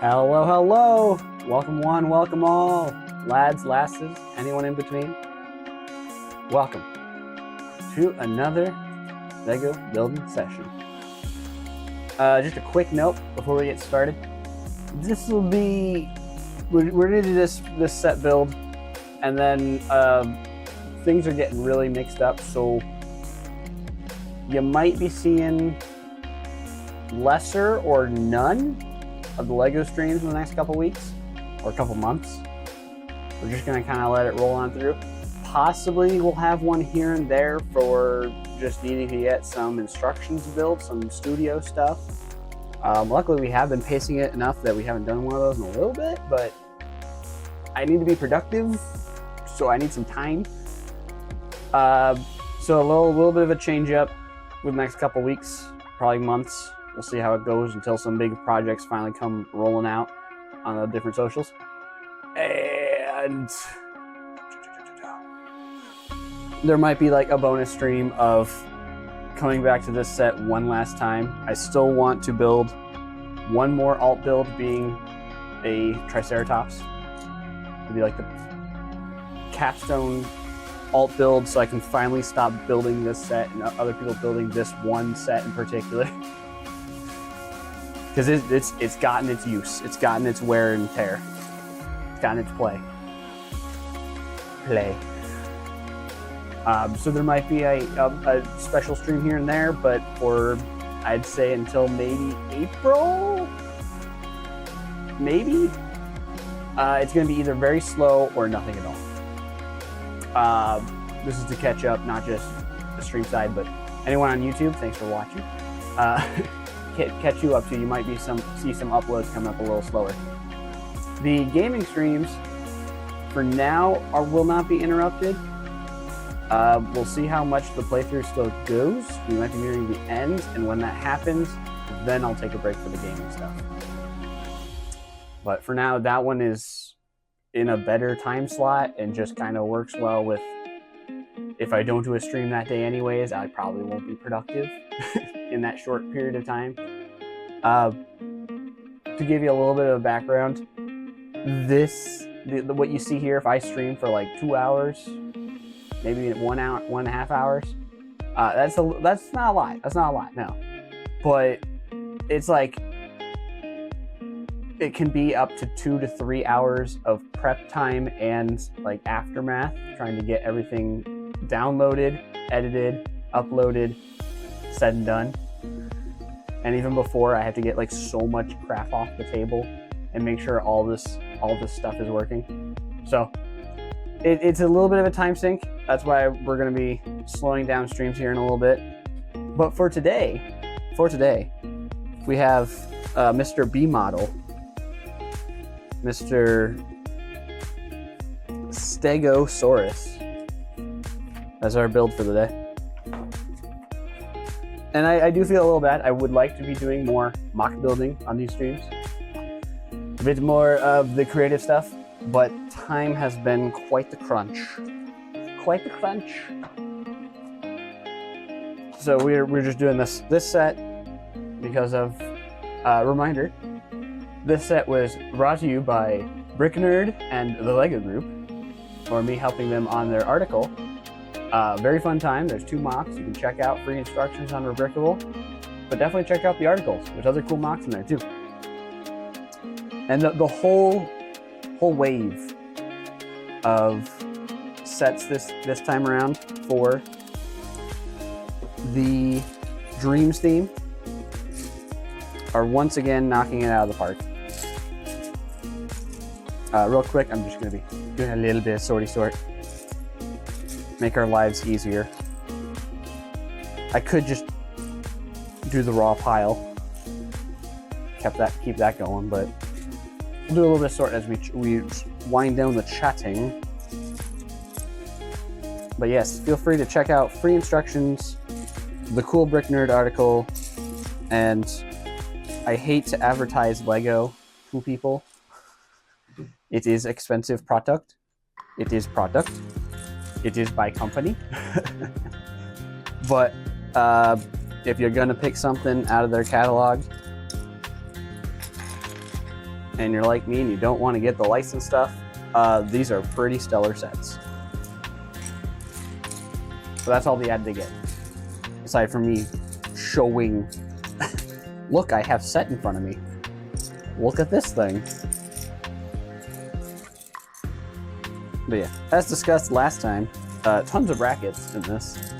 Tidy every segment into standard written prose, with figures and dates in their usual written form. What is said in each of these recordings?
Hello, hello. Welcome one, welcome all. Lads, lasses, anyone in between. Welcome to another Lego building session. Just a quick note before we get started. This will be, we're gonna do this set build, and then things are getting really mixed up, so you might be seeing lesser or none of the Lego streams in the next couple weeks or a couple months. We're just gonna kind of let it roll on through. Possibly we'll have one here and there for just needing to get some instructions built, some studio stuff. Luckily we have been pacing it enough that we haven't done one of those in a little bit, but I need to be productive, so I need some time. So a little bit of a change up with the next couple weeks, probably months. We'll see how it goes until some big projects finally come rolling out on the different socials. And there might be like a bonus stream of coming back to this set one last time. I still want to build one more alt build, being a Triceratops. It'd be like the capstone alt build, so I can finally stop building this set and other people building this one set in particular. Because it's gotten its use, it's gotten its wear and tear, it's gotten its play. So there might be a special stream here and there, but for, I'd say, until maybe April, maybe, it's going to be either very slow or nothing at all. This is to catch up, not just the stream side, but anyone on YouTube, thanks for watching. Catch you up to. You might see some uploads coming up a little slower. The gaming streams, for now, will not be interrupted. We'll see how much the playthrough still goes. We might be nearing the end, and when that happens, then I'll take a break for the gaming stuff. But for now, that one is in a better time slot and just kind of works well with, if I don't do a stream that day anyways, I probably won't be productive in that short period of time. To give you a little bit of background, what you see here, if I stream for like 2 hours, maybe 1 hour, 1.5 hours, that's not a lot. That's not a lot, no. But it's like, it can be up to 2 to 3 hours of prep time and like aftermath, trying to get everything downloaded, edited, uploaded, said and done. And even before, I have to get like so much crap off the table and make sure all this stuff is working. So it's a little bit of a time sink. That's why we're going to be slowing down streams here in a little bit. But for today, we have Mr. B model, Mr. Stegosaurus. That's our build for the day. And I do feel a little bad. I would like to be doing more mock building on these streams. A bit more of the creative stuff, but time has been quite the crunch. Quite the crunch. So we're just doing this set because of, reminder, this set was brought to you by Brick Nerd and the Lego Group, or me helping them on their article. Very fun time. There's 2 mocks you can check out, free instructions on Rebrickable, but definitely check out the articles. There's other cool mocks in there too. And the whole wave of sets this time around for the Dreams theme are once again knocking it out of the park. Real quick, I'm just going to be doing a little bit of sorty sort. Make our lives easier. I could just do the raw pile. Keep that going, but we'll do a little bit of sort as we wind down the chatting. But yes, feel free to check out free instructions, the cool Brick Nerd article, and I hate to advertise Lego to people. It is expensive product. It is product. It is by company. But if you're gonna pick something out of their catalog, and you're like me and you don't want to get the licensed stuff, these are pretty stellar sets. So that's all the ad they get. Aside from me showing, look, I have set in front of me. Look at this thing. But yeah, as discussed last time, tons of brackets in this.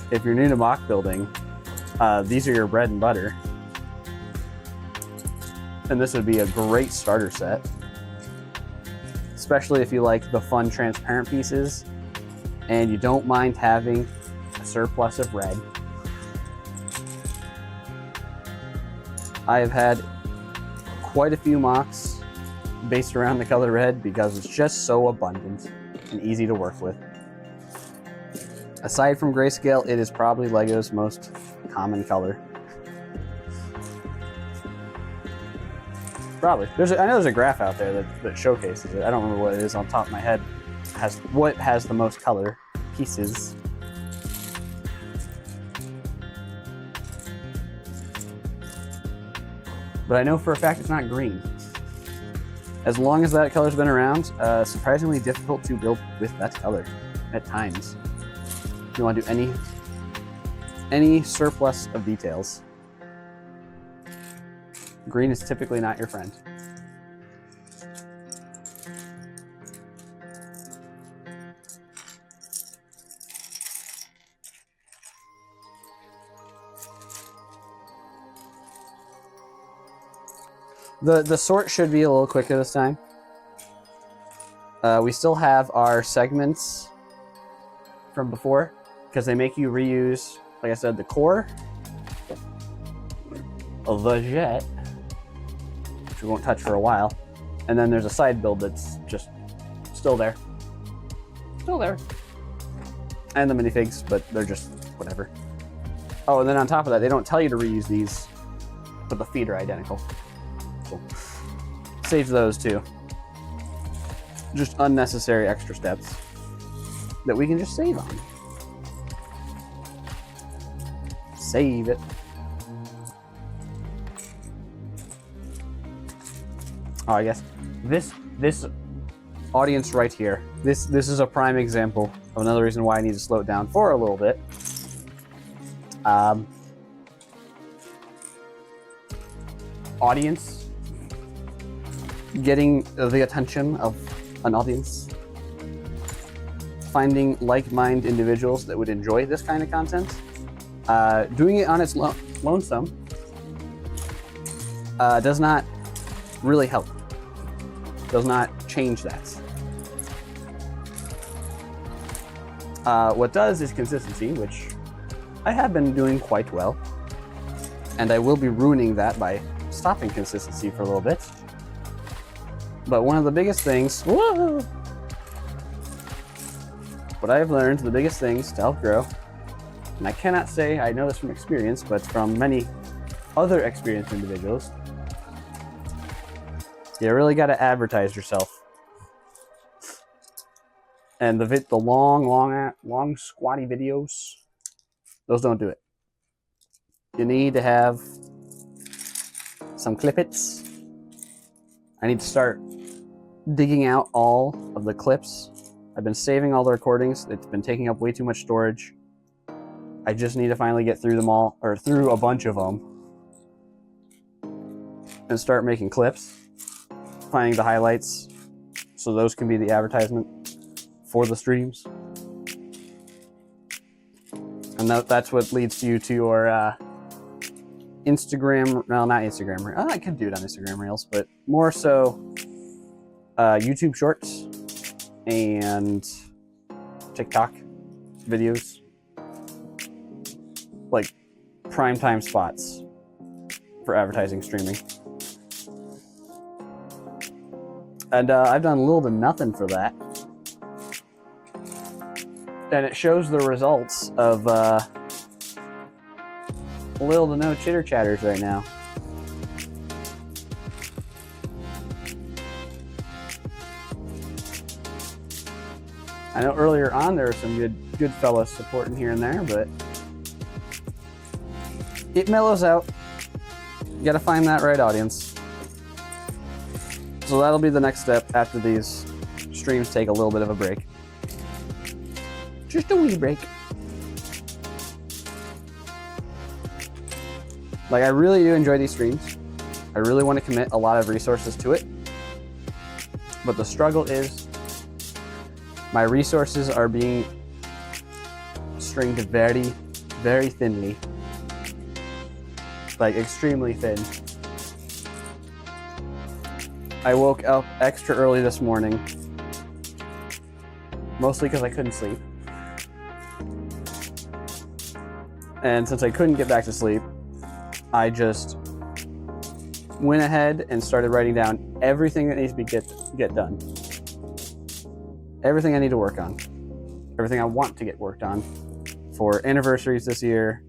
If you're new to mock building, these are your bread and butter. And this would be a great starter set. Especially if you like the fun transparent pieces and you don't mind having a surplus of red. I have had quite a few mocks based around the color red because it's just so abundant and easy to work with. Aside from grayscale, it is probably LEGO's most common color. Probably. I know there's a graph out there that showcases it. I don't remember what it is on top of my head. What has the most color pieces. But I know for a fact it's not green. As long as that color's been around, surprisingly difficult to build with that color at times. If you want to do any surplus of details. Green is typically not your friend. The sort should be a little quicker this time. We still have our segments from before because they make you reuse, like I said, the core of the jet, which we won't touch for a while. And then there's a side build that's just still there. Still there. And the minifigs, but they're just whatever. Oh, and then on top of that, they don't tell you to reuse these, but the feet are identical. So saves those too. Just unnecessary extra steps that we can just save on. Save it. Oh, I guess this audience right here, this is a prime example of another reason why I need to slow it down for a little bit. Audience, getting the attention of an audience, finding like-minded individuals that would enjoy this kind of content, doing it on its lonesome does not really help. Does not change that. What does is consistency, which I have been doing quite well, and I will be ruining that by stopping consistency for a little bit. But one of the biggest things, what I've learned, the biggest things to help grow, and I cannot say I know this from experience, but from many other experienced individuals, you really got to advertise yourself. And the long squatty videos, those don't do it. You need to have some clippets. I need to start digging out all of the clips. I've been saving all the recordings. It's been taking up way too much storage. I just need to finally get through them all, or through a bunch of them, and start making clips, finding the highlights, so those can be the advertisement for the streams. And that's what leads you to your Instagram, well, not Instagram, I could do it on Instagram Reels, but more so YouTube Shorts and TikTok videos, like primetime spots for advertising streaming. And I've done little to nothing for that. And it shows the results of little to no chitter chatters right now. I know earlier on there were some good fellas supporting here and there, but it mellows out. You gotta find that right audience. So that'll be the next step after these streams take a little bit of a break. Just a wee break. Like, I really do enjoy these streams. I really want to commit a lot of resources to it. But the struggle is my resources are being stringed very, very thinly. Like, extremely thin. I woke up extra early this morning, mostly because I couldn't sleep. And since I couldn't get back to sleep, I just went ahead and started writing down everything that needs to be get done. Everything I need to work on. Everything I want to get worked on for anniversaries this year,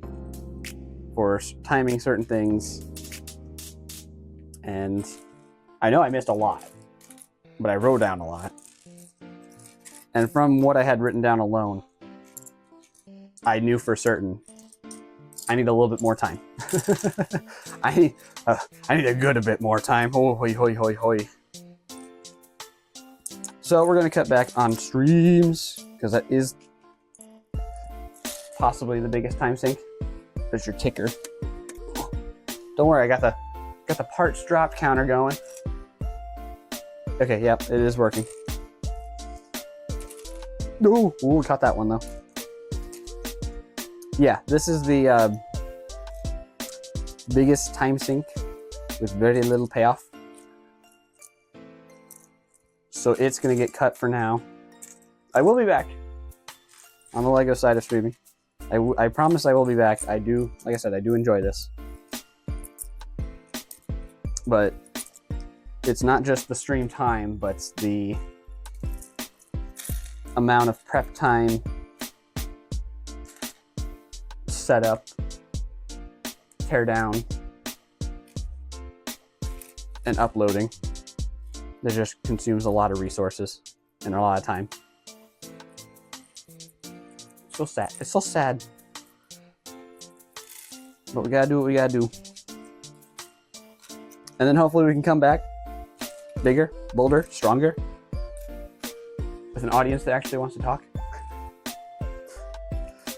for timing certain things. And I know I missed a lot, but I wrote down a lot. And from what I had written down alone, I knew for certain I need a little bit more time. I need a good bit more time. Oh, hoi, hoi, hoi, hoi. So we're gonna cut back on streams because that is possibly the biggest time sink. There's your ticker. Don't worry, I got the parts drop counter going. Okay, yep, it is working. Ooh, caught that one though. Yeah, this is the biggest time sink with very little payoff. So it's going to get cut for now. I will be back on the LEGO side of streaming. I promise I will be back. I do, like I said, I do enjoy this. But it's not just the stream time, but the amount of prep time, setup, tear down, and uploading. That just consumes a lot of resources and a lot of time. So sad. It's so sad. But we gotta do what we gotta do. And then hopefully we can come back bigger, bolder, stronger, with an audience that actually wants to talk.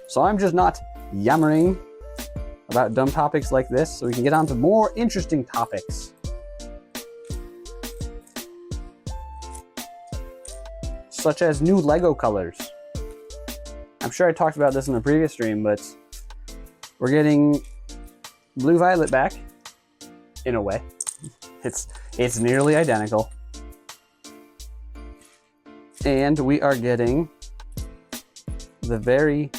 So I'm just not yammering about dumb topics like this, so we can get on to more interesting topics. Such as new LEGO colors. I'm sure I talked about this in the previous stream, but we're getting Blue Violet back, in a way. It's nearly identical. And we are getting the very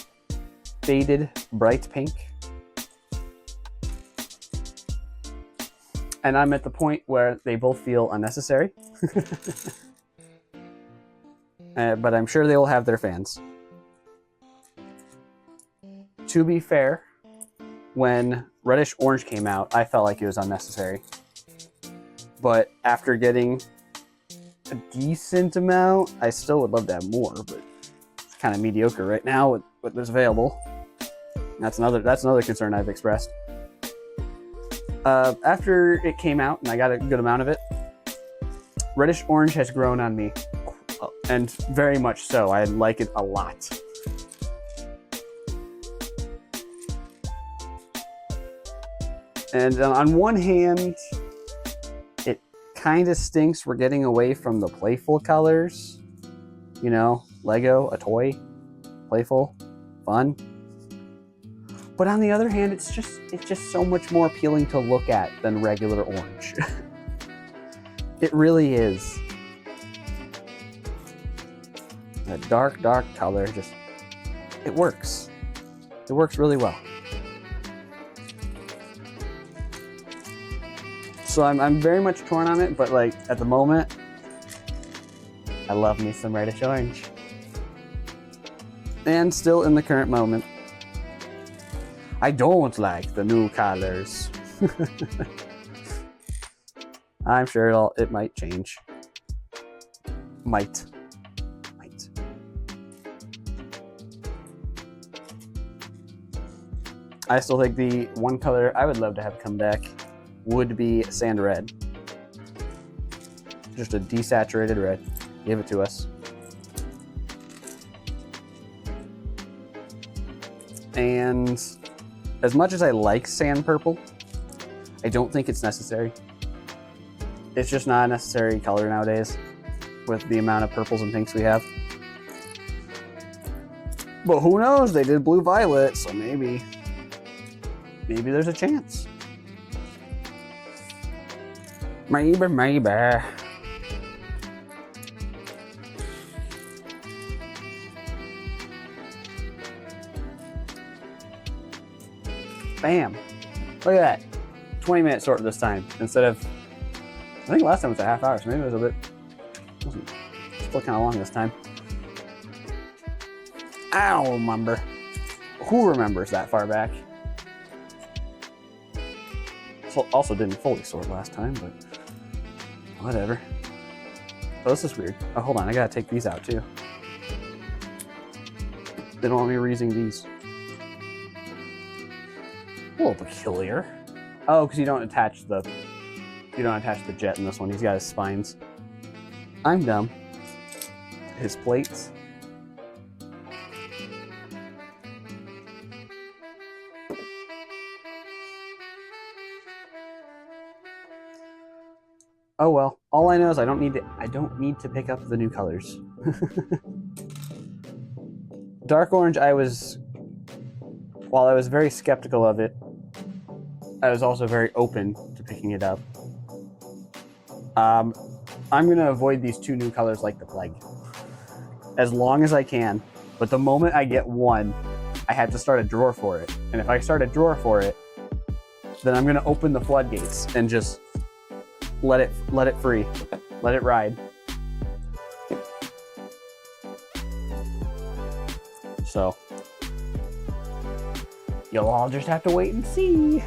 faded bright pink. And I'm at the point where they both feel unnecessary. But I'm sure they will have their fans. To be fair, when Reddish Orange came out, I felt like it was unnecessary. But after getting a decent amount, I still would love to have more, but it's kind of mediocre right now with what there's available. That's another concern I've expressed. After it came out and I got a good amount of it, Reddish Orange has grown on me, and very much so. I like it a lot. And on one hand, it kind of stinks we're getting away from the playful colors. You know, Lego, a toy, playful, fun. But on the other hand, it's just so much more appealing to look at than regular orange. It really is. That dark color it works. It works really well. So I'm very much torn on it, but like at the moment, I love me some Reddish Orange. And still in the current moment, I don't like the new colors. I'm sure it might change. Might. I still think the one color I would love to have come back would be Sand Red. Just a desaturated red. Give it to us. And as much as I like sand purple, I don't think it's necessary. It's just not a necessary color nowadays with the amount of purples and pinks we have. But who knows? They did blue violet, so maybe there's a chance. Maybe. Bam. Look at that. 20-minute sort this time instead of, I think last time was a half hour, so maybe it was still kind of long this time. I don't remember. Who remembers that far back? Also didn't fully sort last time, but whatever. Oh, this is weird. Oh, hold on. I gotta take these out too. They don't want me reusing these. A little peculiar. Oh, because you don't attach the jet in this one. He's got his spines. I'm dumb. His plates. Oh well. All I know is I don't need to pick up the new colors. Dark orange, while I was very skeptical of it, I was also very open to picking it up. I'm going to avoid these two new colors like the plague. As long as I can. But the moment I get one, I have to start a drawer for it. And if I start a drawer for it, then I'm going to open the floodgates and just let it free. Let it ride. So, you'll all just have to wait and see.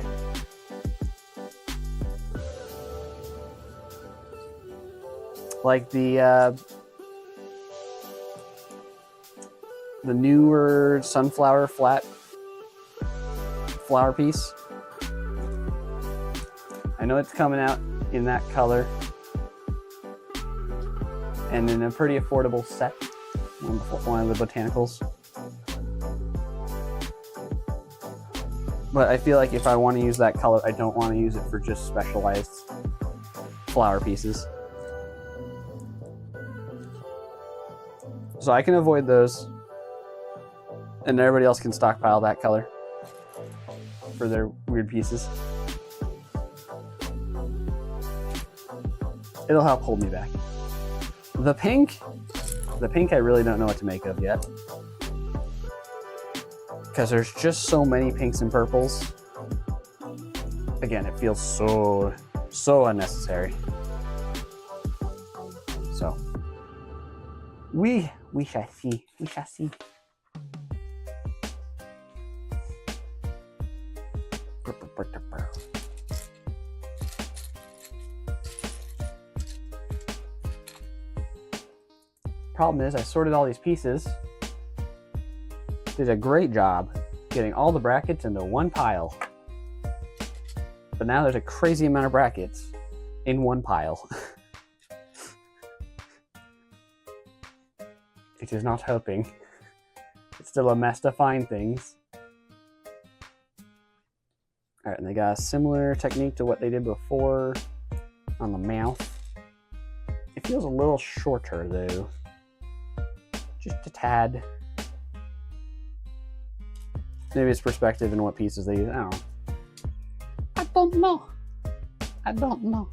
Like the newer sunflower flat flower piece. I know it's coming out in that color and in a pretty affordable set, one of the botanicals. But I feel like if I want to use that color, I don't want to use it for just specialized flower pieces. So I can avoid those, and everybody else can stockpile that color for their weird pieces. It'll help hold me back. The pink I really don't know what to make of yet, because there's just so many pinks and purples. Again, it feels so unnecessary. So we shall see. We shall see. Problem is, I sorted all these pieces. Did a great job getting all the brackets into one pile. But now there's a crazy amount of brackets in one pile. It is not helping. It's still a mess to find things. Alright, and they got a similar technique to what they did before on the mouth. It feels a little shorter though. Just a tad. Maybe it's perspective and what pieces they use. I don't know. I don't know.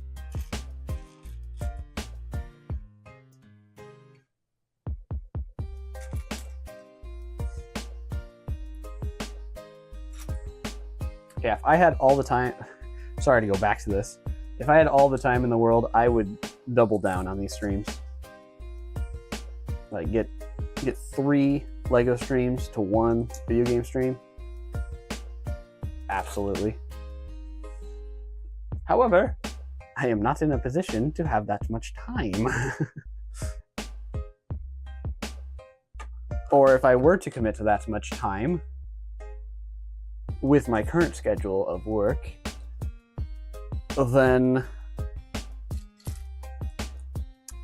Yeah, if I had all the time, sorry to go back to this. If I had all the time in the world, I would double down on these streams. Like get 3 Lego streams to 1 video game stream. Absolutely. However, I am not in a position to have that much time. Or if I were to commit to that much time, with my current schedule of work, then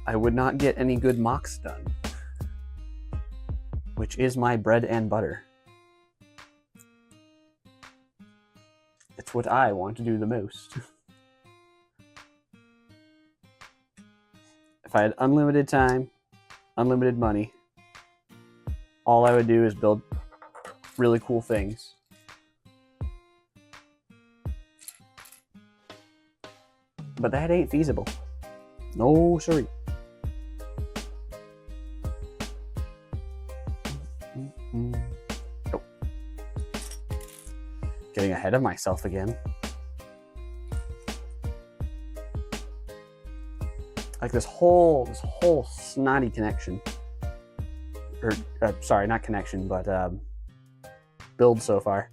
I would not get any good mocks done, which is my bread and butter. It's what I want to do the most. If I had unlimited time, unlimited money, all I would do is build really cool things. But that ain't feasible. No, sorry. Oh. Getting ahead of myself again. Like this whole snotty connection. Or, sorry, not connection, but build so far.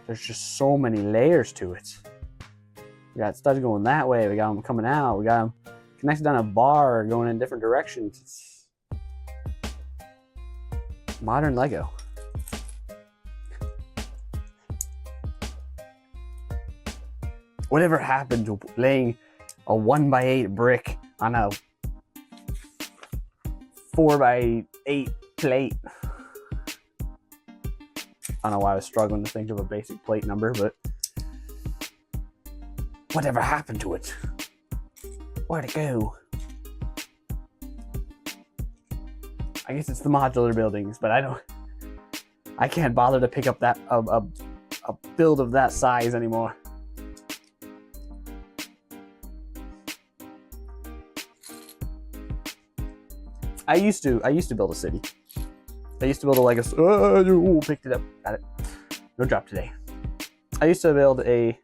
There's just so many layers to it. We got studs going that way. We got them coming out. We got them connected on a bar going in different directions. It's modern Lego. Whatever happened to laying a 1x8 brick on a 4x8 plate? I don't know why I was struggling to think of a basic plate number, but whatever happened to it? Where'd it go? I guess it's the modular buildings, but I can't bother to pick up that a build of that size anymore. I used to build a city. I used to build a Lego. Oh, picked it up. Got it. No drop today. I used to build a.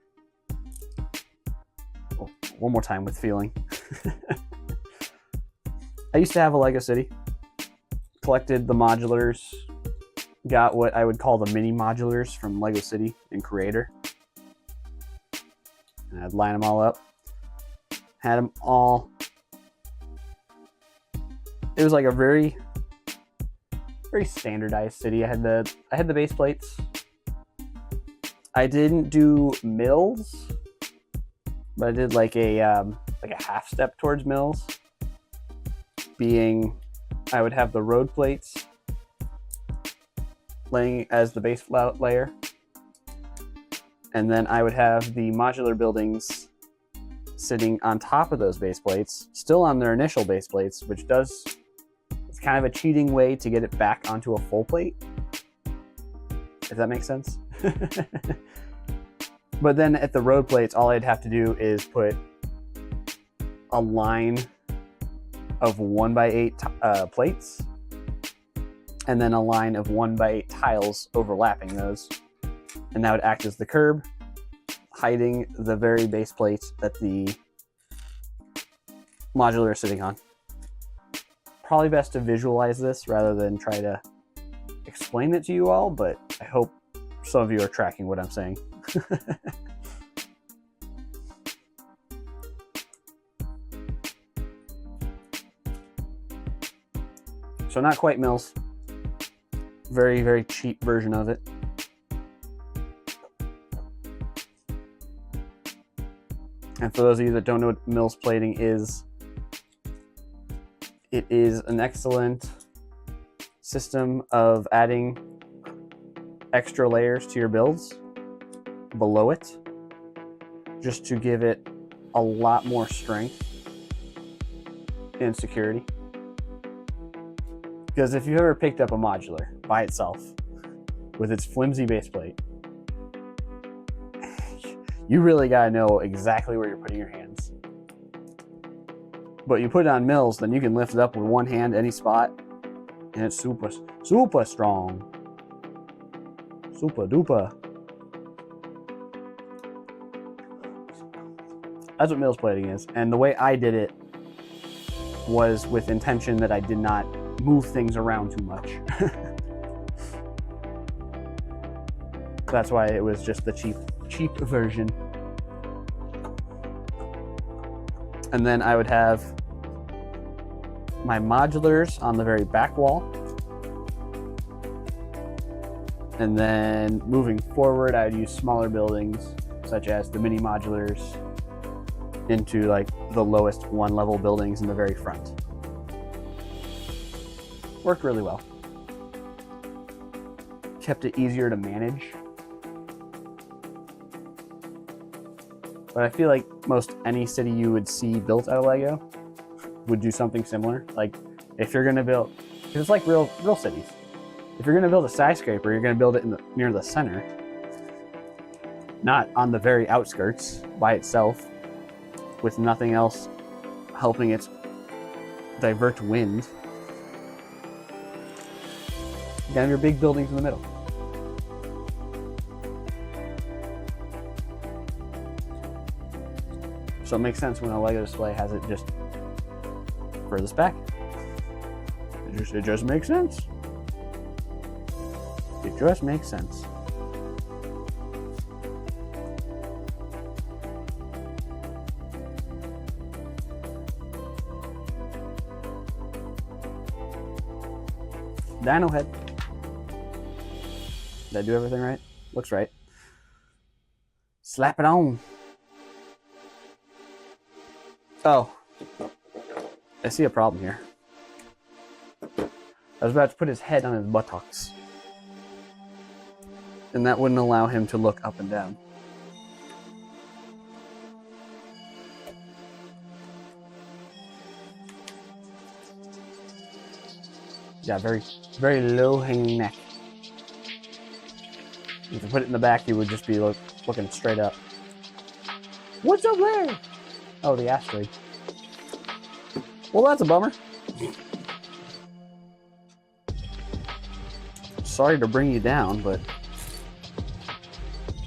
Oh, one more time with feeling. I used to have a Lego city. Collected the modulars. Got what I would call the mini modulars from Lego City and Creator. And I'd line them all up. Had them all. It was like a very standardized city. I had the base plates. I didn't do mills, but I did like a half step towards mills. Being, I would have the road plates laying as the base layer, and then I would have the modular buildings sitting on top of those base plates, still on their initial base plates, which does. Kind of a cheating way to get it back onto a full plate, if that makes sense. But then at the road plates, all I'd have to do is put a line of 1x8 plates and then a line of 1x8 tiles overlapping those, and that would act as the curb, hiding the very base plate that the modular is sitting on. Probably best to visualize this rather than try to explain it to you all, but I hope some of you are tracking what I'm saying. So not quite mills. Very, very cheap version of it. And for those of you that don't know what mills plating is, it is an excellent system of adding extra layers to your builds below it, just to give it a lot more strength and security. Because if you've ever picked up a modular by itself with its flimsy base plate, you really gotta know exactly where you're putting your hands. But you put it on mills, then you can lift it up with one hand any spot, and it's super strong. Super duper. That's what mills plating is. And the way I did it was with intention that I did not move things around too much. That's why it was just the cheap version. And then I would have my modulars on the very back wall. And then moving forward, I would use smaller buildings, such as the mini modulars into like the lowest one level buildings in the very front. Worked really well. Kept it easier to manage. But I feel like most any city you would see built out of Lego would do something similar. Like if you're gonna build, because it's like real cities. If you're gonna build a skyscraper, you're gonna build it near the center, not on the very outskirts by itself, with nothing else helping it divert wind. You gotta have your big buildings in the middle. So it makes sense when a Lego display has it just furthest back. It just makes sense. It just makes sense. Dino head. Did I do everything right? Looks right. Slap it on. Oh, I see a problem here. I was about to put his head on his buttocks, and that wouldn't allow him to look up and down. Yeah, very low hanging neck. If you put it in the back, he would just be looking straight up. What's up there? Oh, the asteroid. Well, that's a bummer. Sorry to bring you down, but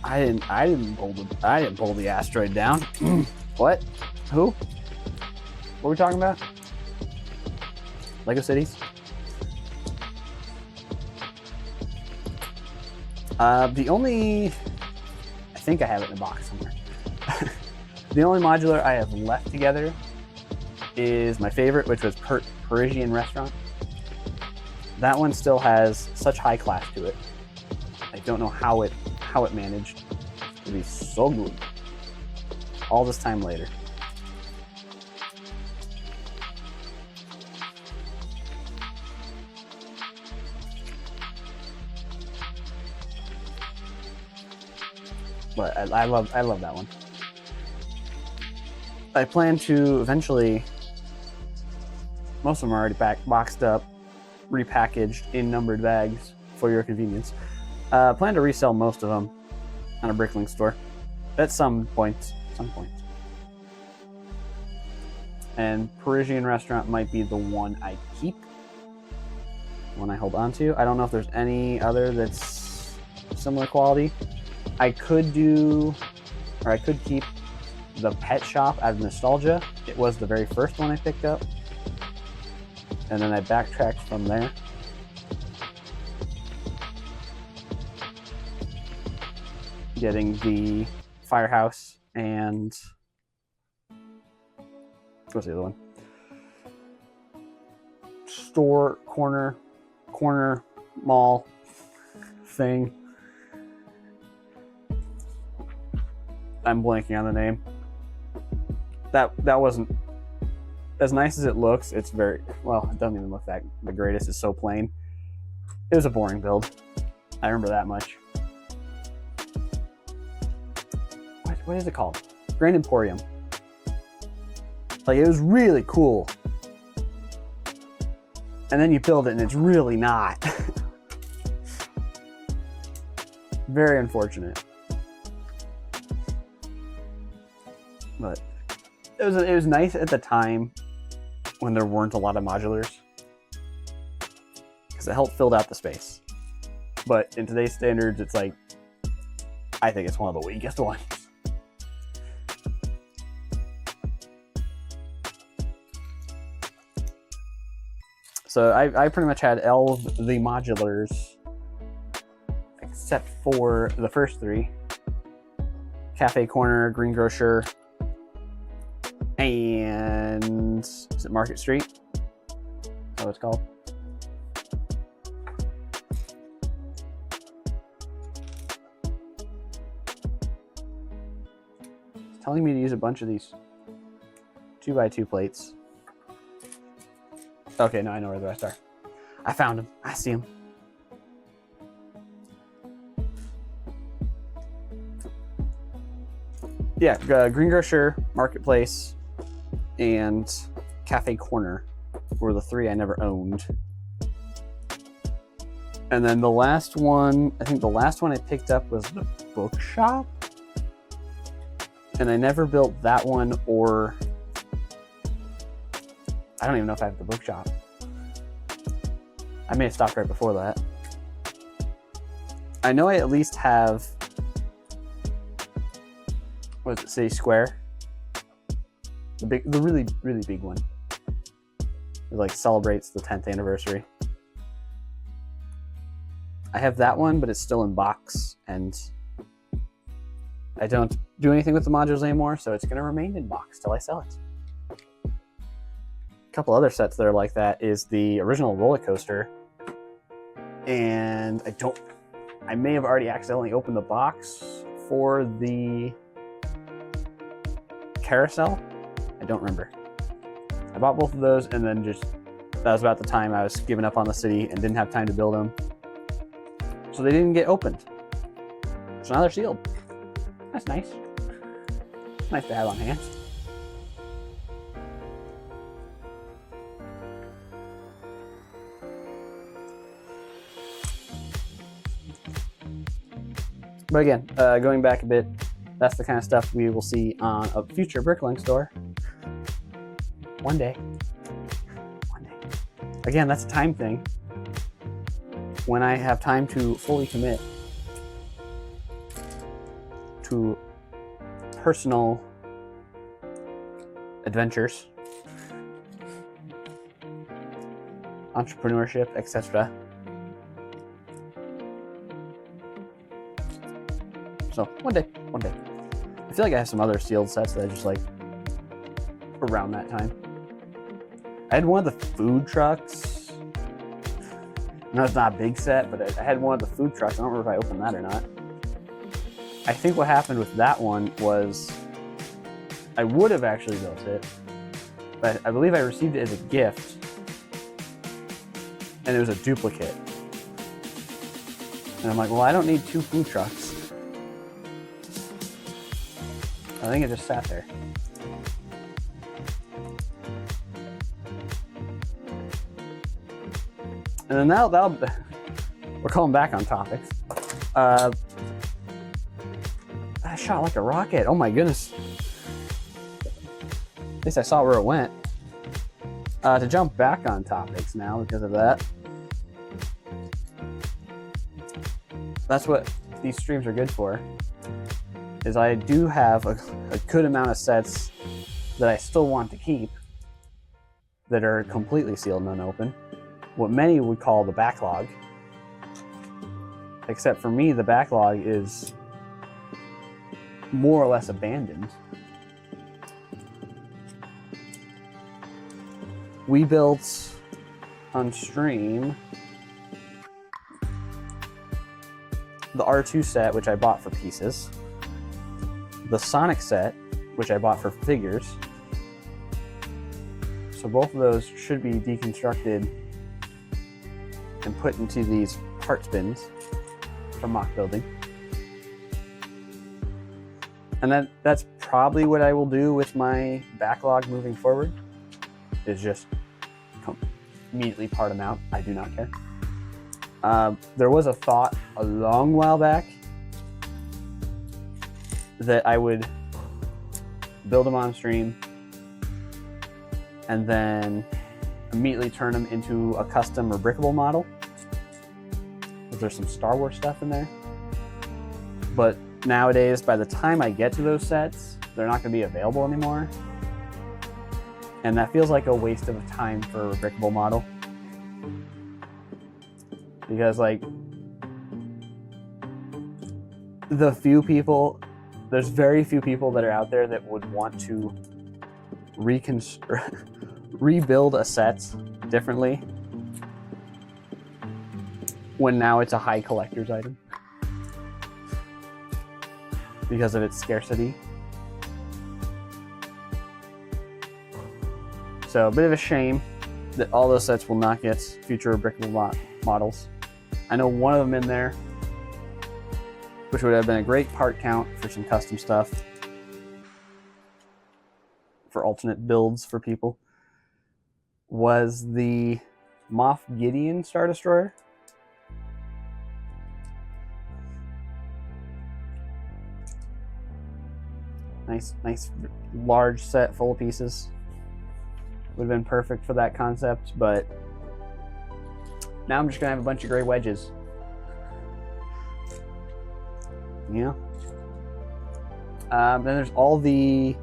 I didn't pull the asteroid down. What? Who? What are we talking about? Lego Cities? I think I have it in a box somewhere. The only modular I have left together is my favorite, which was Parisian Restaurant. That one still has such high class to it. I don't know how it managed to be so good all this time later. But I love that one. I plan to eventually, most of them are already boxed up, repackaged in numbered bags for your convenience. Plan to resell most of them on a Bricklink store at some point. And Parisian Restaurant might be the one I keep, one I hold on to. I don't know if there's any other that's similar quality. I could keep the Pet Shop out of nostalgia. It was the very first one I picked up, and then I backtracked from there. Getting the Firehouse and what's the other one? Store corner mall thing. I'm blanking on the name. That wasn't as nice as it looks. It's very, well, it doesn't even look that the greatest. It's so plain. It was a boring build. I remember that much. What is it called? Grand Emporium. Like, it was really cool. And then you build it and it's really not. Very unfortunate. But it was nice at the time when there weren't a lot of modulars, because it helped fill out the space. But in today's standards, it's like, I think it's one of the weakest ones. So I pretty much had all of the modulars except for the first three: Cafe Corner, Greengrocer, and is it Market Street? Is that what it's called? It's telling me to use a bunch of these. 2x2 plates. Okay, now I know where the rest are. I found them. I see them. Yeah, Greengrocer, Marketplace, and Cafe Corner were the 3 I never owned. And then the last one, I think the last one I picked up was the bookshop. And I never built that one, or I don't even know if I have the bookshop. I may have stopped right before that. I know I at least have, what does it say, Square? The really, really big one. It like celebrates the 10th anniversary. I have that one, but it's still in box, and I don't do anything with the modules anymore, so it's going to remain in box till I sell it. A couple other sets that are like that is the original roller coaster, and I may have already accidentally opened the box for the carousel. I don't remember. I bought both of those, and then that was about the time I was giving up on the city and didn't have time to build them. So they didn't get opened. So now they're sealed. That's nice. Nice to have on hand. But again, going back a bit, that's the kind of stuff we will see on a future Brickling store. One day. One day. Again, that's a time thing. When I have time to fully commit to personal adventures, entrepreneurship, etc. So one day. I feel like I have some other sealed sets that I just like around that time. I had one of the food trucks. No, it's not a big set, but I had one of the food trucks. I don't remember if I opened that or not. I think what happened with that one was I would have actually built it, but I believe I received it as a gift, and it was a duplicate. And I'm like, well, I don't need 2 food trucks. I think it just sat there. And then now we're calling back on topics. I shot like a rocket. Oh my goodness. At least I saw where it went. To jump back on topics now because of that. That's what these streams are good for. Is I do have a good amount of sets that I still want to keep that are completely sealed and unopened. What many would call the backlog. Except for me, the backlog is more or less abandoned. We built on stream the R2 set, which I bought for pieces. The Sonic set, which I bought for figures. So both of those should be deconstructed and put into these parts bins for mock building. And that's probably what I will do with my backlog moving forward, is just immediately part them out. I do not care. There was a thought a long while back that I would build them on stream and then immediately turn them into a custom or brickable model. There's some Star Wars stuff in there. But nowadays, by the time I get to those sets, they're not going to be available anymore. And that feels like a waste of time for a brickable model. Because, like, there's very few people that are out there that would want to rebuild a set differently when now it's a high collector's item because of its scarcity. So a bit of a shame that all those sets will not get future Brickable models. I know one of them in there, which would have been a great part count for some custom stuff, for alternate builds for people, was the Moff Gideon Star Destroyer. Nice large set full of pieces. Would have been perfect for that concept, but now I'm just gonna have a bunch of gray wedges. Yeah. Then there's all the,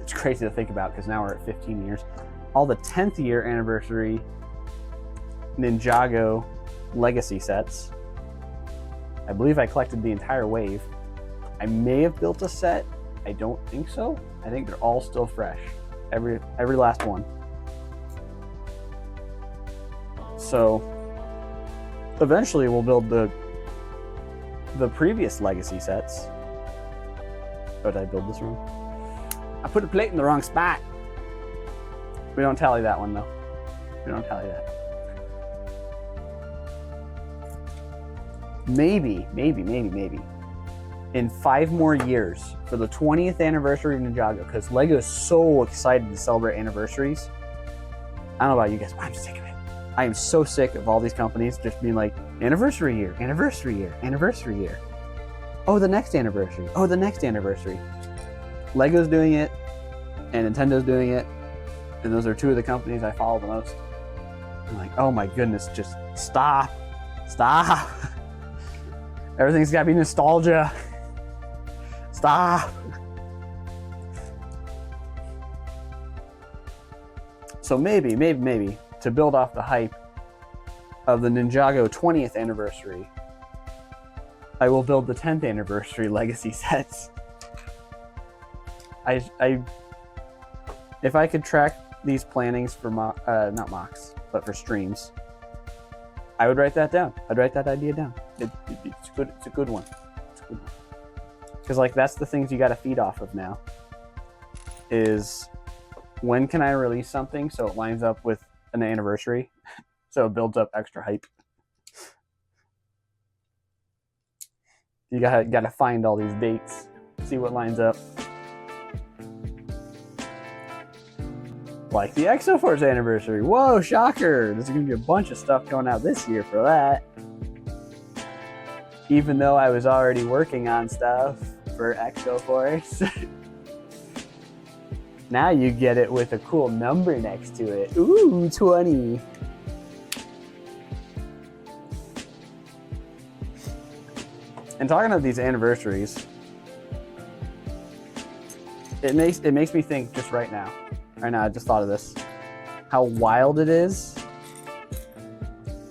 it's crazy to think about because now we're at 15 years. All the 10th year anniversary Ninjago legacy sets. I believe I collected the entire wave. I may have built a set. I don't think so. I think they're all still fresh. Every last one. So eventually we'll build the previous legacy sets. Oh, did I build this wrong? I put a plate in the wrong spot. We don't tally that one though. We don't tally that. Maybe. In 5 more years for the 20th anniversary of Ninjago, because LEGO is so excited to celebrate anniversaries. I don't know about you guys, but I'm sick of it. I am so sick of all these companies just being like, anniversary year, anniversary year, anniversary year. Oh, the next anniversary. Oh, the next anniversary. LEGO's doing it, and Nintendo's doing it, and those are 2 of the companies I follow the most. I'm like, oh my goodness, just stop. Stop. Everything's gotta be nostalgia. Stop. So maybe, to build off the hype of the Ninjago 20th anniversary, I will build the 10th anniversary legacy sets. If I could track these plannings for not mocks, but for streams, I would write that down. I'd write that idea down. It's good. It's a good one. It's a good one. Because like that's the things you got to feed off of now. Is when can I release something so it lines up with an anniversary, so it builds up extra hype. You gotta find all these dates, see what lines up. Like the Exoforce anniversary. Whoa, shocker! There's gonna be a bunch of stuff going out this year for that. Even though I was already working on stuff for Exoforce. Now you get it with a cool number next to it. Ooh, 20. And talking of these anniversaries, it makes me think just right now. Right now, I just thought of this. How wild it is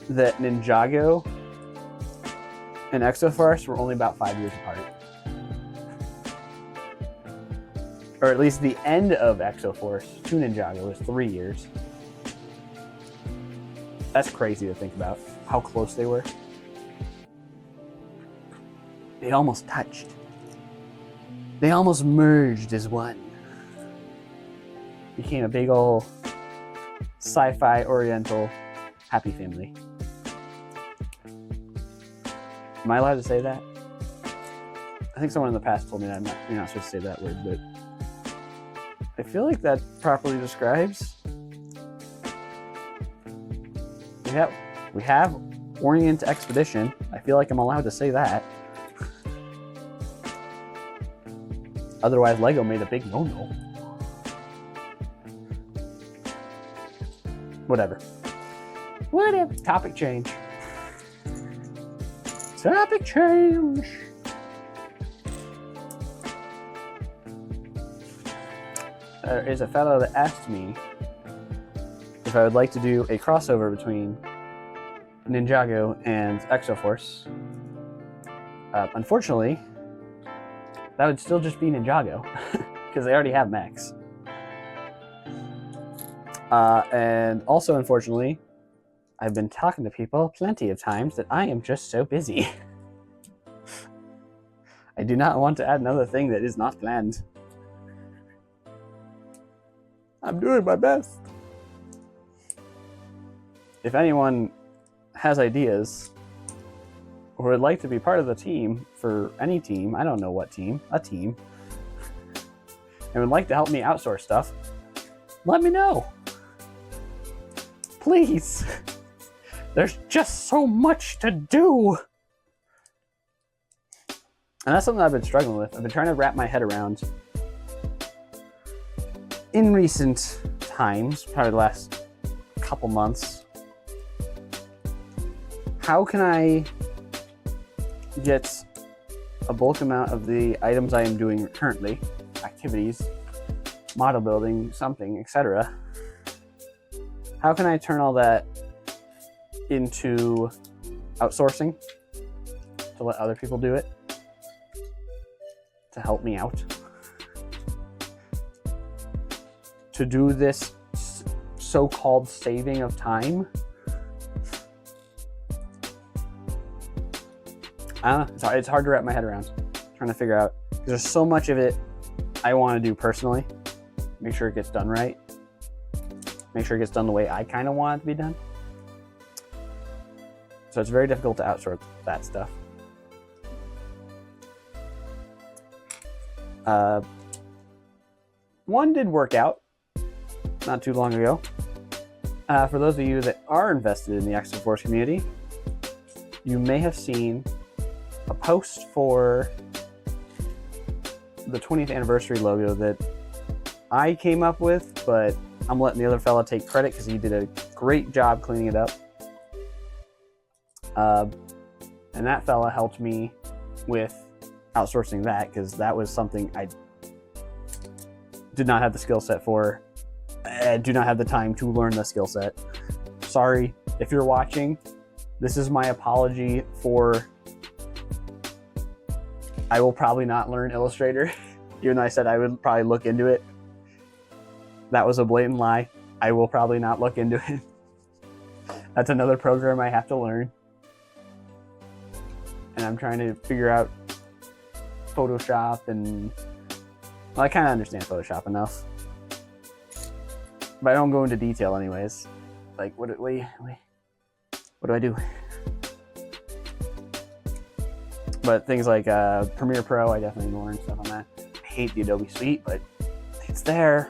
that Ninjago and Exoforce were only about 5 years apart. Or at least the end of Exoforce to Ninjago was 3 years. That's crazy to think about, how close they were. They almost touched. They almost merged as one. Became a big ol' sci-fi oriental happy family. Am I allowed to say that? I think someone in the past told me that you're not supposed to say that word, but I feel like that properly describes. We have Orient Expedition. I feel like I'm allowed to say that. Otherwise, LEGO made a big no-no. Whatever. Topic change. Topic change. There is a fellow that asked me if I would like to do a crossover between Ninjago and Exoforce. Unfortunately, that would still just be Ninjago, because they already have mechs. And also, unfortunately, I've been talking to people plenty of times that I am just so busy. I do not want to add another thing that is not planned. I'm doing my best. If anyone has ideas or would like to be part of the team for any team, I don't know what team, a team, and would like to help me outsource stuff, let me know. Please. There's just so much to do. And that's something I've been struggling with. I've been trying to wrap my head around in recent times, probably the last couple months. How can I get a bulk amount of the items I am doing currently, activities, model building, something, etc. How can I turn all that into outsourcing to let other people do it, to help me out, to do this so-called saving of time? It's hard to wrap my head around, trying to figure out, because there's so much of it I want to do personally, make sure it gets done right, make sure it gets done the way I kind of want it to be done. So it's very difficult to outsource that stuff. One did work out not too long ago. For those of you that are invested in the Exoforce community, you may have seen a post for the 20th anniversary logo that I came up with, but I'm letting the other fella take credit because he did a great job cleaning it up. And that fella helped me with outsourcing that, because that was something I did not have the skill set for. I do not have the time to learn the skill set. Sorry if you're watching. This is my apology for I will probably not learn Illustrator, even though I said I would probably look into it. That was a blatant lie. I will probably not look into it. That's another program I have to learn. And I'm trying to figure out Photoshop and... Well, I kind of understand Photoshop enough. But I don't go into detail anyways. Like, what do I do? But things like Premiere Pro, I definitely learned stuff on that. I hate the Adobe Suite, but it's there.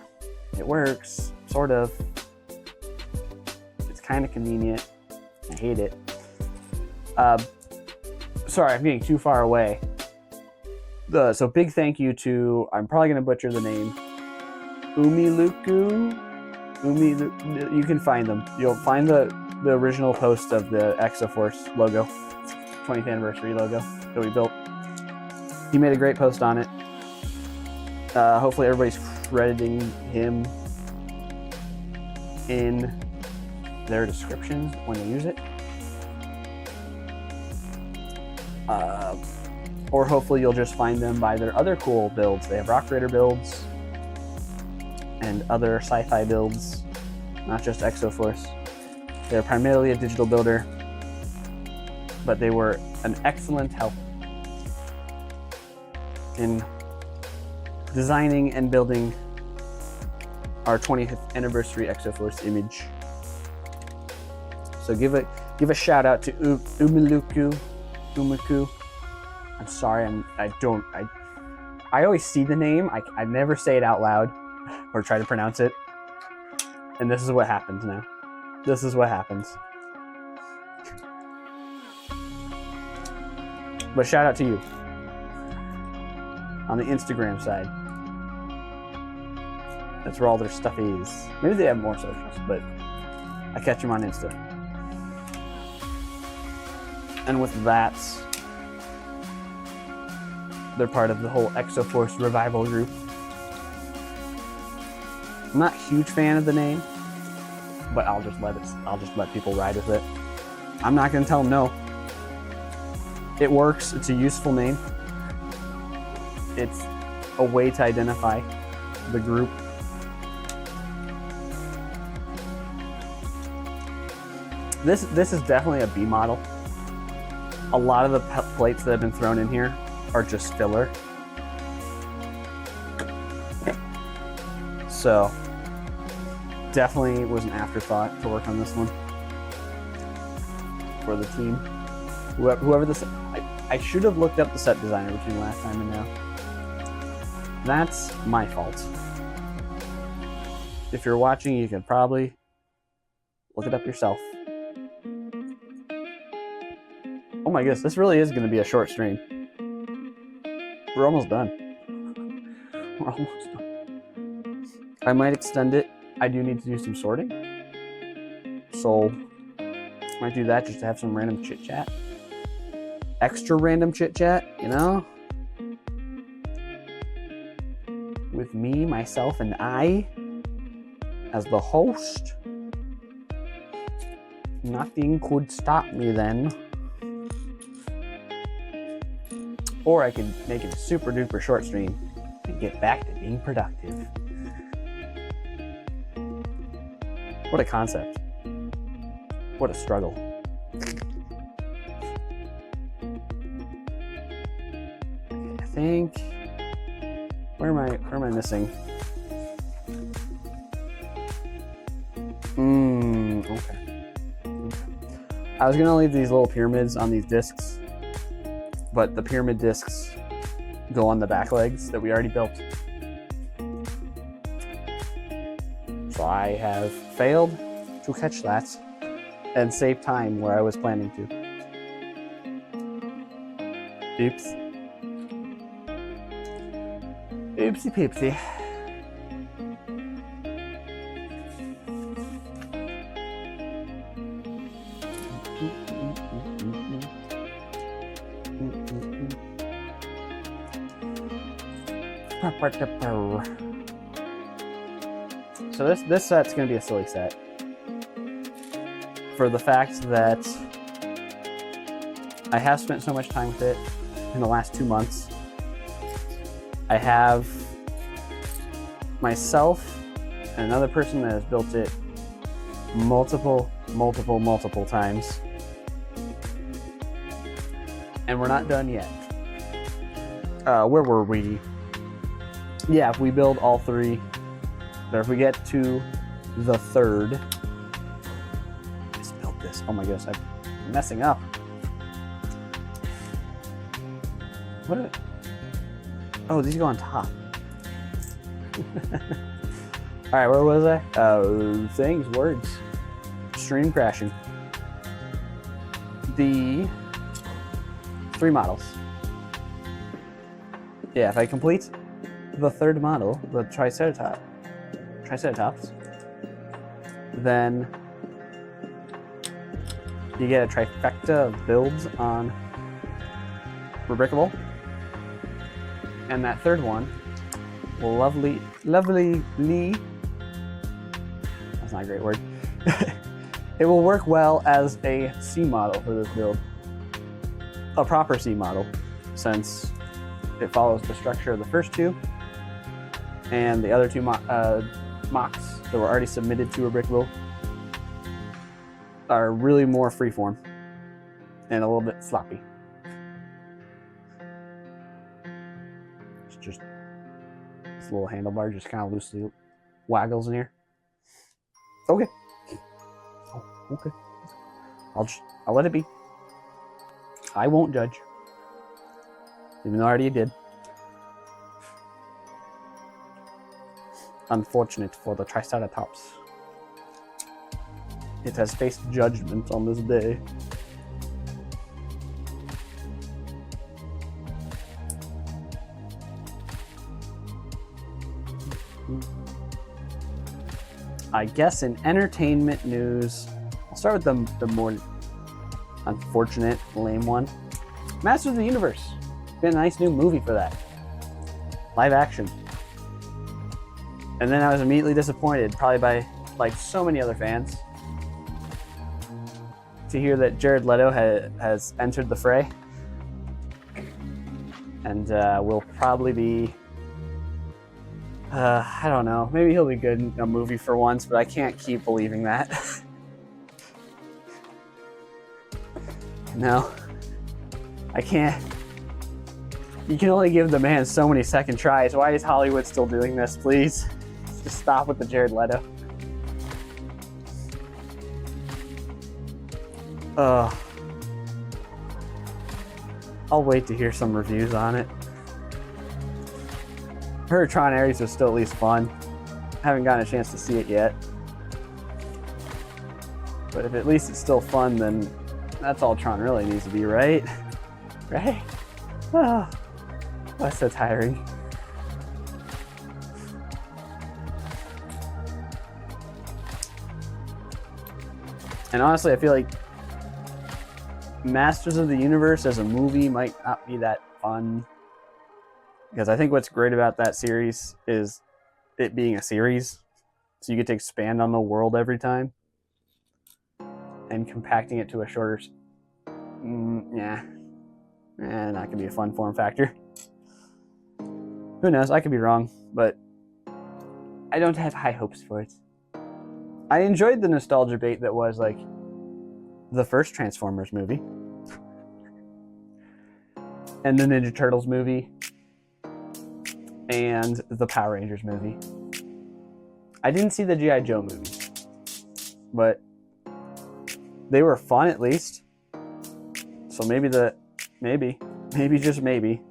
It works, sort of. It's kind of convenient. I hate it. Sorry, I'm getting too far away. So big thank you to, I'm probably going to butcher the name, Umiluku. You can find them. You'll find the original post of the Exoforce logo, 20th anniversary logo that we built. He made a great post on it. Hopefully everybody's crediting him in their descriptions when they use it. Or hopefully you'll just find them by their other cool builds. They have Rock Raider builds and other sci-fi builds, not just Exoforce. They're primarily a digital builder, but they were an excellent help in designing and building our 20th anniversary Exoforce image. So give a shout out to Umiluku. I'm sorry, I always see the name, I never say it out loud or try to pronounce it. And this is what happens now. This is what happens. But shout out to you on the Instagram side. That's where all their stuff is. Maybe they have more socials, but I catch them on Insta. And with that, they're part of the whole Exoforce revival group. I'm not a huge fan of the name, but I'll just let people ride with it. I'm not gonna tell them no. It works, it's a useful name. It's a way to identify the group. This is definitely a B model. A lot of the plates that have been thrown in here are just filler. So definitely was an afterthought to work on this one for the team. Whoever this, I should have looked up the set designer between last time and now. That's my fault. If you're watching, you can probably look it up yourself. Oh my goodness, this really is going to be a short stream. We're almost done. We're almost done. I might extend it. I do need to do some sorting. So, might do that just to have some random chit chat. Extra random chit chat, you know? With me, myself, and I as the host. Nothing could stop me then. Or I could make it a super duper short stream and get back to being productive. What a concept. What a struggle. I think, where am I missing? Okay. I was gonna leave these little pyramids on these discs, but the pyramid discs go on the back legs that we already built. So I have failed to catch that and save time where I was planning to. Oops. Oopsie poopsie. So this set's going to be a silly set for the fact that I have spent so much time with it in the last 2 months. I have myself and another person that has built it multiple times, and we're not done yet. Where were we? Yeah, if we build all three, or if we get to the third, let's build this. Oh my goodness, I'm messing up. What? Oh, these go on top. All right, where was I? Things, words, stream crashing. The 3 models. Yeah, if I complete the third model, the Triceratops, then you get a trifecta of builds on Rubricable. And that third one will lovely, that's not a great word. It will work well as a C model for this build. A proper C model, since it follows the structure of the first two, and the other two mocks that were already submitted to Rubricable are really more freeform and a little bit sloppy. It's just this little handlebar just kind of loosely waggles in here. Okay. Oh, okay. I'll let it be. I won't judge, even though I already did. Unfortunate for the Triceratops. It has faced judgment on this day. I guess in entertainment news, I'll start with the more unfortunate, lame one. Masters of the Universe. Been a nice new movie for that. Live action. And then I was immediately disappointed, probably by like so many other fans, to hear that Jared Leto has entered the fray. And will probably be, I don't know, maybe he'll be good in a movie for once, but I can't keep believing that. No, I can't. You can only give the man so many second tries. Why is Hollywood still doing this, please? Just stop with the Jared Leto. I'll wait to hear some reviews on it. Heard Tron Ares was still at least fun. Haven't gotten a chance to see it yet. But if at least it's still fun, then that's all Tron really needs to be, right? Right? Oh, that's so tiring. And honestly, I feel like Masters of the Universe as a movie might not be that fun. Because I think what's great about that series is it being a series. So you get to expand on the world every time. And compacting it to a shorter... not gonna be a fun form factor. Who knows? I could be wrong, but I don't have high hopes for it. I enjoyed the nostalgia bait that was like the first Transformers movie and the Ninja Turtles movie and the Power Rangers movie. I didn't see the G.I. Joe movies, but they were fun at least. So maybe just maybe,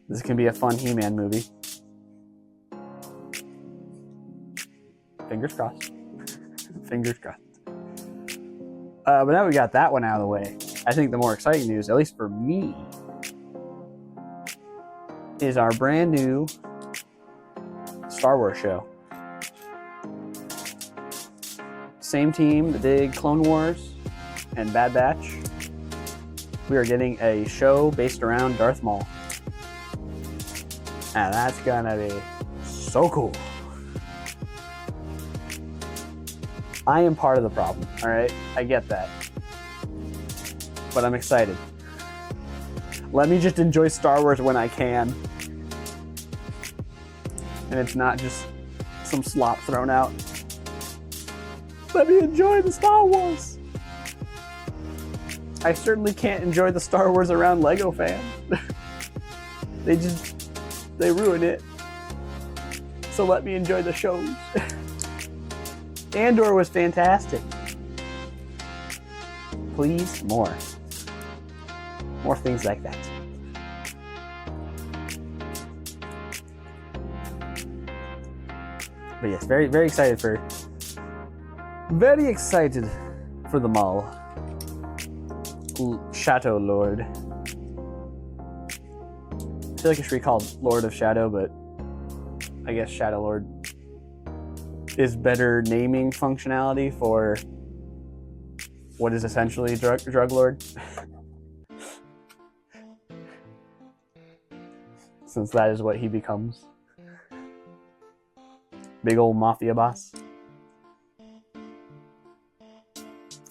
this can be a fun He-Man movie. Fingers crossed. Fingers crossed. But now we got that one out of the way. I think the more exciting news, at least for me, is our brand new Star Wars show. Same team that did Clone Wars and Bad Batch. We are getting a show based around Darth Maul. And that's gonna be so cool. I am part of the problem, all right? I get that. But I'm excited. Let me just enjoy Star Wars when I can. And it's not just some slop thrown out. Let me enjoy the Star Wars. I certainly can't enjoy the Star Wars around Lego fans. They ruin it. So let me enjoy the shows. Andor was fantastic. Please, more. More things like that. But yes, very, very excited for the Maul. Shadow Lord. I feel like it should be called Lord of Shadow, but I guess Shadow Lord is better naming functionality for what is essentially drug lord. Since that is what he becomes. Big old mafia boss.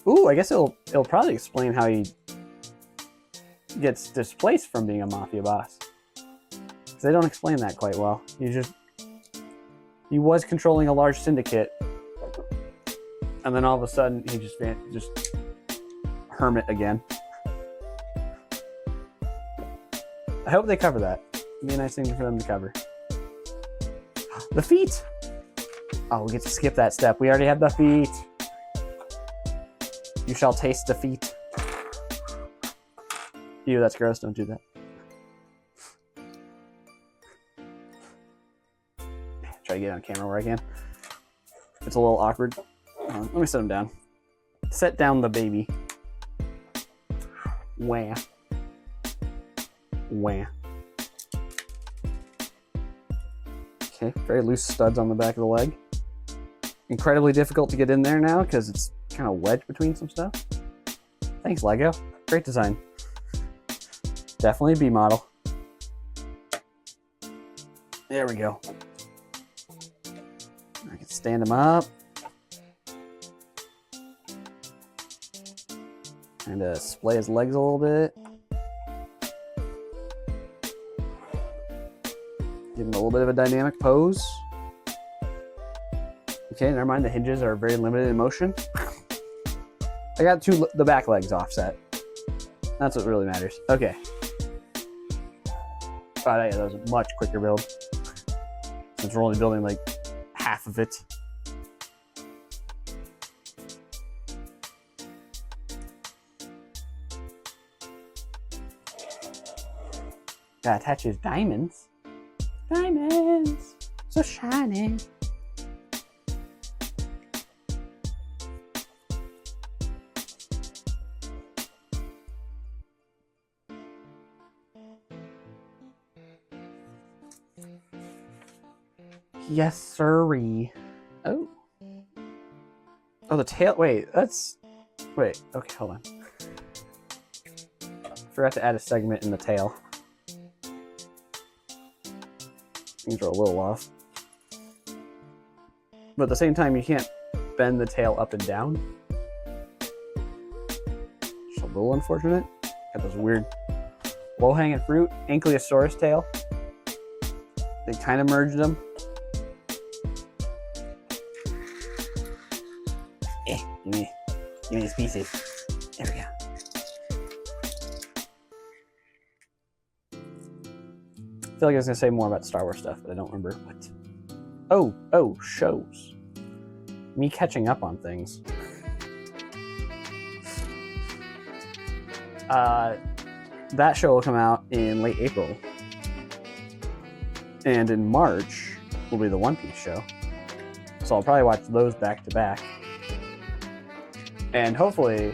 Ooh, I guess it'll probably explain how he gets displaced from being a mafia boss. Because they don't explain that quite well. He was controlling a large syndicate, and then all of a sudden he just hermit again. I hope they cover that. It'd be a nice thing for them to cover. The feet! Oh, we get to skip that step. We already have the feet. You shall taste defeat. Ew, that's gross. Don't do that. Try to get on camera where I can. It's a little awkward. Let me set him down. Set down the baby. Wah. Wah. Okay, very loose studs on the back of the leg. Incredibly difficult to get in there now because it's kind of wedged between some stuff. Thanks, Lego. Great design. Definitely B model. There we go. I can stand him up. And splay his legs a little bit. Give him a little bit of a dynamic pose. Okay, never mind. The hinges are very limited in motion. I got the back legs offset. That's what really matters. Okay. Oh, yeah, that was a much quicker build. Since we're only building like half of it. Gotta attach his diamonds. Diamonds, so shiny. Yes, sirree. Oh. Oh, the tail. Wait, that's. Wait, okay, hold on. Forgot to add a segment in the tail. Things are a little off. But at the same time, you can't bend the tail up and down. Just a little unfortunate. Got this weird low-hanging fruit, Ankylosaurus tail. They kind of merged them. Give me these pieces. There we go. I feel like I was gonna say more about Star Wars stuff, but I don't remember what. Oh, shows. Me catching up on things. That show will come out in late April. And in March will be the One Piece show. So I'll probably watch those back to back. And hopefully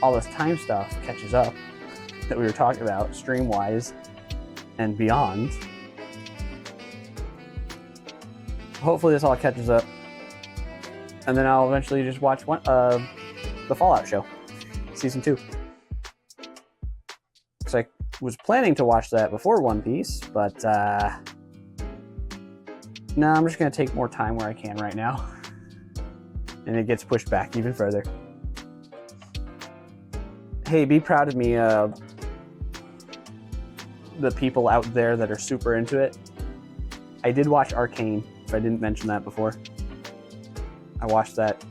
all this time stuff catches up that we were talking about stream-wise and beyond. Hopefully this all catches up. And then I'll eventually just watch the Fallout show, season 2. Because I was planning to watch that before One Piece, but no, I'm just going to take more time where I can right now. And it gets pushed back even further. Hey, be proud of me, the people out there that are super into it. I did watch Arcane, if I didn't mention that before. I watched that,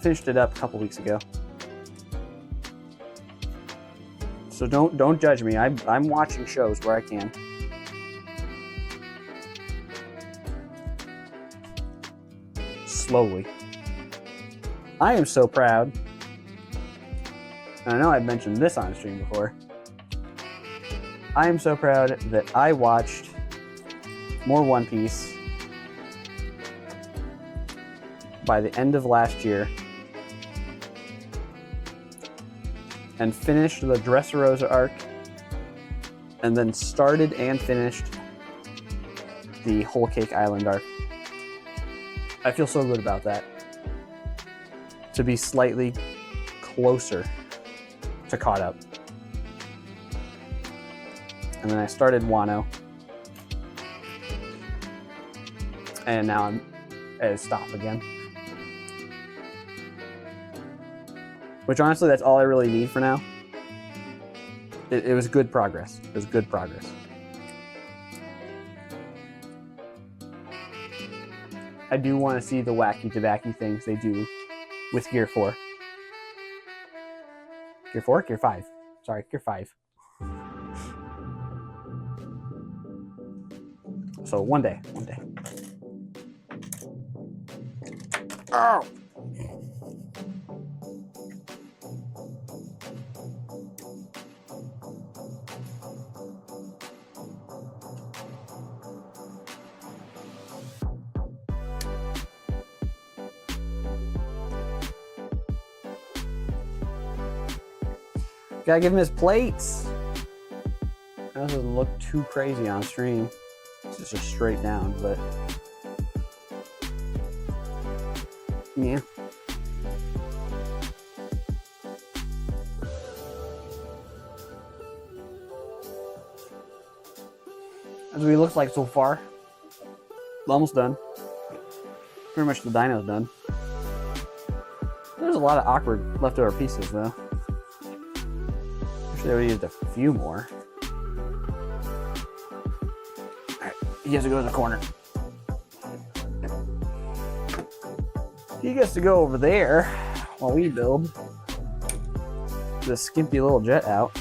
finished it up a couple weeks ago. So don't judge me. I'm watching shows where I can. Slowly. I am so proud. And I know I've mentioned this on stream before. I am so proud that I watched more One Piece by the end of last year and finished the Dressrosa arc and then started and finished the Whole Cake Island arc. I feel so good about that. To be slightly closer to caught up. And then I started Wano. And now I'm at stop again. Which honestly, that's all I really need for now. It was good progress. It was good progress. I do want to see the wacky tobacco things they do with Gear 4. Gear 4? Gear 5. Sorry, Gear 5. So one day. Oh! Gotta give him his plates. That doesn't look too crazy on stream. It's just straight down, but yeah. That's what he looks like so far. Almost done. Pretty much the dino's done. There's a lot of awkward leftover pieces though. Actually, I would have used a few more. Alright, he gets to go in the corner. He gets to go over there while we build this skimpy little jet out.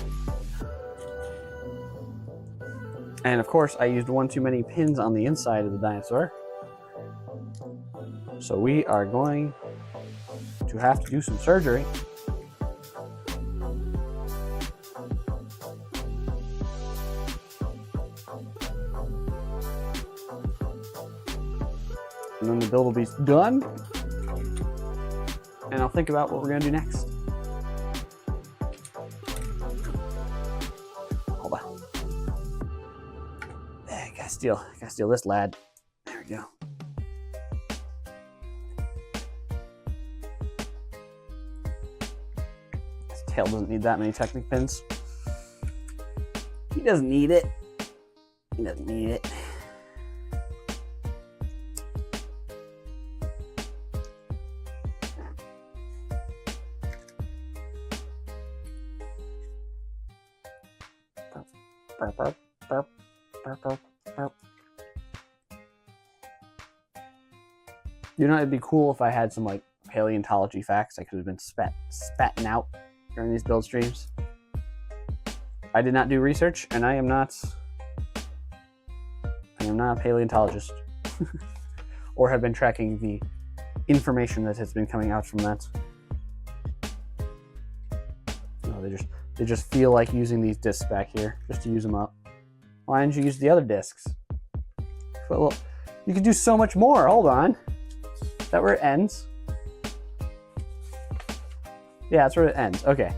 And of course, I used one too many pins on the inside of the dinosaur. So we are going to have to do some surgery. and then the build will be done. And I'll think about what we're gonna do next. Hold on. Hey, gotta steal this lad. There we go. His tail doesn't need that many Technic pins. He doesn't need it. He doesn't need it. You know, it'd be cool if I had some like paleontology facts I could have been spatting out during these build streams. I did not do research, and I am not a paleontologist, or have been tracking the information that has been coming out from that. No, they just feel like using these discs back here just to use them up. Why didn't you use the other discs? Well, you could do so much more. Hold on. Is that where it ends? Yeah, that's where it ends. Okay.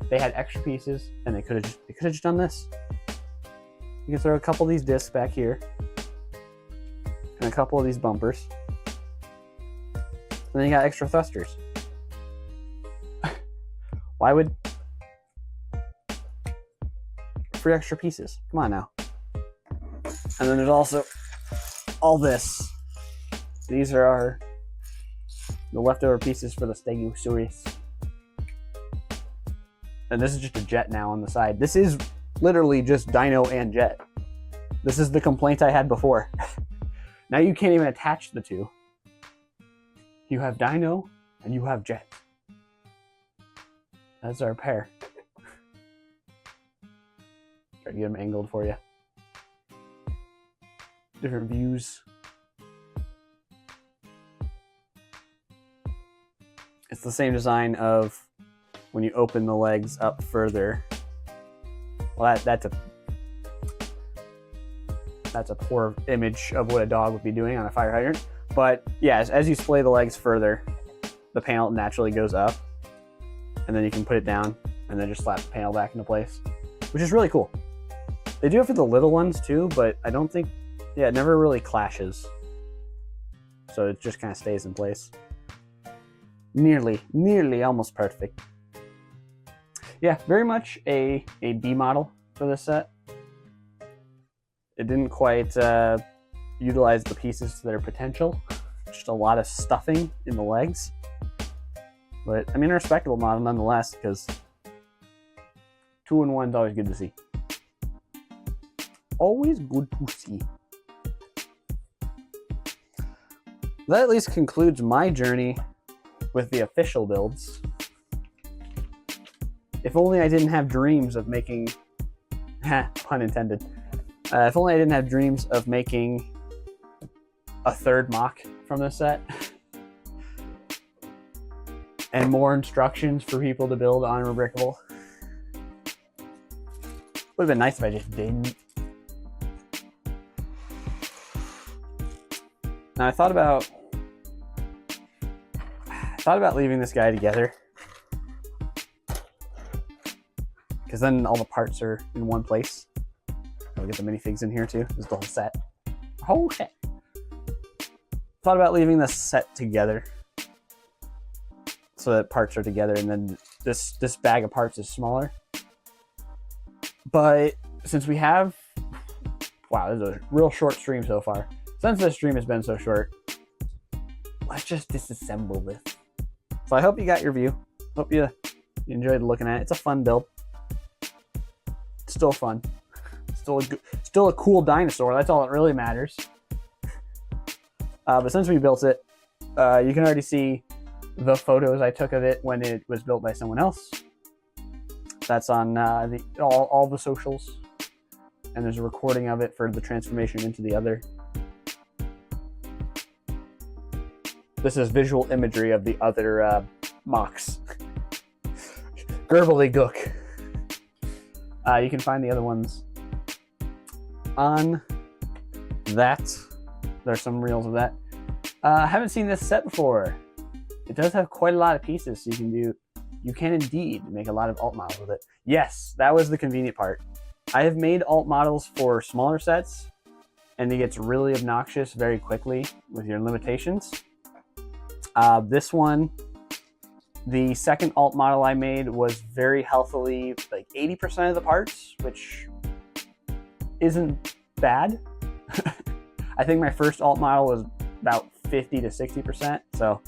They had extra pieces, and they could have just done this. You can throw a couple of these discs back here, and a couple of these bumpers, and then you got extra thrusters. Why would 3 extra pieces? Come on now. And then there's also all this. These are the leftover pieces for the Stegosaurus. And this is just a jet now on the side. This is literally just Dino and Jet. This is the complaint I had before. Now you can't even attach the two. You have Dino and you have Jet. That's our pair. Try to get them angled for you. Different views. It's the same design of when you open the legs up further. Well, that's a poor image of what a dog would be doing on a fire hydrant. But yeah, as you splay the legs further, the panel naturally goes up, and then you can put it down and then just slap the panel back into place, which is really cool. They do it for the little ones too, but I don't think, yeah, it never really clashes. So it just kind of stays in place. Nearly almost perfect. Yeah, very much a B model for this set. It didn't quite utilize the pieces to their potential. Just a lot of stuffing in the legs. But, I mean, a respectable model nonetheless, because 2-in-1 is always good to see. Always good to see. That at least concludes my journey with the official builds. If only I didn't have dreams of making, pun intended. If only I didn't have dreams of making a third mock from this set. And more instructions for people to build on Unbreakable. Would have been nice if I just didn't. Now I thought about leaving this guy together, because then all the parts are in one place. I'll get the minifigs in here too. This is the whole set. Oh shit! Thought about leaving this set together so that parts are together, and then this bag of parts is smaller. But since we have, wow, this is a real short stream so far. Since this stream has been so short, let's just disassemble this. So I hope you got your view. Hope you enjoyed looking at it. It's a fun build. It's still fun. Still a cool dinosaur. That's all that really matters. But since we built it, you can already see the photos I took of it when it was built by someone else. That's on all the socials. And there's a recording of it for the transformation into the other. This is visual imagery of the other mocks. Gerbily gook. You can find the other ones on that. There's some reels of that. I haven't seen this set before. It does have quite a lot of pieces, so you can indeed make a lot of alt models with it. Yes, that was the convenient part. I have made alt models for smaller sets, and it gets really obnoxious very quickly with your limitations. This one, the second alt model I made was very healthily like 80% of the parts, which isn't bad. I think my first alt model was about 50 to 60%, so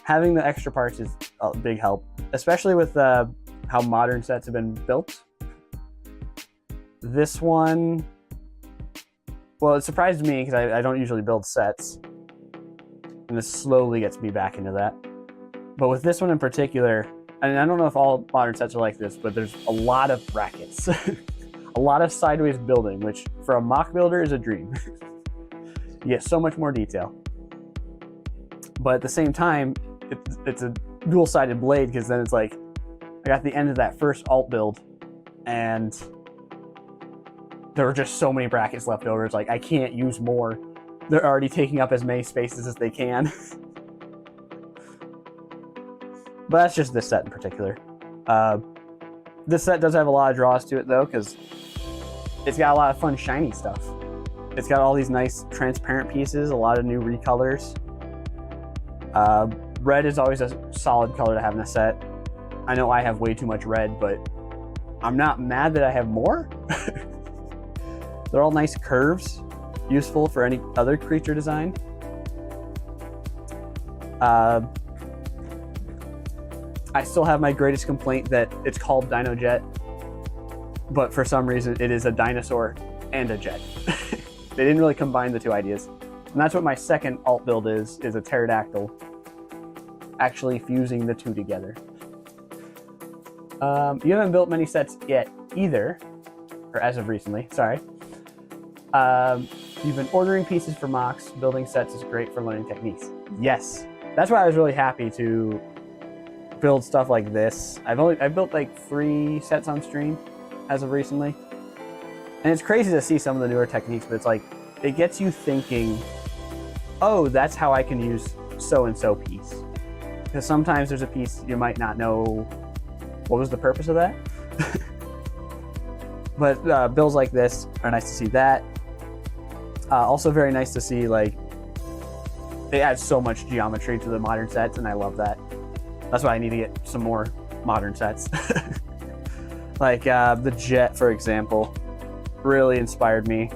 having the extra parts is a big help, especially with how modern sets have been built. This one, well, it surprised me because I don't usually build sets, and this slowly gets me back into that. But with this one in particular, and I don't know if all modern sets are like this, but there's a lot of brackets. A lot of sideways building, which for a mock builder is a dream. You get so much more detail. But at the same time, it's a dual-sided blade, because then it's like, I got the end of that first alt build, and there were just so many brackets left over. It's like, I can't use more. They're already taking up as many spaces as they can. But that's just this set in particular. This set does have a lot of draws to it, though, because it's got a lot of fun shiny stuff. It's got all these nice transparent pieces, a lot of new recolors. Red is always a solid color to have in a set. I know I have way too much red, but I'm not mad that I have more. They're all nice curves, useful for any other creature design. I still have my greatest complaint that it's called Dino Jet, but for some reason it is a dinosaur and a jet. They didn't really combine the two ideas. And that's what my second alt build is a pterodactyl, actually fusing the two together. You haven't built many sets yet either, or as of recently, sorry. You've been ordering pieces for mocks. Building sets is great for learning techniques. Yes, that's why I was really happy to build stuff like this. I've built like 3 sets on stream as of recently. And it's crazy to see some of the newer techniques, but it's like, it gets you thinking, oh, that's how I can use so-and-so piece. Because sometimes there's a piece you might not know what was the purpose of that. But builds like this are nice to see that. Also very nice to see, like, they add so much geometry to the modern sets, and I love that. That's why I need to get some more modern sets. Like the Jet, for example, really inspired me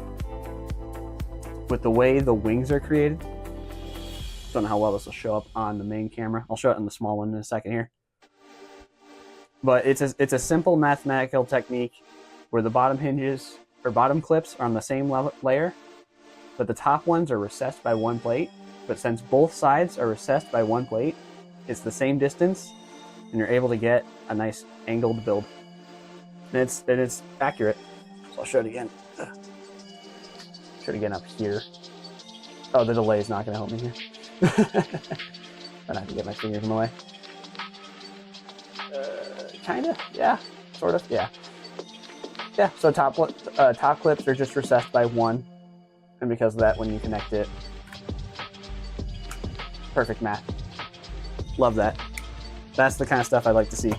with the way the wings are created. Don't know how well this will show up on the main camera. I'll show it on the small one in a second here. But it's a simple mathematical technique where the bottom hinges or bottom clips are on the same layer, but the top ones are recessed by 1 plate. But since both sides are recessed by 1 plate, it's the same distance, and you're able to get a nice angled build. And it's accurate. So I'll show it again. Show it again up here. Oh, the delay is not going to help me here. I have to get my fingers in the way. Kinda, yeah, sort of, yeah. Yeah, so top clips are just recessed by 1, and because of that, when you connect it, perfect math. Love that. That's the kind of stuff I like to see.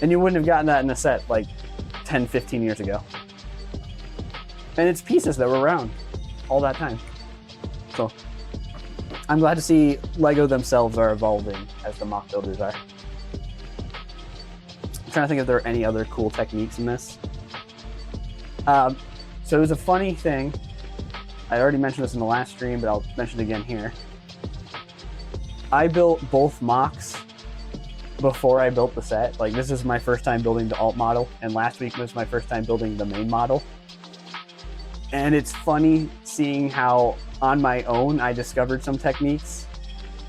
And you wouldn't have gotten that in a set like 10, 15 years ago. And it's pieces that were around all that time. So I'm glad to see LEGO themselves are evolving as the mock builders are. I'm trying to think if there are any other cool techniques in this. So it was a funny thing. I already mentioned this in the last stream, but I'll mention it again here. I built both mocks before I built the set. Like, this is my first time building the alt model, and last week was my first time building the main model. And it's funny seeing how on my own I discovered some techniques,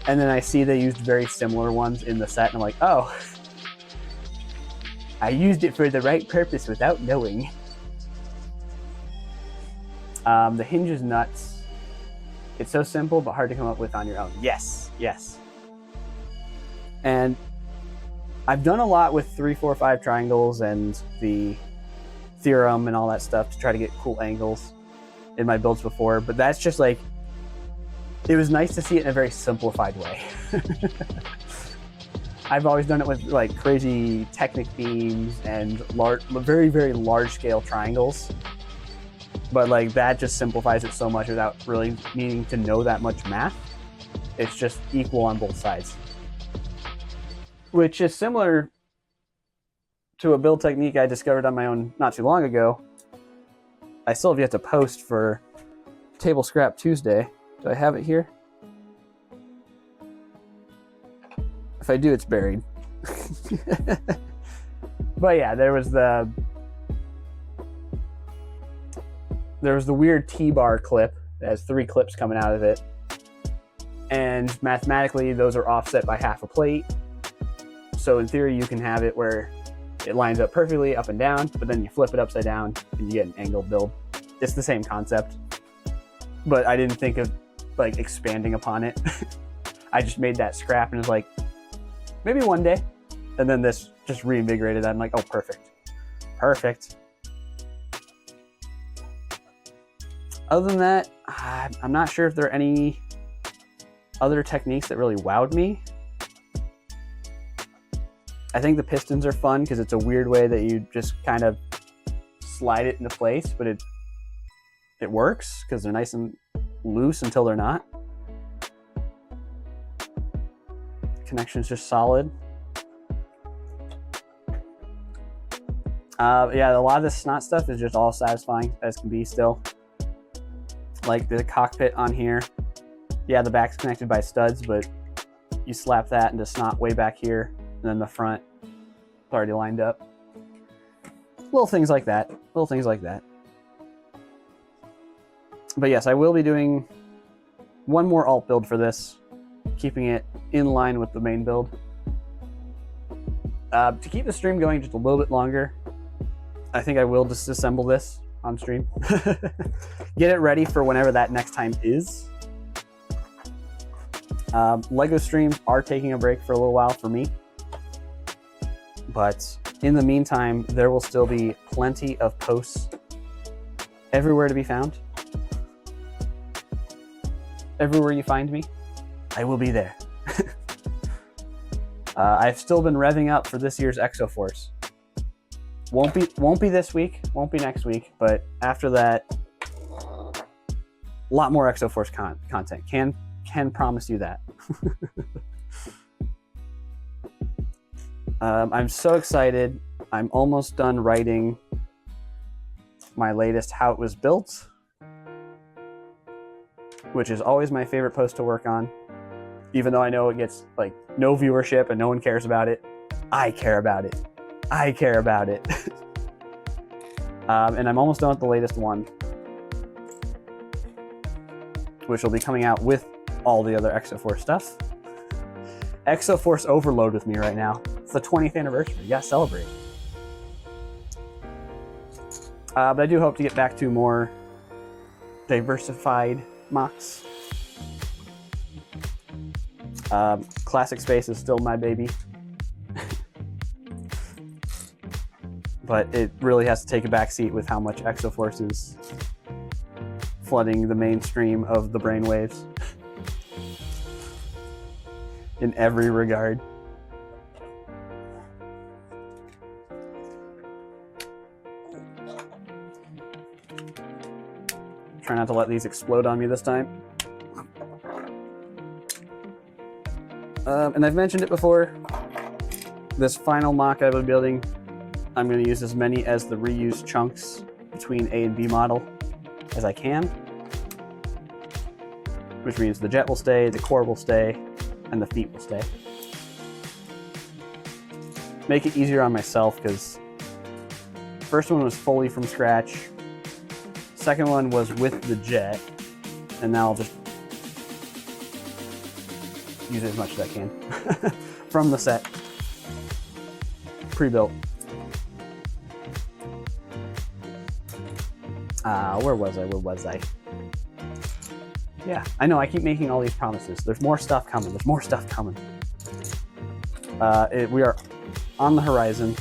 and then I see they used very similar ones in the set, and I'm like, oh, I used it for the right purpose without knowing. The hinge is nuts. It's so simple but hard to come up with on your own. Yes, yes. And I've done a lot with 3, 4, 5 triangles and the theorem and all that stuff to try to get cool angles in my builds before, but that's just like, it was nice to see it in a very simplified way. I've always done it with like crazy Technic beams and very, very large scale triangles. But like that just simplifies it so much without really needing to know that much math. It's just equal on both sides. Which is similar to a build technique I discovered on my own not too long ago. I still have yet to post for Table Scrap Tuesday. Do I have it here? If I do, it's buried. But yeah, there was the weird T-bar clip that has 3 clips coming out of it. And mathematically, those are offset by half a plate. So in theory, you can have it where it lines up perfectly up and down, but then you flip it upside down and you get an angled build. It's the same concept, but I didn't think of like expanding upon it. I just made that scrap and was like, maybe one day. And then this just reinvigorated that. I'm like, oh, perfect. Perfect. Other than that, I'm not sure if there are any other techniques that really wowed me. I think the pistons are fun because it's a weird way that you just kind of slide it into place, but it works because they're nice and loose until they're not. Connection's just solid. Yeah, a lot of this snot stuff is just all satisfying as can be still. Like the cockpit on here. Yeah, the back's connected by studs, but you slap that into snot way back here, and then the front is already lined up. Little things like that. Little things like that. But yes, I will be doing one more alt build for this, keeping it in line with the main build. To keep the stream going just a little bit longer, I think I will disassemble this on stream. Get it ready for whenever that next time is. LEGO streams are taking a break for a little while for me. But in the meantime, there will still be plenty of posts everywhere to be found. Everywhere you find me, I will be there. I've still been revving up for this year's Exoforce. Won't be this week, won't be next week, but after that, a lot more Exoforce content. Can promise you that. I'm so excited. I'm almost done writing my latest How It Was Built, which is always my favorite post to work on. Even though I know it gets like no viewership and no one cares about it, I care about it. I care about it. And I'm almost done with the latest one, which will be coming out with all the other Exoforce stuff. Exoforce overload with me right now. It's the 20th anniversary. You gotta celebrate. But I do hope to get back to more diversified mocks. Classic Space is still my baby. But it really has to take a back seat with how much Exoforce is flooding the mainstream of the brainwaves. In every regard. Try not to let these explode on me this time. And I've mentioned it before, this final mock I've been building, I'm going to use as many as the reused chunks between A and B model as I can, which means the jet will stay, the core will stay, and the feet will stay. Make it easier on myself because first one was fully from scratch, second one was with the jet, and now I'll just use it as much as I can from the set, pre-built. Where was I? Yeah, I know, I keep making all these promises. There's more stuff coming, we are on the horizon.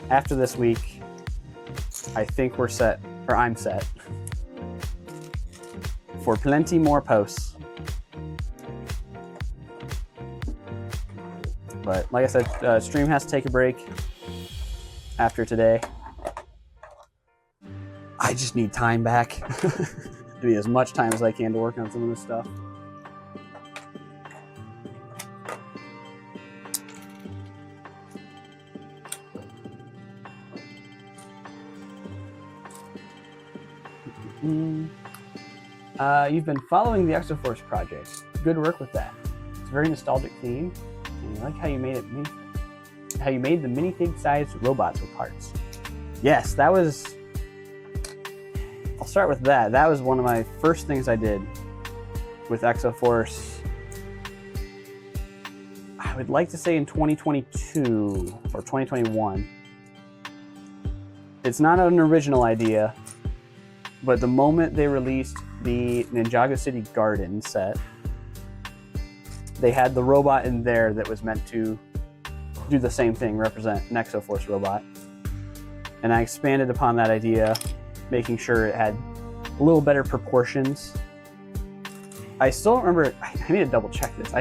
After this week, I think we're set, or I'm set, for plenty more posts. But like I said, stream has to take a break after today. I just need time back. Give me as much time as I can to work on some of this stuff. You've been following the Exoforce project. Good work with that. It's a very nostalgic theme, and I like how you made it. How you made the minifig-sized robots with parts. Yes, that was. I'll start with that. That was one of my first things I did with Exoforce. I would like to say in 2022 or 2021. It's not an original idea, but the moment they released the Ninjago City Garden set, they had the robot in there that was meant to do the same thing, represent an Exoforce robot. And I expanded upon that idea, making sure it had a little better proportions. I still don't remember, I need to double check this.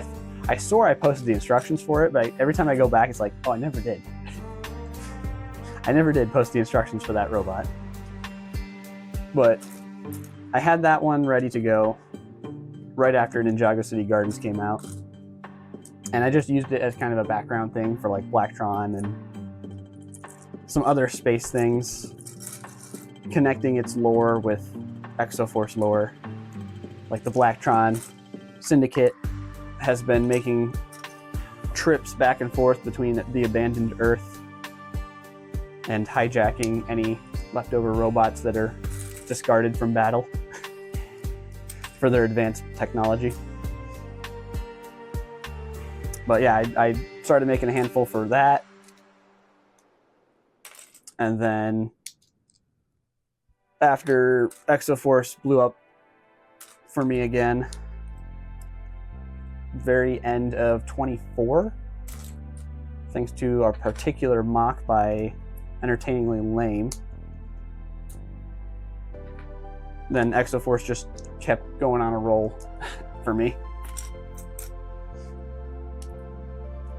I swore I posted the instructions for it, but every time I go back, it's like, oh, I never did. I never did post the instructions for that robot. But I had that one ready to go right after Ninjago City Gardens came out. And I just used it as kind of a background thing for like Blacktron and some other space things, connecting its lore with Exoforce lore. Like the Blacktron Syndicate has been making trips back and forth between the abandoned Earth and hijacking any leftover robots that are discarded from battle for their advanced technology. But yeah, I started making a handful for that. And then after Exoforce blew up for me again, very end of 24, thanks to a particular mock by Entertainingly Lame, then Exoforce just kept going on a roll for me.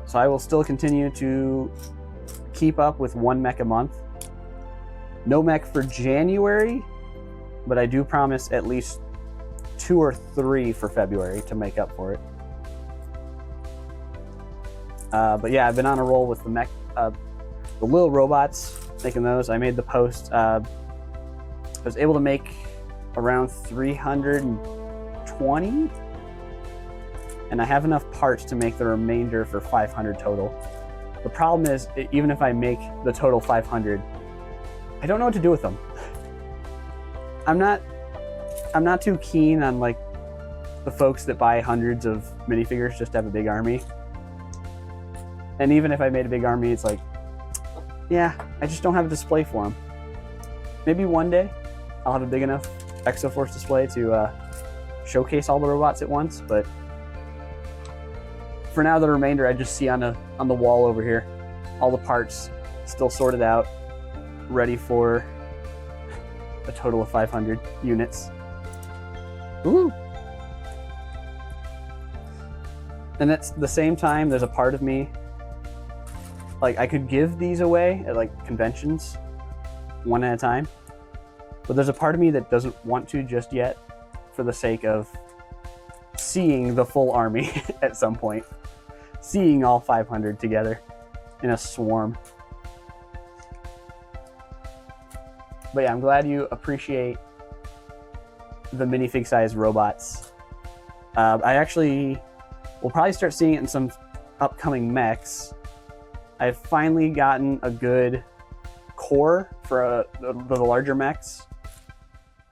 So I will still continue to keep up with one mech a month. No mech for January, but I do promise at least 2 or 3 for February to make up for it. But yeah, I've been on a roll with the mech, the little robots, making those. I made the post. I was able to make around 320, and I have enough parts to make the remainder for 500 total. The problem is, even if I make the total 500, I don't know what to do with them. I'm not too keen on like the folks that buy hundreds of minifigures just to have a big army. And even if I made a big army, it's like, yeah, I just don't have a display for them. Maybe one day I'll have a big enough Exoforce display to showcase all the robots at once, but for now, the remainder I just see on the wall over here. All the parts still sorted out, ready for a total of 500 units. Ooh! And at the same time, there's a part of me, like I could give these away at like conventions, one at a time, but there's a part of me that doesn't want to just yet, for the sake of seeing the full army at some point. Seeing all 500 together in a swarm. But yeah, I'm glad you appreciate the minifig size robots. I actually will probably start seeing it in some upcoming mechs. I've finally gotten a good core for the larger mechs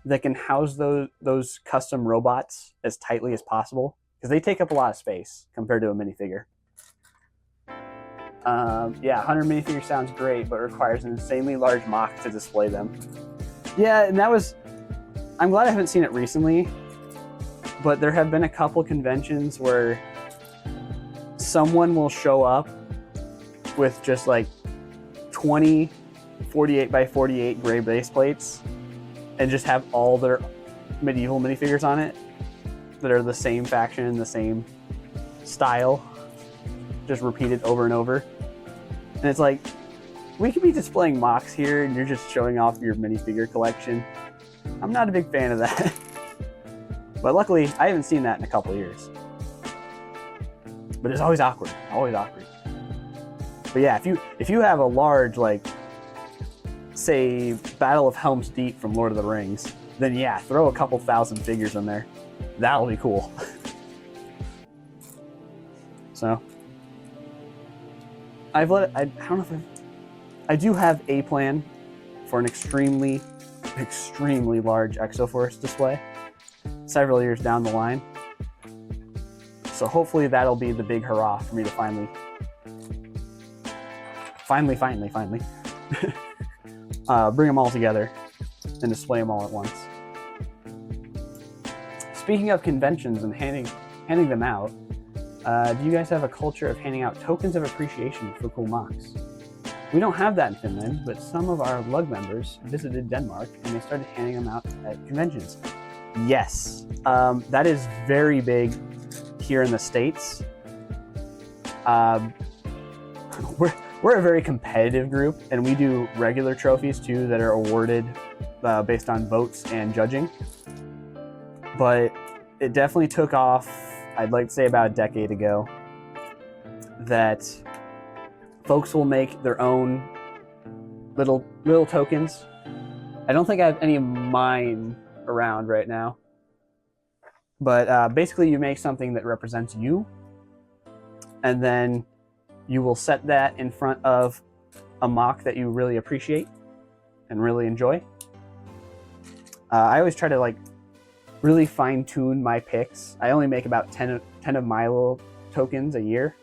that can house those custom robots as tightly as possible, because they take up a lot of space compared to a minifigure. Yeah, 100 minifigures sounds great, but requires an insanely large mock to display them. Yeah, and that was... I'm glad I haven't seen it recently, but there have been a couple conventions where someone will show up with just like 20 48 by 48 gray base plates and just have all their medieval minifigures on it that are the same faction, the same style. just repeated over and over. And it's like, we could be displaying mocks here and you're just showing off your minifigure collection. I'm not a big fan of that. But luckily, I haven't seen that in a couple of years. But it's always awkward, always awkward. But yeah, if you have a large, like, say, Battle of Helm's Deep from Lord of the Rings, then yeah, throw a couple thousand figures in there. That'll be cool. So, I don't know if I do have a plan for an extremely large Exoforce display several years down the line. So hopefully that'll be the big hurrah for me to finally bring them all together and display them all at once. Speaking of conventions and handing them out, do you guys have a culture of handing out tokens of appreciation for cool mocks? We don't have that in Finland, but some of our LUG members visited Denmark and they started handing them out at conventions. Yes, that is very big here in the States. We're a very competitive group, and we do regular trophies too that are awarded based on votes and judging. But it definitely took off, I'd like to say about a decade ago, that folks will make their own little tokens. I don't think I have any of mine around right now. But basically you make something that represents you, and then you will set that in front of a mock that you really appreciate and really enjoy. I always try to like really fine tune my picks. I only make about 10 of my little tokens a year.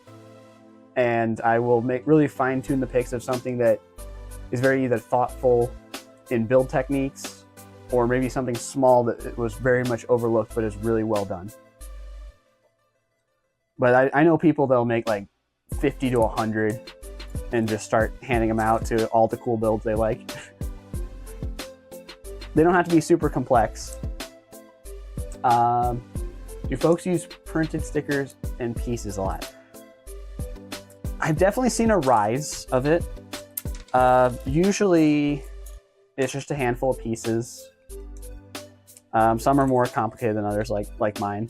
And I will really fine tune the picks of something that is very either thoughtful in build techniques, or maybe something small that was very much overlooked but is really well done. But I know people that'll make like 50 to 100 and just start handing them out to all the cool builds they like. They don't have to be super complex. Do folks use printed stickers and pieces a lot? I've definitely seen a rise of it. Usually it's just a handful of pieces. Some are more complicated than others, like mine.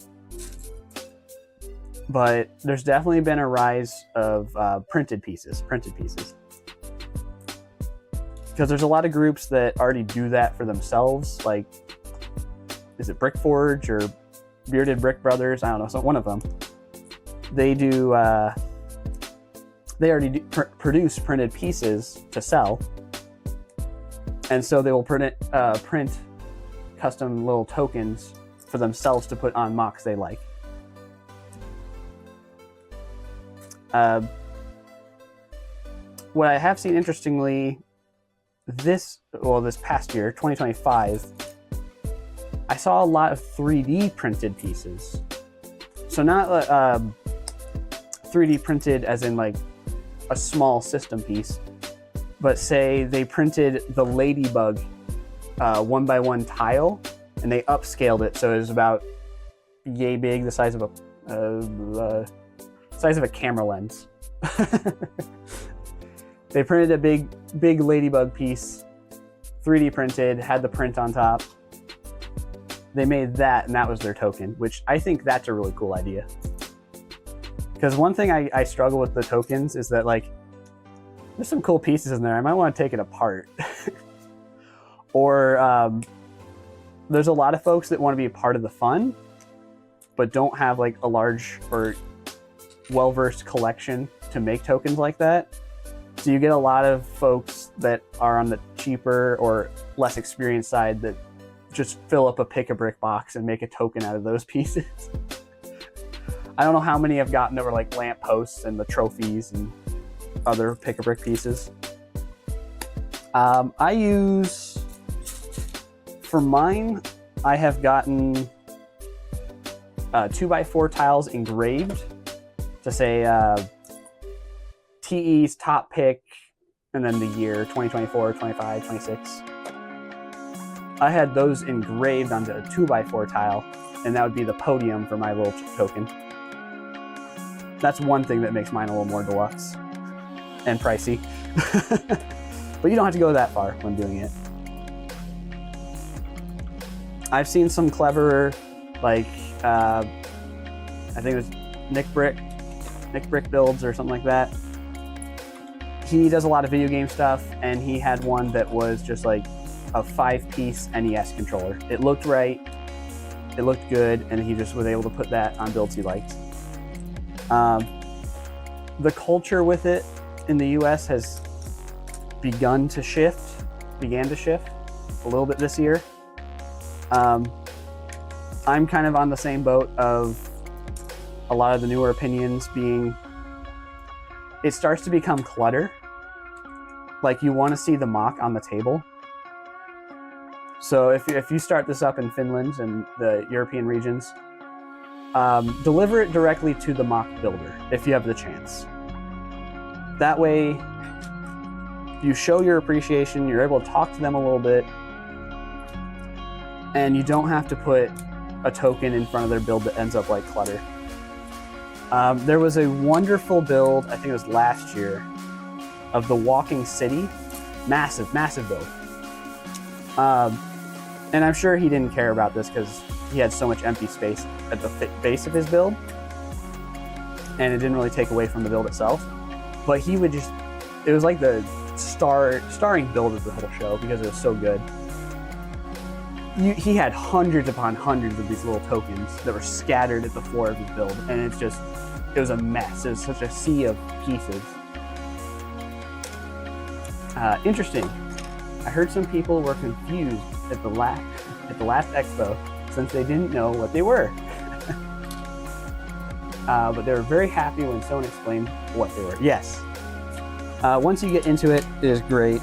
But there's definitely been a rise of printed pieces. Because there's a lot of groups that already do that for themselves, like, is it Brickforge or Bearded Brick Brothers? I don't know, so one of them. They do, they already produce printed pieces to sell. And so they will print custom little tokens for themselves to put on mocks they like. What I have seen interestingly, this past year, 2025, I saw a lot of 3D printed pieces. So not 3D printed as in like a small system piece, but say they printed the ladybug 1x1 tile, and they upscaled it so it was about yay big, the size of a camera lens. They printed a big ladybug piece, 3D printed, had the print on top. They made that, and that was their token, which I think that's a really cool idea. Because one thing I struggle with the tokens is that, like, there's some cool pieces in there. I might want to take it apart. Or there's a lot of folks that want to be a part of the fun, but don't have like a large or well-versed collection to make tokens like that. So you get a lot of folks that are on the cheaper or less experienced side that just fill up a pick-a-brick box and make a token out of those pieces. I don't know how many I've gotten that were like lamp posts and the trophies and other pick-a-brick pieces. For mine, I have gotten 2x4 tiles engraved to say TE's top pick, and then the year 2024, 25, 26. I had those engraved onto a 2x4 tile, and that would be the podium for my little token. That's one thing that makes mine a little more deluxe and pricey. But you don't have to go that far when doing it. I've seen some cleverer, like, I think it was Nick Brick builds or something like that. He does a lot of video game stuff, and he had one that was just like a 5-piece NES controller. It looked right, it looked good, and he just was able to put that on builds he liked. The culture with it in the US has began to shift a little bit this year. I'm kind of on the same boat of a lot of the newer opinions being, it starts to become clutter. Like, you want to see the mock on the table. So if you start this up in Finland and the European regions, deliver it directly to the mock builder if you have the chance. That way, you show your appreciation, you're able to talk to them a little bit, and you don't have to put a token in front of their build that ends up like clutter. There was a wonderful build, I think it was last year, of the Walking City. Massive build. And I'm sure he didn't care about this because he had so much empty space at the base of his build, and it didn't really take away from the build itself. But he would just, it was like the starring build of the whole show because it was so good. He had hundreds upon hundreds of these little tokens that were scattered at the floor of his build, and it was a mess. It was such a sea of pieces. Interesting. I heard some people were confused at the last expo since they didn't know what they were. But they were very happy when someone explained what they were. Yes. Once you get into it, it is great.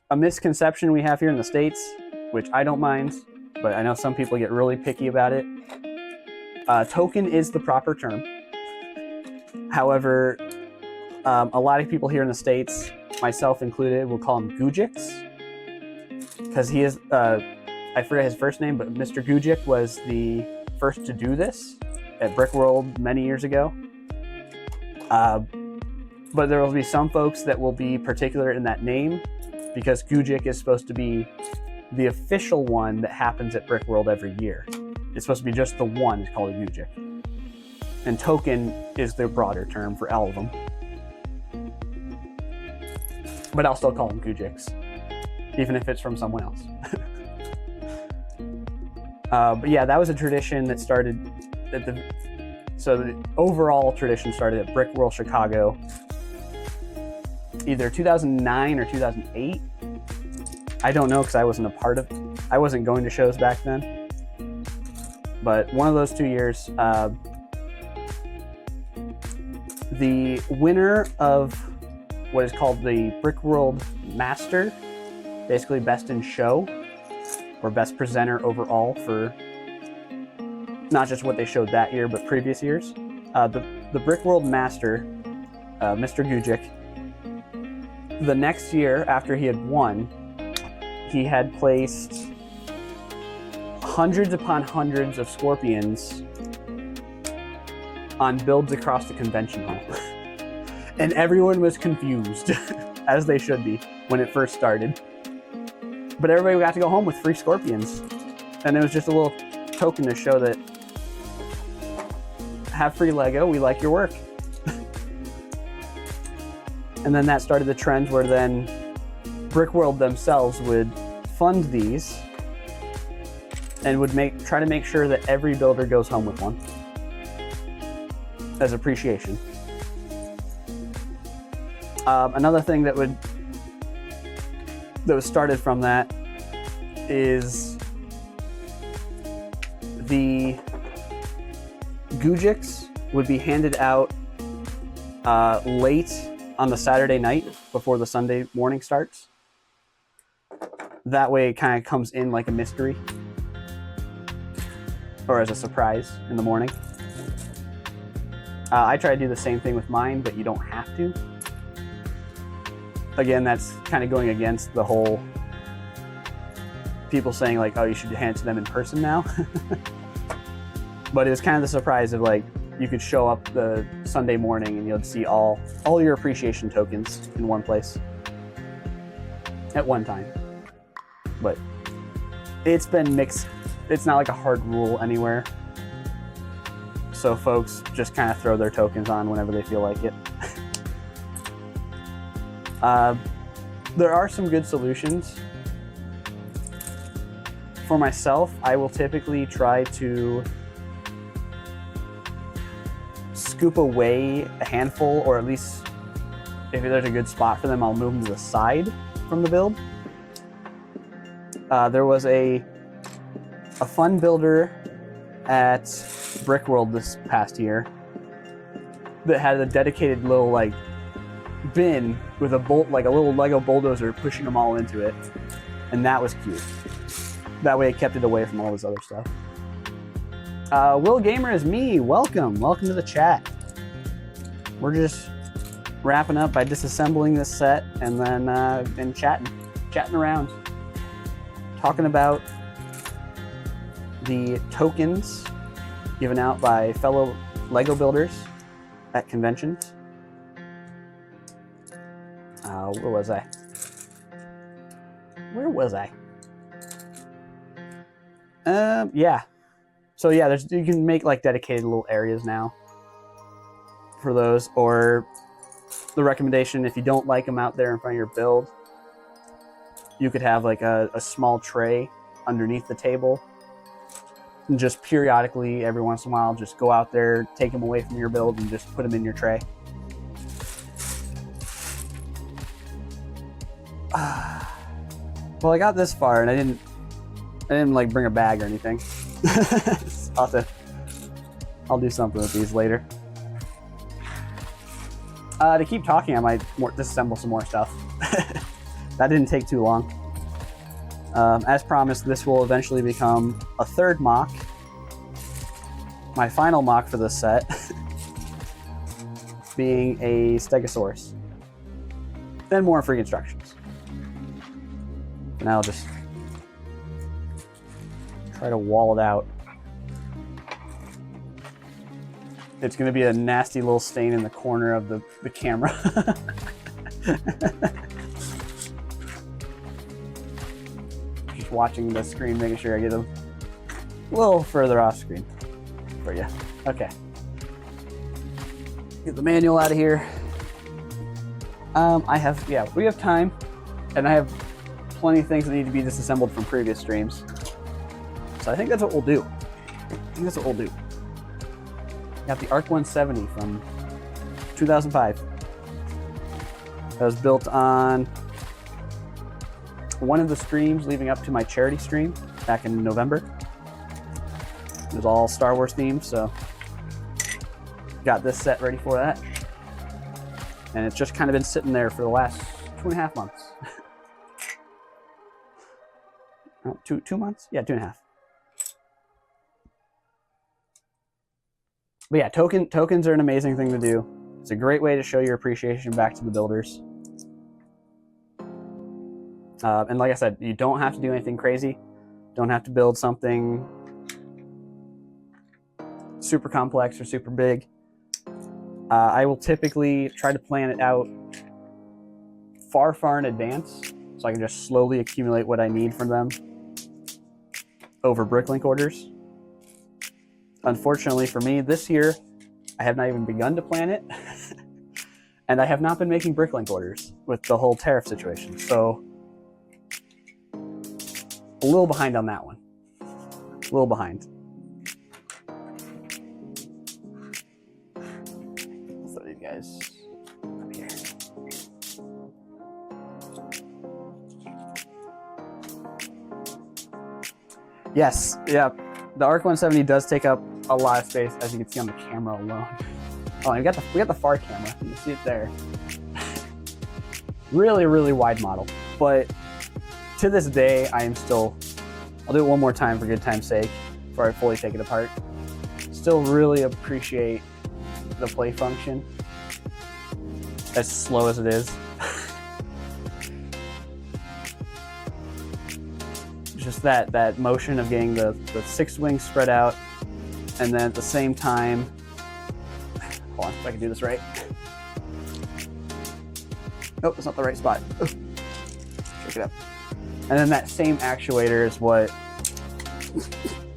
A misconception we have here in the States, which I don't mind, but I know some people get really picky about it. Token is the proper term. However, a lot of people here in the States, myself included, will call him Gujiks, because he is, I forget his first name, but Mr. Gujik was the first to do this at Brickworld many years ago. But there will be some folks that will be particular in that name, because Gujik is supposed to be the official one that happens at Brickworld every year. It's supposed to be just the one, it's called a Gujik. And token is the broader term for all of them. But I'll still call them Gujiks, even if it's from someone else. But yeah, that was a tradition that started at so the overall tradition started at Brickworld Chicago, either 2009 or 2008. I don't know because I wasn't I wasn't going to shows back then. But one of those 2 years, the winner of what is called the Brickworld Master, basically best in show or best presenter overall for not just what they showed that year, but previous years. The Brickworld Master, Mr. Gujik, the next year after he had won, he had placed hundreds upon hundreds of scorpions on builds across the convention hall. And everyone was confused, as they should be, when it first started. But everybody got to go home with free scorpions. And it was just a little token to show that, have free Lego, we like your work. And then that started the trend where then Brickworld themselves would fund these and would try to make sure that every builder goes home with one as appreciation. Another thing that was started from that is the Gujiks would be handed out late on the Saturday night before the Sunday morning starts. That way it kind of comes in like a mystery or as a surprise in the morning. I try to do the same thing with mine, but you don't have to. Again, that's kind of going against the whole people saying like, oh, you should hand it to them in person now. But it was kind of the surprise of like, you could show up the Sunday morning and you'll see all your appreciation tokens in one place at one time. But it's been mixed. It's not like a hard rule anywhere. So folks just kind of throw their tokens on whenever they feel like it. There are some good solutions. For myself, I will typically try to scoop away a handful, or at least if there's a good spot for them, I'll move them to the side from the build. There was a fun builder at Brickworld this past year that had a dedicated little like bin with a little Lego bulldozer pushing them all into it, and that was cute. That way it kept it away from all this other stuff. Will Gamer is me. Welcome to the chat. We're just wrapping up by disassembling this set and then been chatting around, talking about the tokens given out by fellow Lego builders at conventions. Where was I? Yeah. So yeah, you can make like dedicated little areas now for those, or the recommendation, if you don't like them out there in front of your build, you could have like a small tray underneath the table, and just periodically, every once in a while, just go out there, take them away from your build, and just put them in your tray. Well, I got this far, and I didn't like bring a bag or anything. I'll do something with these later. To keep talking, I might disassemble some more stuff. That didn't take too long. As promised, this will eventually become a third mock. My final mock for this set being a Stegosaurus. Then more free instructions. And I'll just try to wall it out. It's going to be a nasty little stain in the corner of the camera. Just watching the screen, making sure I get a little further off screen for you. Okay. Get the manual out of here. We have time, and I have plenty of things that need to be disassembled from previous streams. So I think that's what we'll do. Got the ARC 170 from 2005. That was built on one of the streams leading up to my charity stream back in November. It was all Star Wars themed, so got this set ready for that. And it's just kind of been sitting there for the last 2.5 months. 2 months? Yeah, 2.5. But yeah, tokens are an amazing thing to do. It's a great way to show your appreciation back to the builders. And like I said, you don't have to do anything crazy. Don't have to build something super complex or super big. I will typically try to plan it out far in advance, so I can just slowly accumulate what I need from them over Bricklink orders. Unfortunately for me, this year, I have not even begun to plan it, and I have not been making Bricklink orders with the whole tariff situation, so a little behind on that one. A little behind. I'll throw these guys up here. Yes, yeah, the ARC 170 does take up a lot of space, as you can see on the camera alone. Oh, and we got the far camera. You can see it there. Really wide model. But to this day, I'll do it one more time for good time's sake before I fully take it apart. Still really appreciate the play function, as slow as it is. Just that motion of getting the 6 wings spread out, And then at the same time, hold on, if I can do this right. Nope, that's not the right spot. Shake it up. And then that same actuator is what,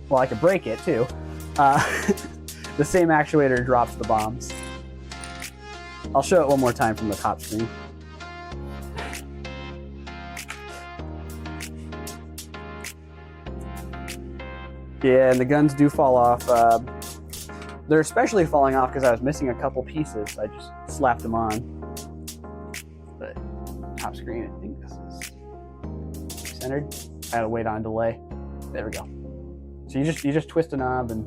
well, I could break it too. The same actuator drops the bombs. I'll show it one more time from the top screen. Yeah, and the guns do fall off. They're especially falling off because I was missing a couple pieces. I just slapped them on. But top screen, I think this is centered. I had to wait on delay. There we go. So you just twist a knob and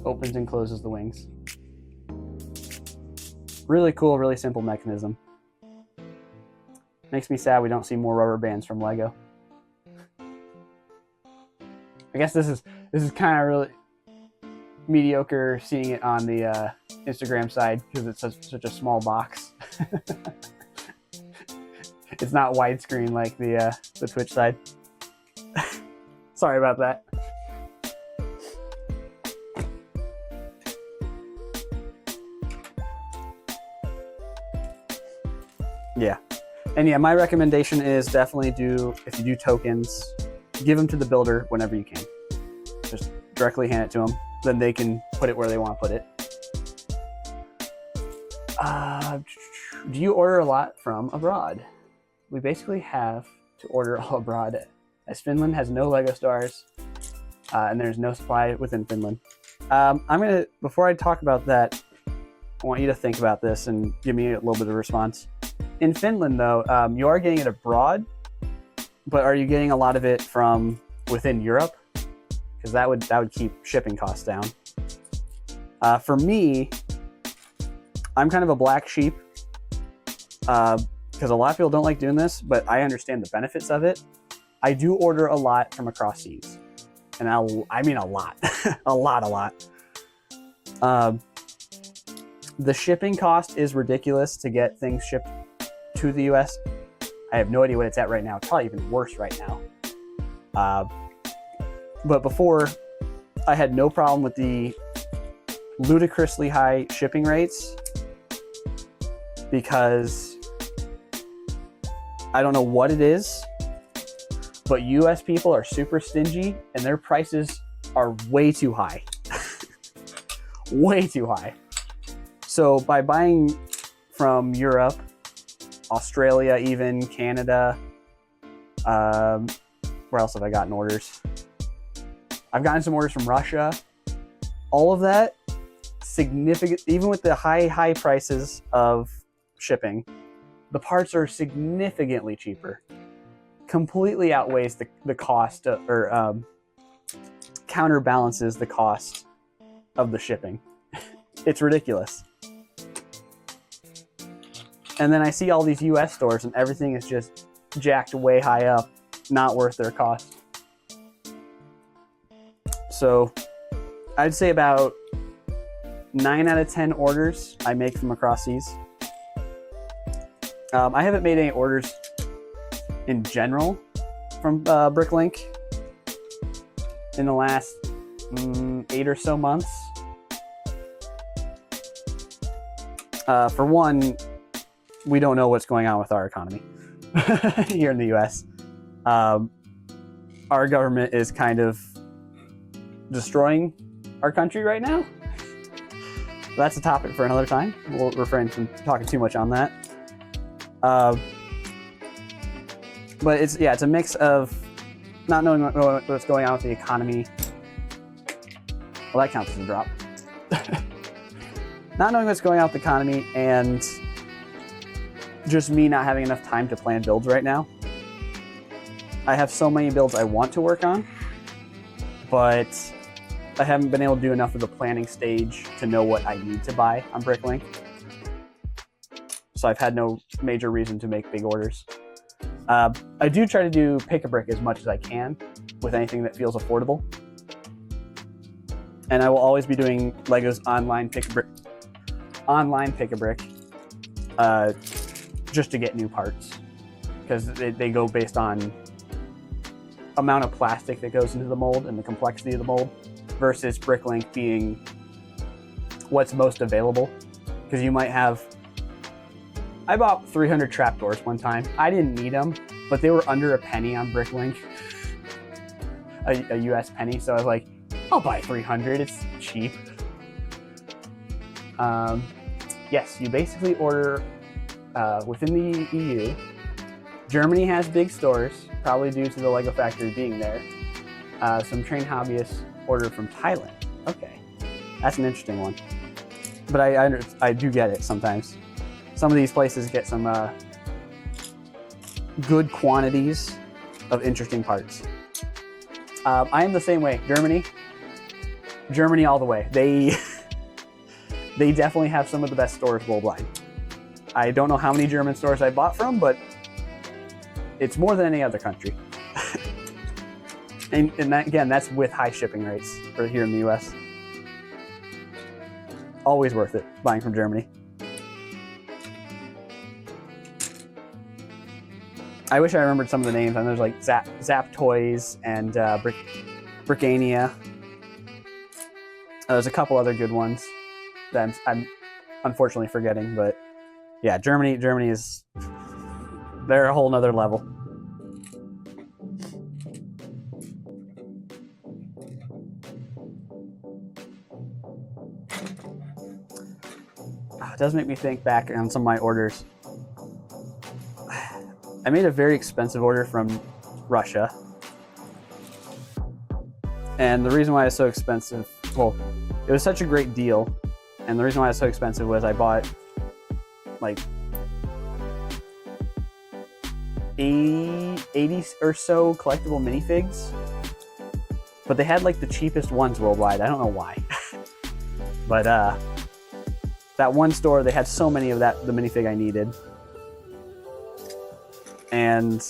opens and closes the wings. Really cool, really simple mechanism. Makes me sad we don't see more rubber bands from Lego. I guess this is kind of really mediocre seeing it on the Instagram side because it's such a small box. It's not widescreen like the Twitch side. Sorry about that. Yeah. And yeah, my recommendation is definitely if you do tokens, give them to the builder whenever you can. Just directly hand it to them. Then they can put it where they want to put it. Do you order a lot from abroad? We basically have to order all abroad, as Finland has no Lego stars, and there's no supply within Finland. Before I talk about that, I want you to think about this and give me a little bit of a response. In Finland, though, you are getting it abroad, but are you getting a lot of it from within Europe? Because that would keep shipping costs down. For me, I'm kind of a black sheep because a lot of people don't like doing this, but I understand the benefits of it. I do order a lot from across seas, and I mean a lot, a lot. The shipping cost is ridiculous to get things shipped to the US. I have no idea what it's at right now. It's probably even worse right now. But before, I had no problem with the ludicrously high shipping rates because I don't know what it is, but US people are super stingy and their prices are way too high. Way too high. So by buying from Europe, Australia, even Canada, where else have I gotten orders? I've gotten some orders from Russia. All of that, significant, even with the high prices of shipping, the parts are significantly cheaper. Completely outweighs the cost or counterbalances the cost of the shipping. It's ridiculous. And then I see all these US stores and everything is just jacked way high up, not worth their cost. So I'd say about 9 out of 10 orders I make from across seas. I haven't made any orders in general from Bricklink in the last 8 or so months. For one, we don't know what's going on with our economy here in the US. Our government is kind of destroying our country right now. That's a topic for another time. We'll refrain from talking too much on that. But it's a mix of not knowing what's going on with the economy. Well, that counts as a drop. Not knowing what's going on with the economy and just me not having enough time to plan builds right now. I have so many builds I want to work on, but I haven't been able to do enough of the planning stage to know what I need to buy on Bricklink. So I've had no major reason to make big orders. I do try to do pick-a-brick as much as I can with anything that feels affordable. And I will always be doing Lego's online pick-a-brick just to get new parts, because they go based on amount of plastic that goes into the mold and the complexity of the mold versus Bricklink being what's most available. Because you might have, I bought 300 trapdoors one time. I didn't need them, but they were under a penny on Bricklink, a US penny. So I was like, I'll buy 300, it's cheap. Yes, you basically order within the EU. Germany has big stores, probably due to the Lego factory being there. Some trained hobbyists order from Thailand. Okay, that's an interesting one. But I do get it sometimes. Some of these places get some good quantities of interesting parts. I am the same way. Germany all the way. They definitely have some of the best stores worldwide. I don't know how many German stores I bought from, but it's more than any other country. and that, again, that's with high shipping rates for here in the US. Always worth it buying from Germany. I wish I remembered some of the names. And there's like Zap Toys and Brickania. There's a couple other good ones that I'm unfortunately forgetting, but yeah, Germany is, they're a whole nother level. It does make me think back on some of my orders. I made a very expensive order from Russia. And the reason why it's so expensive, well, it was such a great deal. And the reason why it's so expensive was I bought like 80 or so collectible minifigs. But they had like the cheapest ones worldwide. I don't know why. But that one store, they had so many of the minifig I needed. And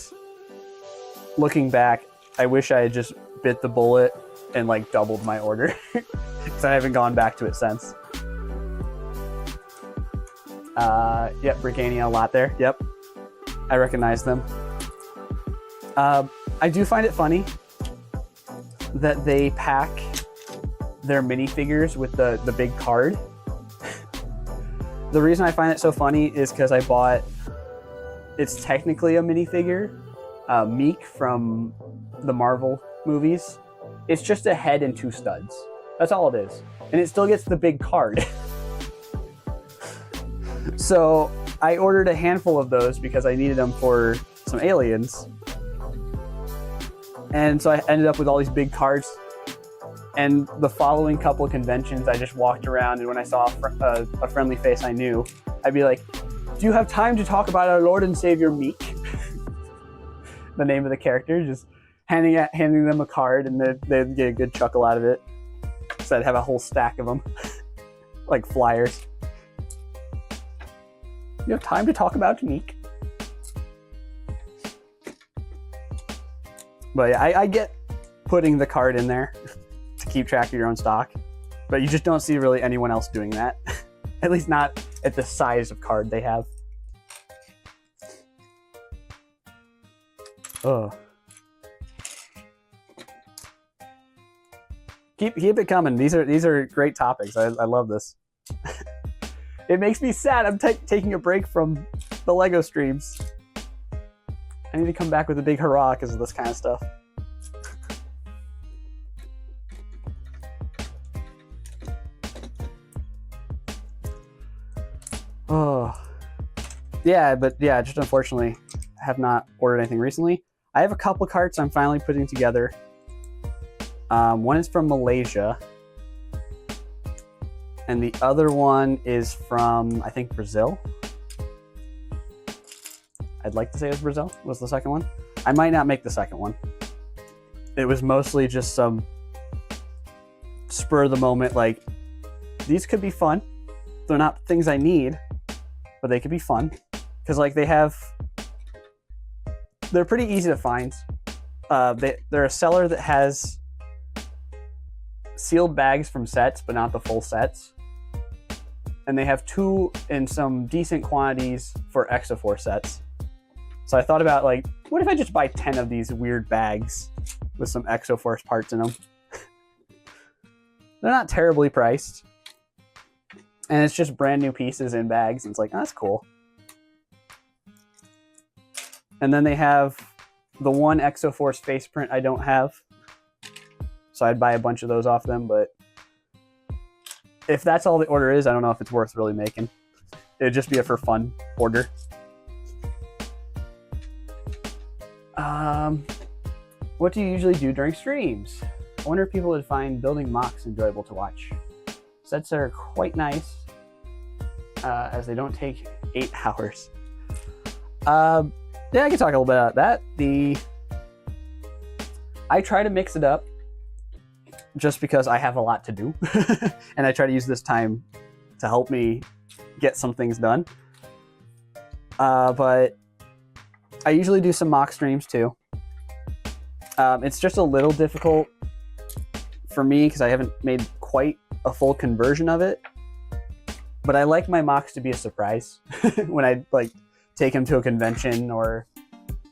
looking back, I wish I had just bit the bullet and like doubled my order. Because I haven't gone back to it since. Yep, Brickania a lot there. Yep, I recognize them. I do find it funny that they pack their minifigures with the big card. The reason I find it so funny is because I bought, it's technically a minifigure, Meek from the Marvel movies. It's just a head and 2 studs. That's all it is. And it still gets the big card. So I ordered a handful of those because I needed them for some aliens. And so I ended up with all these big cards. And the following couple of conventions, I just walked around, and when I saw a friendly face I knew, I'd be like, "Do you have time to talk about our Lord and Savior Meek?" The name of the character, just handing them a card, and they'd get a good chuckle out of it. So I'd have a whole stack of them, like flyers. You have time to talk about Meek? But yeah, I get putting the card in there to keep track of your own stock, but you just don't see really anyone else doing that. At least not at the size of card they have. Oh. Keep it coming. These are great topics. I love this. It makes me sad. I'm taking a break from the Lego streams. I need to come back with a big hurrah because of this kind of stuff. Oh, yeah, but yeah, just unfortunately, I have not ordered anything recently. I have a couple carts I'm finally putting together. One is from Malaysia, and the other one is from, I think, Brazil. I'd like to say it was Brazil, was the second one. I might not make the second one. It was mostly just some spur of the moment, like, these could be fun. They're not things I need, but they could be fun. Because, like, they're pretty easy to find. They're a seller that has sealed bags from sets, but not the full sets. And they have 2 in some decent quantities for Exafor sets. So I thought about, like, what if I just buy 10 of these weird bags with some Exoforce parts in them. They're not terribly priced. And it's just brand new pieces in bags. And it's like, oh, that's cool. And then they have the one Exoforce face print I don't have. So I'd buy a bunch of those off them. But if that's all the order is, I don't know if it's worth really making. It'd just be a for fun order. What do you usually do during streams? I wonder if people would find building mocks enjoyable to watch. Sets are quite nice, as they don't take 8 hours. Yeah, I can talk a little bit about that. I try to mix it up just because I have a lot to do. And I try to use this time to help me get some things done. But I usually do some mock streams too. It's just a little difficult for me because I haven't made quite a full conversion of it. But I like my mocks to be a surprise when I like take them to a convention or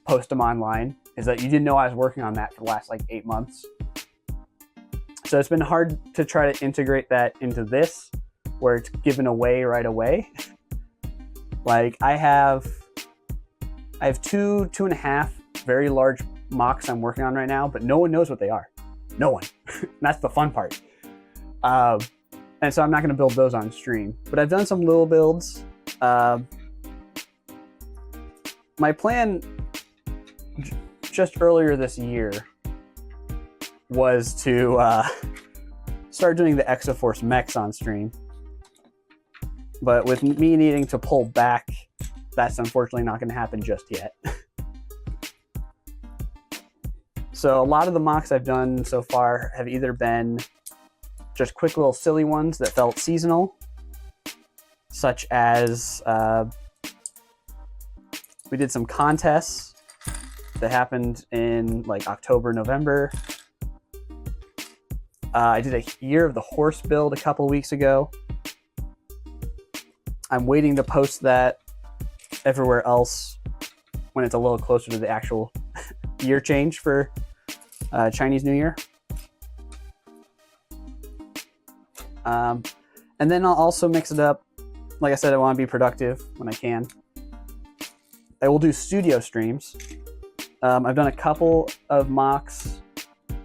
post them online, is that you didn't know I was working on that for the last like 8 months. So it's been hard to try to integrate that into this where it's given away right away. Like I have 2.5 very large mocks I'm working on right now, but no one knows what they are. No one. That's the fun part. And so I'm not going to build those on stream, but I've done some little builds. My plan just earlier this year was to start doing the Exoforce mechs on stream. But with me needing to pull back, that's unfortunately not going to happen just yet. So a lot of the mocks I've done so far have either been just quick little silly ones that felt seasonal, such as we did some contests that happened in like October, November. I did a Year of the Horse build a couple weeks ago. I'm waiting to post that everywhere else when it's a little closer to the actual year change for Chinese New Year. And then I'll also mix it up. Like I said, I want to be productive when I can. I will do studio streams. I've done a couple of mocks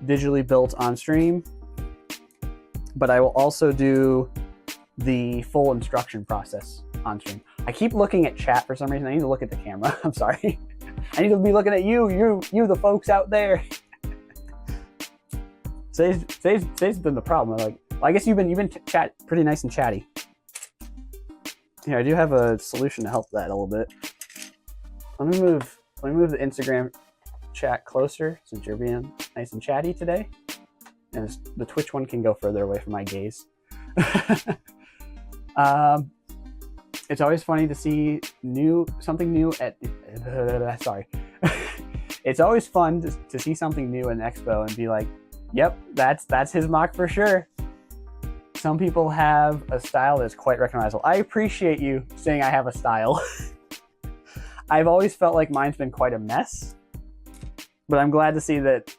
digitally built on stream, but I will also do the full instruction process on stream. I keep looking at chat for some reason. I need to look at the camera. I'm sorry. I need to be looking at you, the folks out there. Today's been the problem. Like, well, I guess you've been pretty nice and chatty. Here, I do have a solution to help that a little bit. Let me move the Instagram chat closer since you're being nice and chatty today, and the Twitch one can go further away from my gaze. It's always funny to see something new at. Sorry. It's always fun to see something new in Expo and be like, "Yep, that's his mock for sure." Some people have a style that's quite recognizable. I appreciate you saying I have a style. I've always felt like mine's been quite a mess, but I'm glad to see that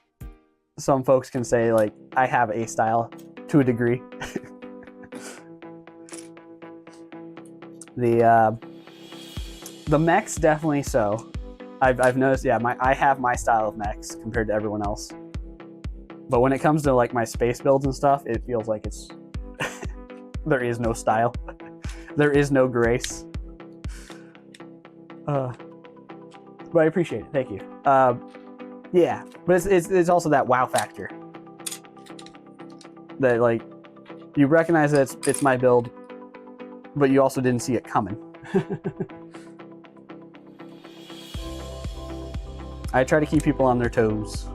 some folks can say like I have a style to a degree. The mechs definitely so. I've noticed, yeah, I have my style of mechs compared to everyone else. But when it comes to like my space builds and stuff, it feels like it's there is no style. There is no grace. But I appreciate it. Thank you. Yeah, but it's also that wow factor. That like you recognize that it's my build, but you also didn't see it coming. I try to keep people on their toes.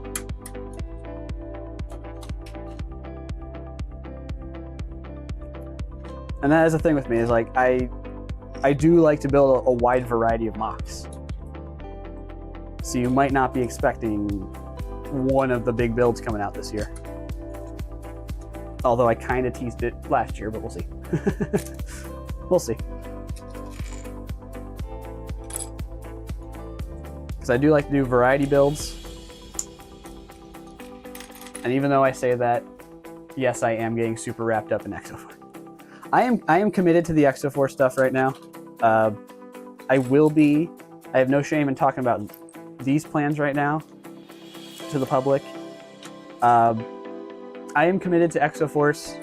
And that is the thing with me, is like I do like to build a wide variety of mocks. So you might not be expecting one of the big builds coming out this year. Although I kind of teased it last year, but we'll see. We'll see. Because I do like to do variety builds. And even though I say that, yes, I am getting super wrapped up in Exoforce. I am committed to the Exoforce stuff right now. I will be. I have no shame in talking about these plans right now to the public. I am committed to Exoforce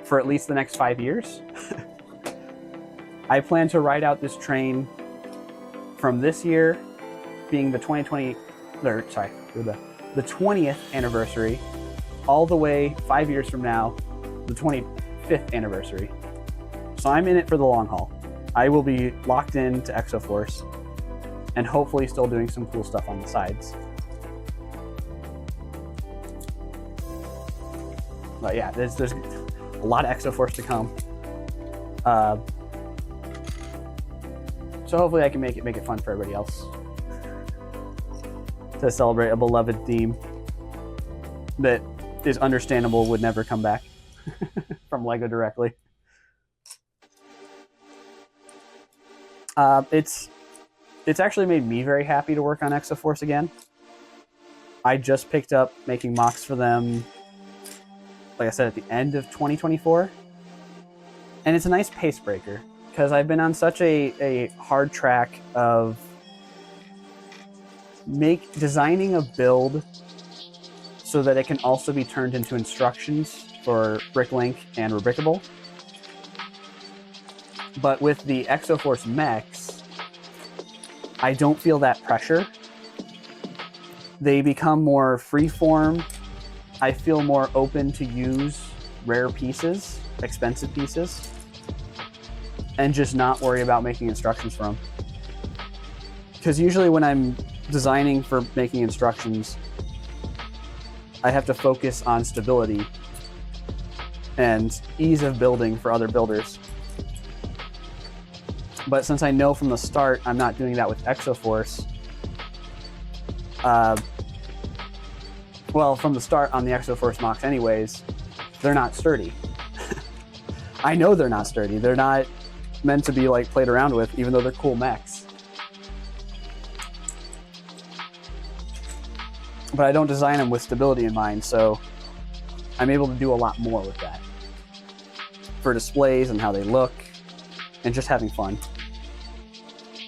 for at least the next 5 years. I plan to ride out this train from this year being the 20th anniversary, all the way 5 years from now, the 25th anniversary. So I'm in it for the long haul. I will be locked into Exoforce and hopefully still doing some cool stuff on the sides. But yeah, there's a lot of Exoforce to come. So hopefully I can make it fun for everybody else to celebrate a beloved theme that is understandable would never come back from LEGO directly. It's actually made me very happy to work on Exoforce again. I just picked up making mocks for them, like I said, at the end of 2024. And it's a nice pace breaker, because I've been on such a hard track of designing a build so that it can also be turned into instructions for Bricklink and Rebrickable. But with the Exoforce mechs, I don't feel that pressure. They become more freeform. I feel more open to use rare pieces, expensive pieces, and just not worry about making instructions for them. Because usually when I'm designing for making instructions, I have to focus on stability and ease of building for other builders. But since I know from the start I'm not doing that with Exoforce, well, from the start on the Exoforce mocks anyways, they're not sturdy. I know they're not sturdy. They're not meant to be like played around with, even though they're cool mechs. But I don't design them with stability in mind, so I'm able to do a lot more with that for displays and how they look and just having fun.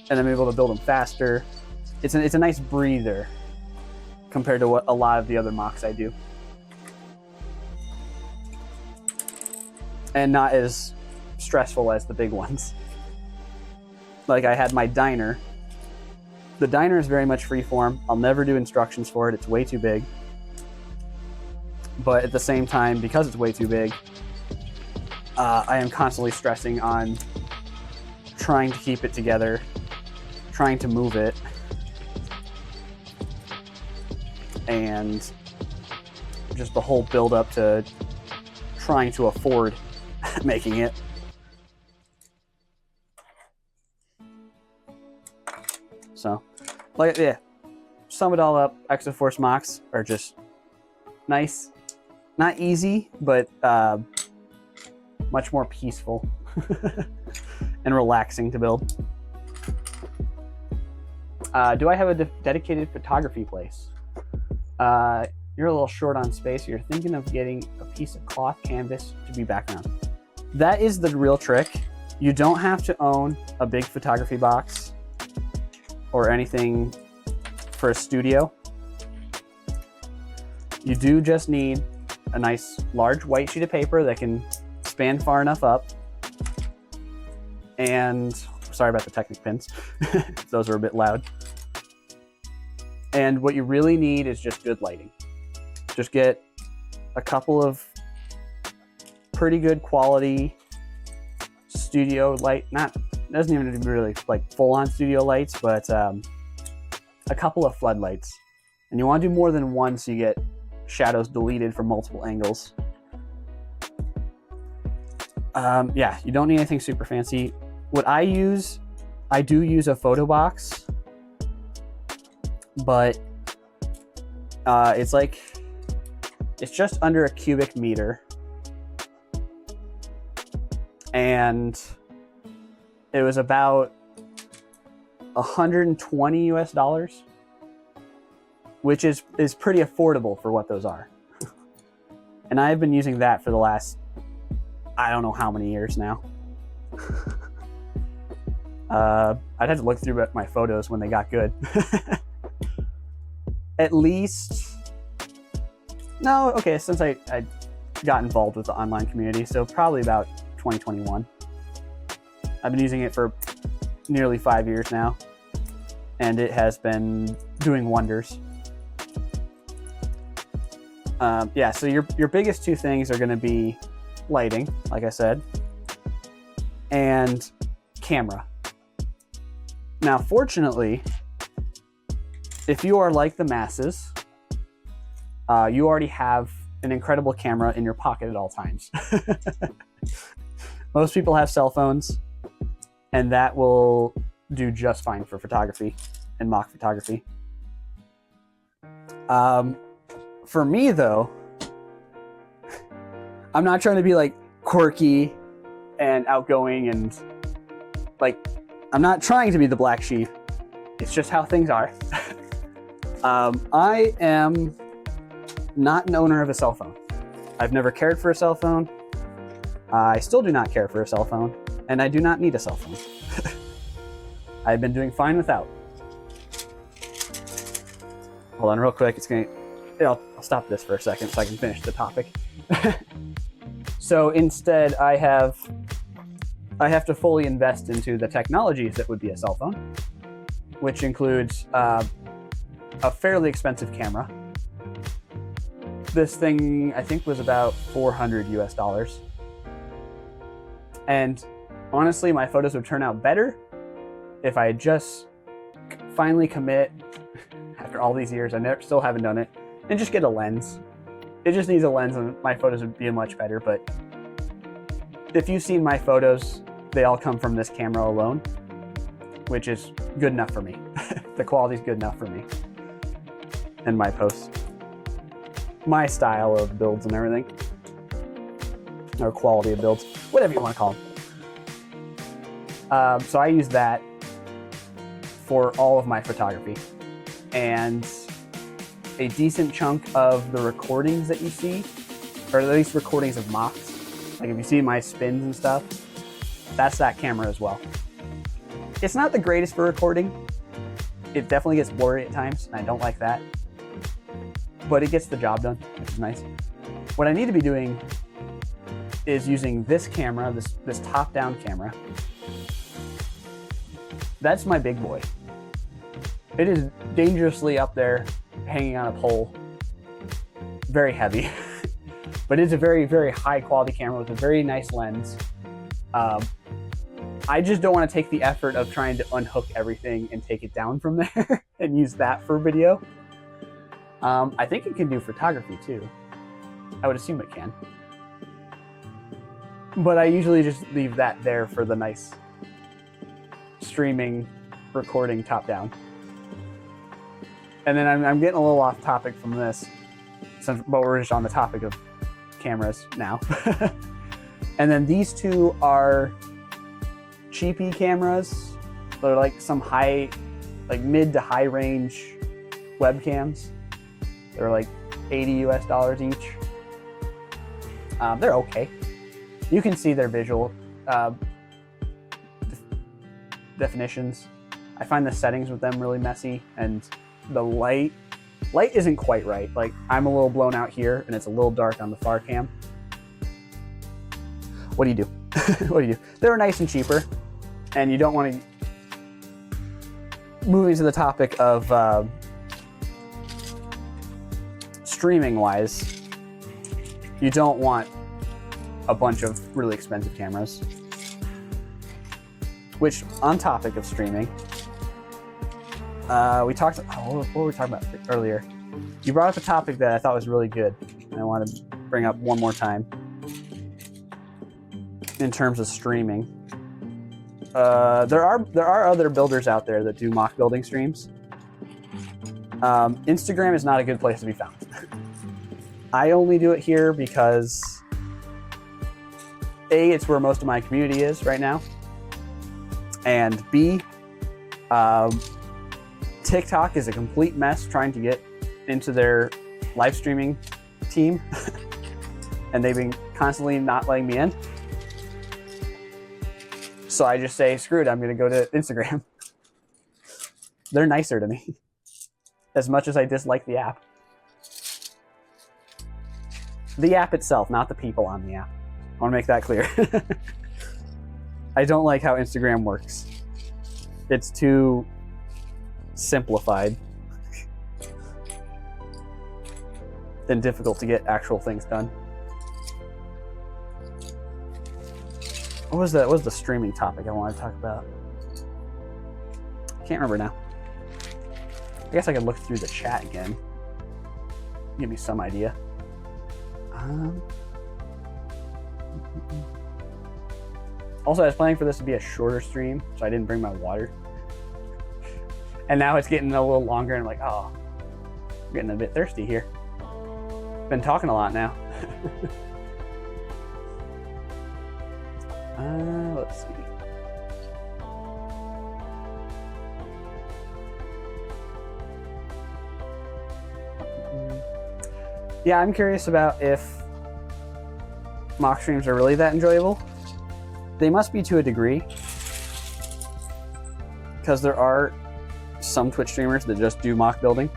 And I'm able to build them faster. It's a nice breather compared to what a lot of the other mocks I do. And not as stressful as the big ones. Like I had my diner. The diner is very much freeform. I'll never do instructions for it. It's way too big. But at the same time, because it's way too big, I am constantly stressing on trying to keep it together, trying to move it, and just the whole build up to trying to afford making it. So, like, yeah, sum it all up, Exoforce mocks are just nice. Not easy, but much more peaceful and relaxing to build. Do I have a dedicated photography place? You're a little short on space. You're thinking of getting a piece of cloth canvas to be background. That is the real trick. You don't have to own a big photography box or anything for a studio. You do just need a nice large white sheet of paper that can span far enough up. And sorry about the Technic pins. Those are a bit loud. And what you really need is just good lighting. Just get a couple of pretty good quality studio light, doesn't even need to be really like full-on studio lights, but a couple of floodlights. And you want to do more than one so you get shadows deleted from multiple angles. Yeah, you don't need anything super fancy. What I do use a photo box, but it's just under a cubic meter. And it was about $120 US, which is pretty affordable for what those are. And I've been using that for the last, I don't know how many years now. I'd have to look through my photos when they got good. At least, no, okay, since I got involved with the online community, so probably about 2021. I've been using it for nearly 5 years now, and it has been doing wonders. Yeah, so your biggest two things are going to be lighting, like I said, and camera. Now, fortunately, if you are like the masses, you already have an incredible camera in your pocket at all times. Most people have cell phones, and that will do just fine for photography and mock photography. For me, though, I'm not trying to be like quirky and outgoing and like, I'm not trying to be the black sheep. It's just how things are. I am not an owner of a cell phone. I've never cared for a cell phone. I still do not care for a cell phone, and I do not need a cell phone. I've been doing fine without. Hold on real quick. I'll stop this for a second so I can finish the topic. So instead, I have to fully invest into the technologies that would be a cell phone, which includes a fairly expensive camera. This thing, I think, was about $400 US. And honestly, my photos would turn out better if I just finally commit, after all these years, still haven't done it, and just get a lens. It just needs a lens and my photos would be much better, but if you've seen my photos, they all come from this camera alone, which is good enough for me. The quality's good enough for me and my posts. My style of builds and everything, or quality of builds, whatever you want to call them. So I use that for all of my photography, and a decent chunk of the recordings that you see, or at least recordings of mocks, like if you see my spins and stuff, that's that camera as well. It's not the greatest for recording. It definitely gets blurry at times, and I don't like that. But it gets the job done, which is nice. What I need to be doing is using this camera, this top-down camera. That's my big boy. It is dangerously up there, hanging on a pole. Very heavy. But it's a very, very high-quality camera with a very nice lens. I just don't want to take the effort of trying to unhook everything and take it down from there and use that for video. I think it can do photography too. I would assume it can. But I usually just leave that there for the nice streaming, recording top-down. And then I'm getting a little off topic from this, but we're just on the topic of cameras now. And then these two are cheapy cameras. They're like some mid to high range webcams. They're like $80 US each. They're okay. You can see their visual definitions. I find the settings with them really messy, and the light isn't quite right. Like, I'm a little blown out here, and it's a little dark on the far cam. What do you do? What do you do? They're nice and cheaper, and you don't want to... Moving to the topic of streaming-wise, you don't want a bunch of really expensive cameras. Which, on topic of streaming, we talked... what were we talking about earlier? You brought up a topic that I thought was really good, and I want to bring up one more time. In terms of streaming, there are other builders out there that do mock building streams. Instagram is not a good place to be found. I only do it here because A, it's where most of my community is right now, and B, TikTok is a complete mess trying to get into their live streaming team. and they've been constantly not letting me in. So I just say, screw it, I'm going to go to Instagram. They're nicer to me, as much as I dislike the app. The app itself, not the people on the app. I want to make that clear. I don't like how Instagram works. It's too simplified and difficult to get actual things done. What was the streaming topic I wanted to talk about? Can't remember now. I guess I could look through the chat again. Give me some idea. Also, I was planning for this to be a shorter stream, so I didn't bring my water. And now it's getting a little longer, and I'm like, oh, I'm getting a bit thirsty here. Been talking a lot now. Let's see. Yeah, I'm curious about if mock streams are really that enjoyable. They must be to a degree, because there are some Twitch streamers that just do mock building.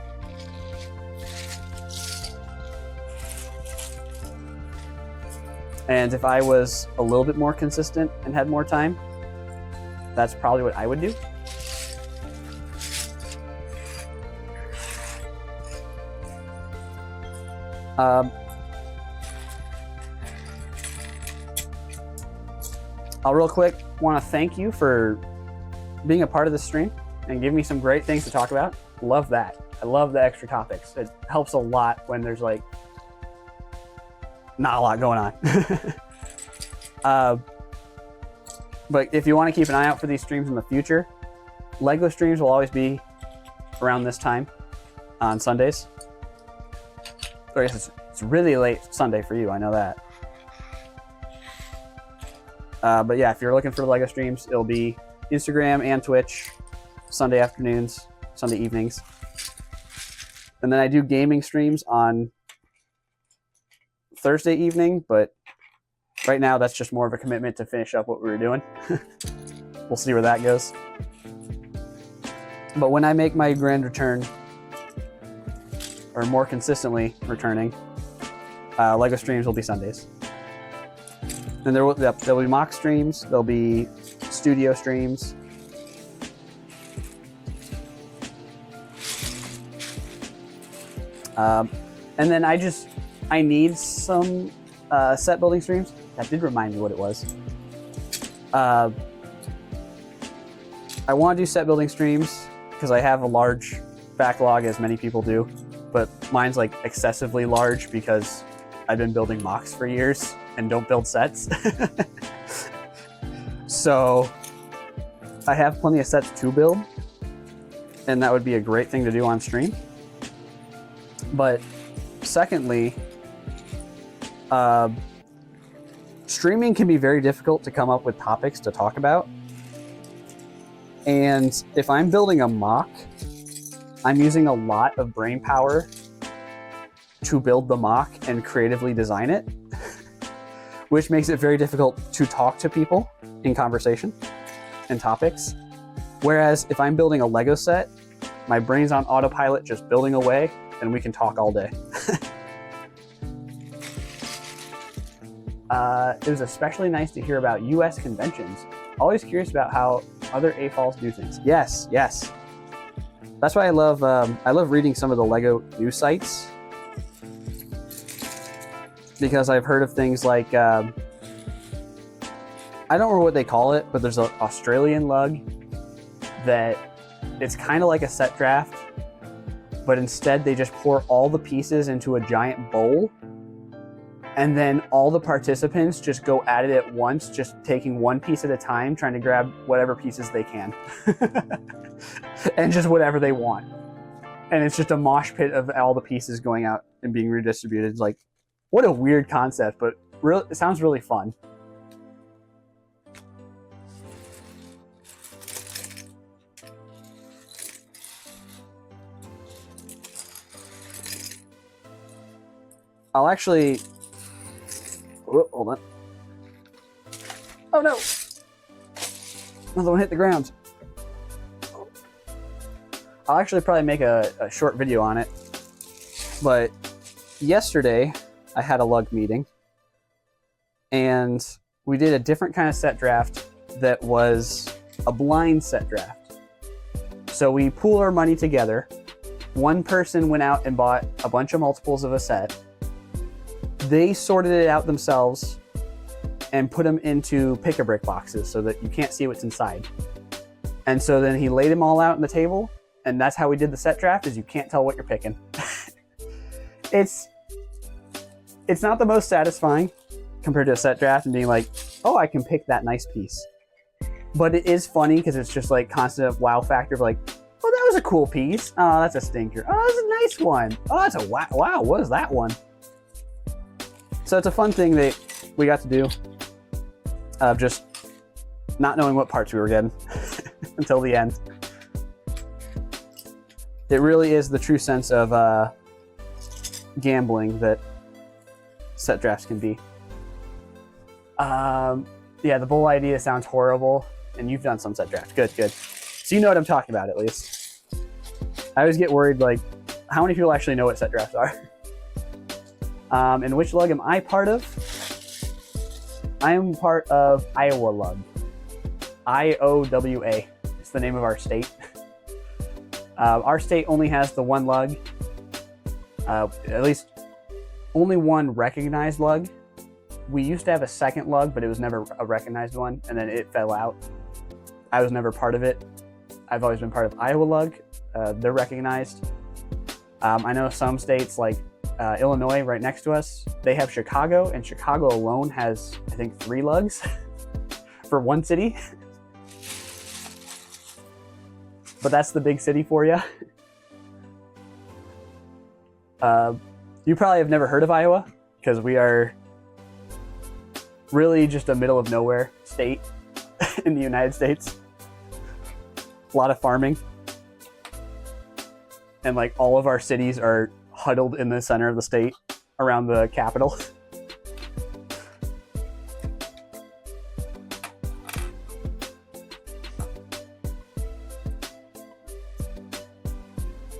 And if I was a little bit more consistent and had more time, that's probably what I would do. I'll real quick want to thank you for being a part of this stream and giving me some great things to talk about. Love that. I love the extra topics. It helps a lot when there's like not a lot going on. But if you want to keep an eye out for these streams in the future, Lego streams will always be around this time on Sundays. Or I guess it's really late Sunday for you, I know that. But yeah, if you're looking for Lego streams, it'll be Instagram and Twitch, Sunday afternoons, Sunday evenings. And then I do gaming streams on Thursday evening, but right now that's just more of a commitment to finish up what we were doing. We'll see where that goes. But when I make my grand return, or more consistently returning, Lego streams will be Sundays. And there'll be mock streams, there'll be studio streams. And then I need some set building streams. That did remind me what it was. I want to do set building streams because I have a large backlog, as many people do, but mine's like excessively large because I've been building mocks for years and don't build sets. So I have plenty of sets to build, and that would be a great thing to do on stream. But secondly, streaming can be very difficult to come up with topics to talk about. And if I'm building a mock, I'm using a lot of brain power to build the mock and creatively design it, which makes it very difficult to talk to people in conversation and topics. Whereas if I'm building a Lego set, my brain's on autopilot just building away, and we can talk all day. It was especially nice to hear about US conventions. Always curious about how other AFOLs do things. Yes, yes. That's why I love reading some of the Lego news sites, because I've heard of things like, I don't remember what they call it, but there's an Australian lug that it's kind of like a set draft, but instead they just pour all the pieces into a giant bowl, and then all the participants just go at it at once, just taking one piece at a time, trying to grab whatever pieces they can. And just whatever they want. And it's just a mosh pit of all the pieces going out and being redistributed. Like, what a weird concept, but it sounds really fun. I'll actually Oh, hold on. Oh no! Another one hit the ground. I'll actually probably make a short video on it. But yesterday, I had a lug meeting. And we did a different kind of set draft that was a blind set draft. So we pooled our money together. One person went out and bought a bunch of multiples of a set. They sorted it out themselves and put them into pick-a-brick boxes so that you can't see what's inside. And so then he laid them all out on the table, and that's how we did the set draft, is you can't tell what you're picking. It's not the most satisfying compared to a set draft and being like, oh, I can pick that nice piece. But it is funny because it's just like constant wow factor of like, oh, that was a cool piece. Oh, that's a stinker. Oh, that's a nice one. Oh, that's a wow, what is that one? So it's a fun thing that we got to do of just not knowing what parts we were getting until the end. It really is the true sense of gambling that set drafts can be. Yeah, the bull idea sounds horrible, and you've done some set drafts. Good. So you know what I'm talking about, at least. I always get worried, like, how many people actually know what set drafts are? And which lug am I part of? I am part of Iowa Lug. IOWA. It's the name of our state. Our state only has the one lug. At least only one recognized lug. We used to have a second lug, but it was never a recognized one, and then it fell out. I was never part of it. I've always been part of Iowa Lug. They're recognized. I know some states like Illinois right next to us, they have Chicago, and Chicago alone has, I think, 3 lugs for one city. But that's the big city for you. You probably have never heard of Iowa, because we are really just a middle of nowhere state in the United States. A lot of farming. And like all of our cities are huddled in the center of the state around the capital.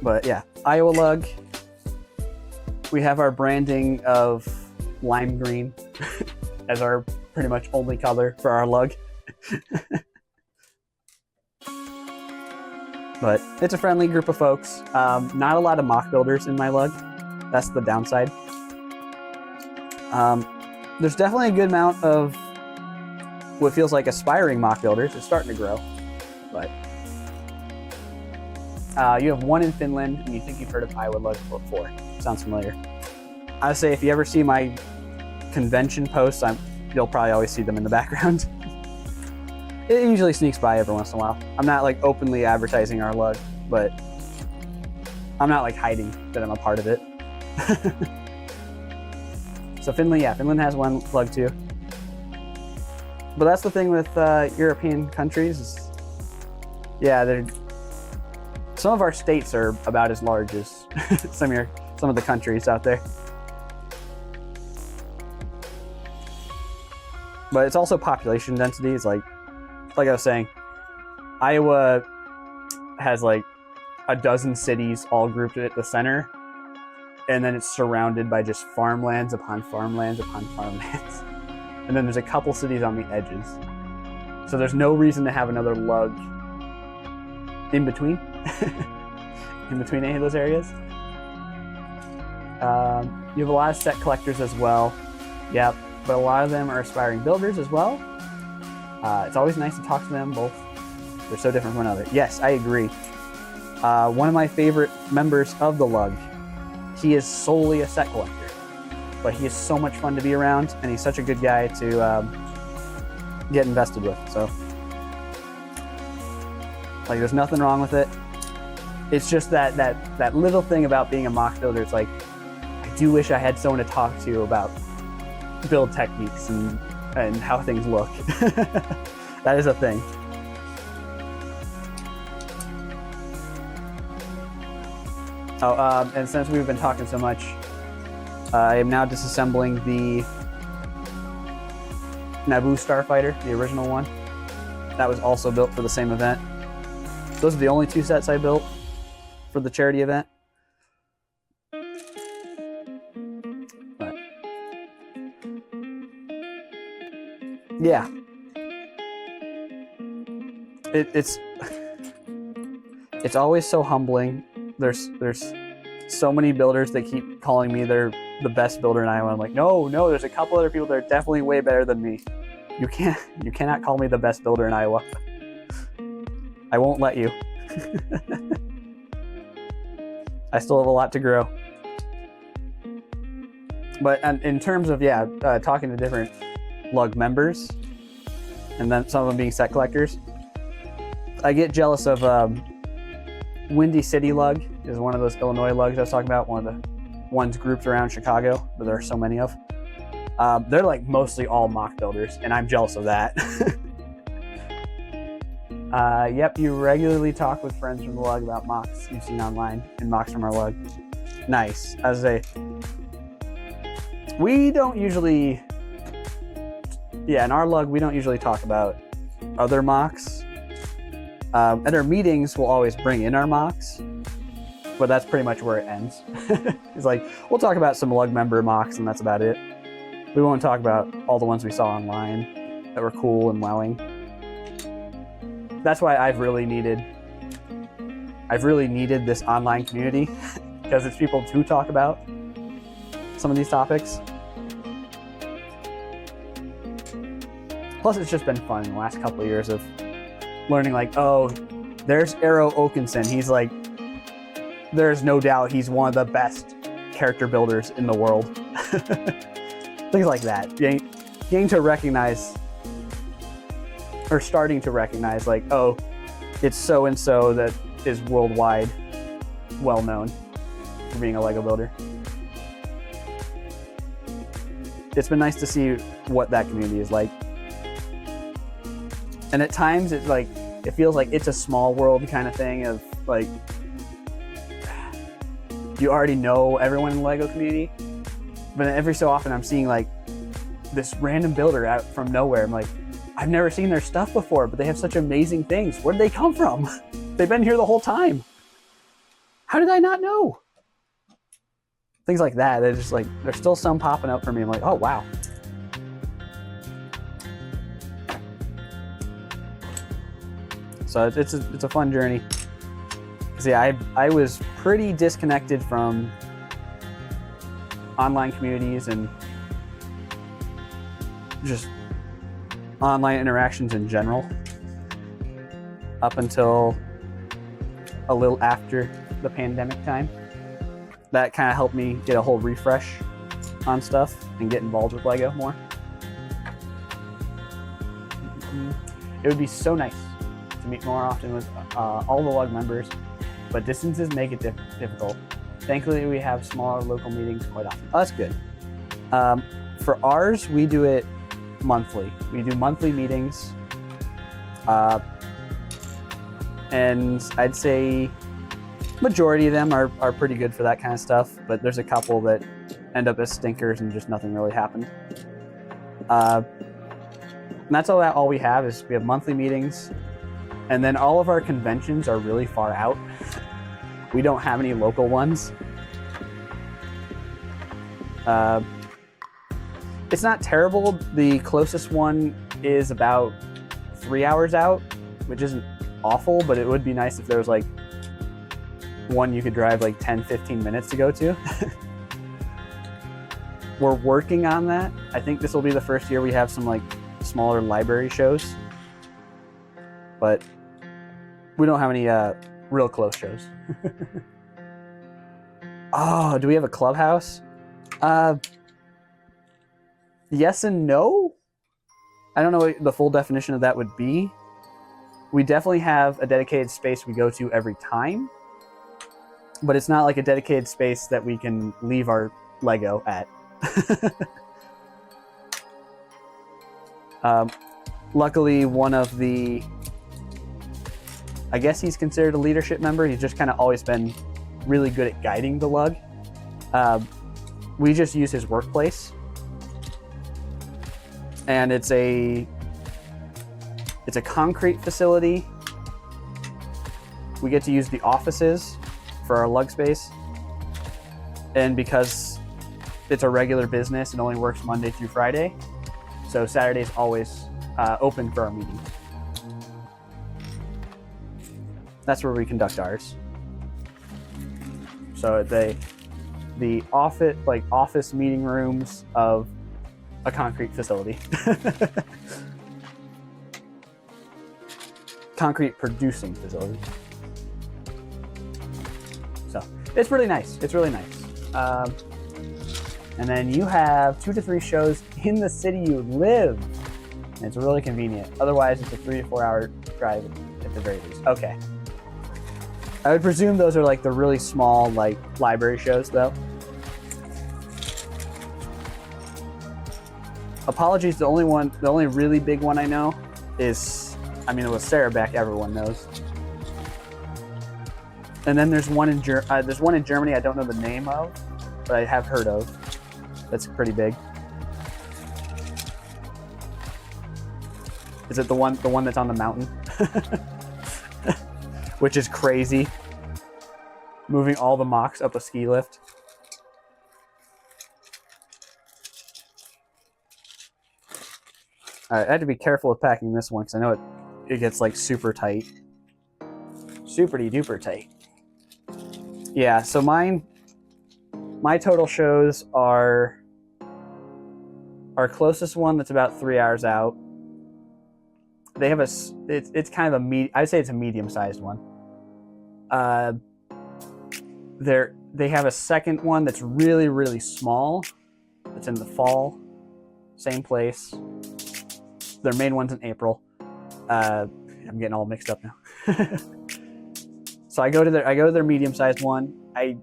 But yeah, Iowa Lug. We have our branding of lime green as our pretty much only color for our lug. But it's a friendly group of folks. Not a lot of mock builders in my lug. That's the downside. There's definitely a good amount of what feels like aspiring mock builders. It's starting to grow. But you have one in Finland, and you think you've heard of Iowa Lug before. Sounds familiar. I would say if you ever see my convention posts, you'll probably always see them in the background. It usually sneaks by every once in a while. I'm not like openly advertising our lug, but I'm not like hiding that I'm a part of it. So Finland has one lug too. But that's the thing with European countries is, yeah, some of our states are about as large as some of the countries out there. But it's also population density. It's like I was saying, Iowa has like a dozen cities all grouped at the center, and then it's surrounded by just farmlands upon farmlands upon farmlands. And then there's a couple cities on the edges. So there's no reason to have another lug in between, in between any of those areas. You have a lot of set collectors as well. Yep, but a lot of them are aspiring builders as well. It's always nice to talk to them both. They're so different from one another. Yes, I agree. One of my favorite members of the lug, he is solely a set collector, but he is so much fun to be around, and he's such a good guy to get invested with. So, like, there's nothing wrong with it. It's just that little thing about being a mock builder. It's like, I do wish I had someone to talk to about build techniques and how things look. That is a thing. Oh, and since we've been talking so much, I am now disassembling the Naboo Starfighter, the original one. That was also built for the same event. Those are the only 2 sets I built for the charity event. But yeah, it's always so humbling. There's so many builders that keep calling me they're the best builder in Iowa. I'm like, no, there's a couple other people that are definitely way better than me. You cannot call me the best builder in Iowa. I won't let you. I still have a lot to grow. But in terms of talking to different lug members, and then some of them being set collectors, I get jealous of Windy City Lug is one of those Illinois lugs I was talking about, one of the ones grouped around Chicago, but there are so many of. They're like mostly all mock builders, and I'm jealous of that. Yep, you regularly talk with friends from the lug about mocks you've seen online and mocks from our lug. Nice. As I say, we don't usually, in our lug, we don't usually talk about other mocks. At our meetings, we'll always bring in our mocks, but that's pretty much where it ends. It's like, we'll talk about some lug member mocks, and that's about it. We won't talk about all the ones we saw online that were cool and wowing. That's why I've really needed this online community, because it's people to talk about some of these topics. Plus, it's just been fun in the last couple of years of learning, like, oh, there's Arrow Oakenson. He's like, there's no doubt he's one of the best character builders in the world. Things like that. Getting to recognize, or starting to recognize, like, oh, it's so-and-so that is worldwide well known for being a Lego builder. It's been nice to see what that community is like. And at times it's like, it feels like it's a small world kind of thing of like, you already know everyone in the Lego community, but every so often I'm seeing like this random builder out from nowhere. I'm like, I've never seen their stuff before, but they have such amazing things. Where did they come from? They've been here the whole time. How did I not know? Things like that. They're just like, there's still some popping up for me. I'm like, oh, wow. So it's a fun journey. See, I was pretty disconnected from online communities and just online interactions in general up until a little after the pandemic time. That kind of helped me get a whole refresh on stuff and get involved with Lego more. It would be so nice to meet more often with all the lug members, but distances make it difficult. Thankfully, we have smaller local meetings quite often. Oh, that's good. For ours, we do it monthly. We do monthly meetings, and I'd say majority of them are pretty good for that kind of stuff, but there's a couple that end up as stinkers and just nothing really happened. And that's all we have is we have monthly meetings, and then all of our conventions are really far out. We don't have any local ones. It's not terrible. The closest one is about 3 hours out, which isn't awful, but it would be nice if there was like one you could drive like 10-15 minutes to go to. We're working on that. I think this will be the first year we have some like smaller library shows, but we don't have any real close shows. Oh, do we have a clubhouse? Yes and no. I don't know what the full definition of that would be. We definitely have a dedicated space we go to every time, but it's not like a dedicated space that we can leave our Lego at. Luckily, one of the, I guess he's considered a leadership member. He's just kind of always been really good at guiding the lug. We just use his workplace. and it's a concrete facility. We get to use the offices for our lug space, and because it's a regular business, it only works Monday through Friday, so Saturday's always open for our meetings. That's where we conduct ours. So the office meeting rooms of a concrete facility. Concrete producing facility. So it's really nice. It's really nice. And then you have 2 to 3 shows in the city you live. And it's really convenient. Otherwise, it's a 3 to 4 hour drive at the very least. Okay. I would presume those are like the really small, like library shows, though. Apologies, the only really big one I know is, it was Sarah Beck, everyone knows. And then there's one in Germany I don't know the name of, but I have heard of. That's pretty big. Is it the one that's on the mountain? Which is crazy. Moving all the mocks up a ski lift. All right, I had to be careful with packing this one because I know it gets like super tight. Super duper tight. Yeah, so my total shows are our closest one that's about 3 hours out. They have it's kind of I'd say it's a medium-sized one. They have a second one that's really, really small. It's in the fall, same place. Their main one's in April. I'm getting all mixed up now. So I go to their medium-sized one. I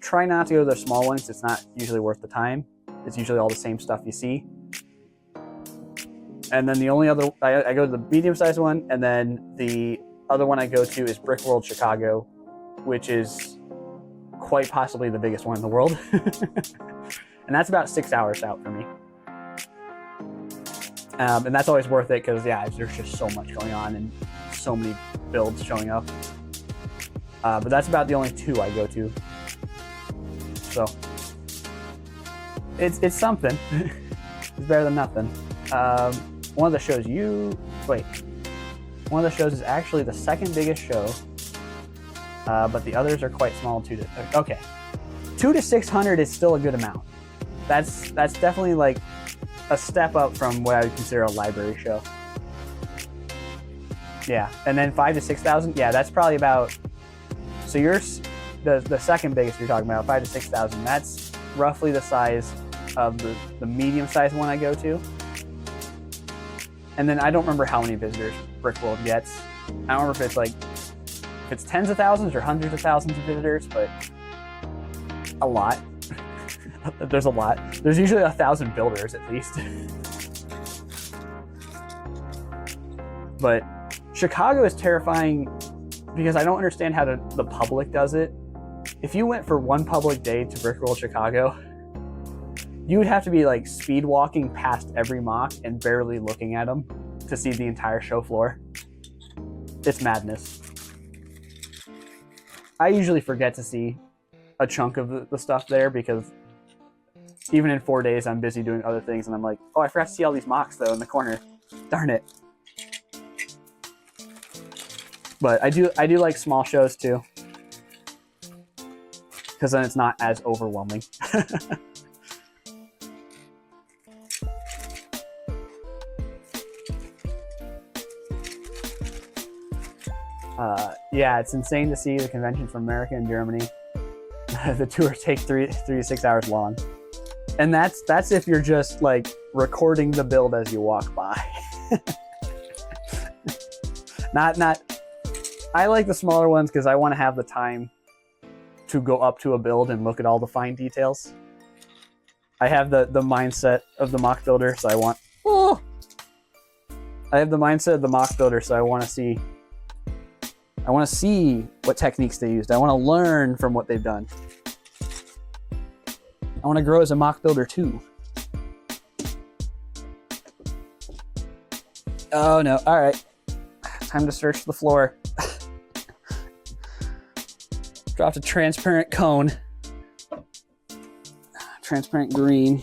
try not to go to their small ones. It's not usually worth the time. It's usually all the same stuff you see. And then the only other, I go to the medium-sized one, and then the other one I go to is Brick World Chicago, which is quite possibly the biggest one in the world. And that's about 6 hours out for me. And that's always worth it because, yeah, there's just so much going on and so many builds showing up. But that's about the only 2 I go to. So it's something. It's better than nothing. One of the shows one of the shows is actually the second biggest show, but the others are quite small too. Okay, 200 to 600 is still a good amount. That's definitely like a step up from what I would consider a library show. Yeah, and then 5,000 to 6,000. Yeah, that's probably about. So yours, the second biggest you're talking about, 5,000 to 6,000. That's roughly the size of the medium-sized one I go to. And then I don't remember how many visitors Brick World gets. I don't remember if it's tens of thousands or hundreds of thousands of visitors, but a lot. There's a lot. There's usually 1,000 builders at least. But Chicago is terrifying because I don't understand how the public does it. If you went for one public day to Brick World Chicago, you would have to be like speed walking past every mock and barely looking at them to see the entire show floor. It's madness. I usually forget to see a chunk of the stuff there because even in 4 days I'm busy doing other things and I'm like, oh, I forgot to see all these mocks though in the corner. Darn it. But I do like small shows too, because then it's not as overwhelming. Yeah, it's insane to see the conventions from America and Germany. The tours take 3 to 6 hours long, and that's if you're just like recording the build as you walk by. Not. I like the smaller ones because I want to have the time to go up to a build and look at all the fine details. I have the mindset of the mock builder, so I want to see what techniques they used. I want to learn from what they've done. I want to grow as a mock builder too. Oh no, all right. Time to search the floor. Dropped a transparent cone. Transparent green.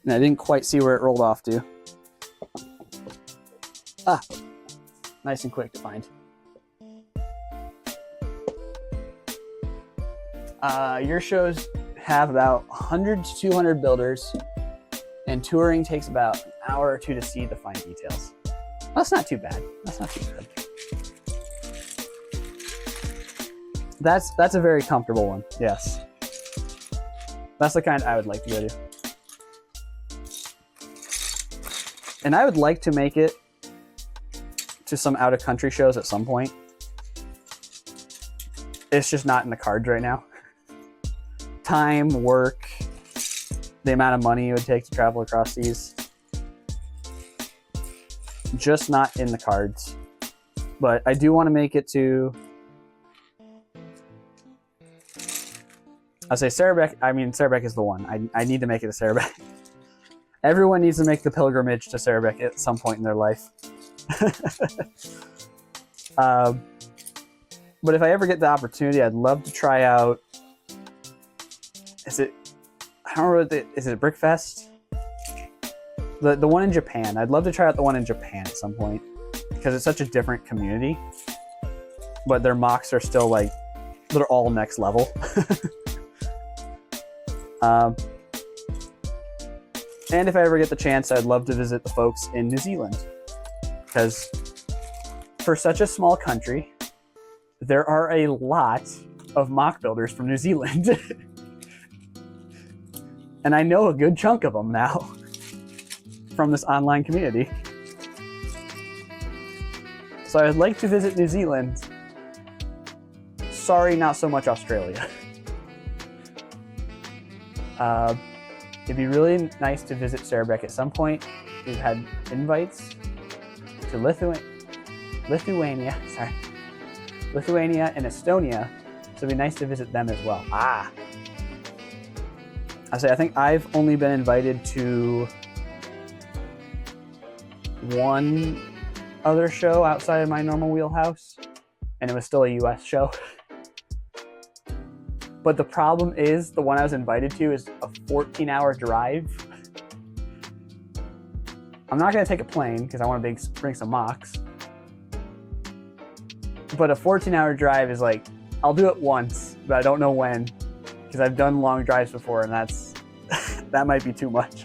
And I didn't quite see where it rolled off to. Ah, nice and quick to find. Your shows have about 100 to 200 builders, and touring takes about an hour or two to see the fine details. That's not too bad. That's not too bad. That's a very comfortable one. Yes. That's the kind I would like to go to. And I would like to make it to some out-of-country shows at some point. It's just not in the cards right now. Time, work, the amount of money it would take to travel across seas. Just not in the cards. But I do want to make it to... I'll say Sarabek. I mean, Sarabek is the one. I need to make it to Sarabek. Everyone needs to make the pilgrimage to Sarabek at some point in their life. But if I ever get the opportunity, I'd love to try out... I don't remember is it Brickfest? The one in Japan. I'd love to try out the one in Japan at some point because it's such a different community. But their mocks are still like, they're all next level. And if I ever get the chance, I'd love to visit the folks in New Zealand because for such a small country, there are a lot of mock builders from New Zealand. And I know a good chunk of them now from this online community. So I'd like to visit New Zealand. Sorry, not so much Australia. It'd be really nice to visit Sarabek at some point. We've had invites to Lithuania and Estonia, so it'd be nice to visit them as well. I think I've only been invited to one other show outside of my normal wheelhouse, and it was still a US show. But the problem is, the one I was invited to is a 14-hour drive. I'm not gonna take a plane because I want to bring some mocks. But a 14-hour drive is like, I'll do it once, but I don't know when, because I've done long drives before, and that might be too much.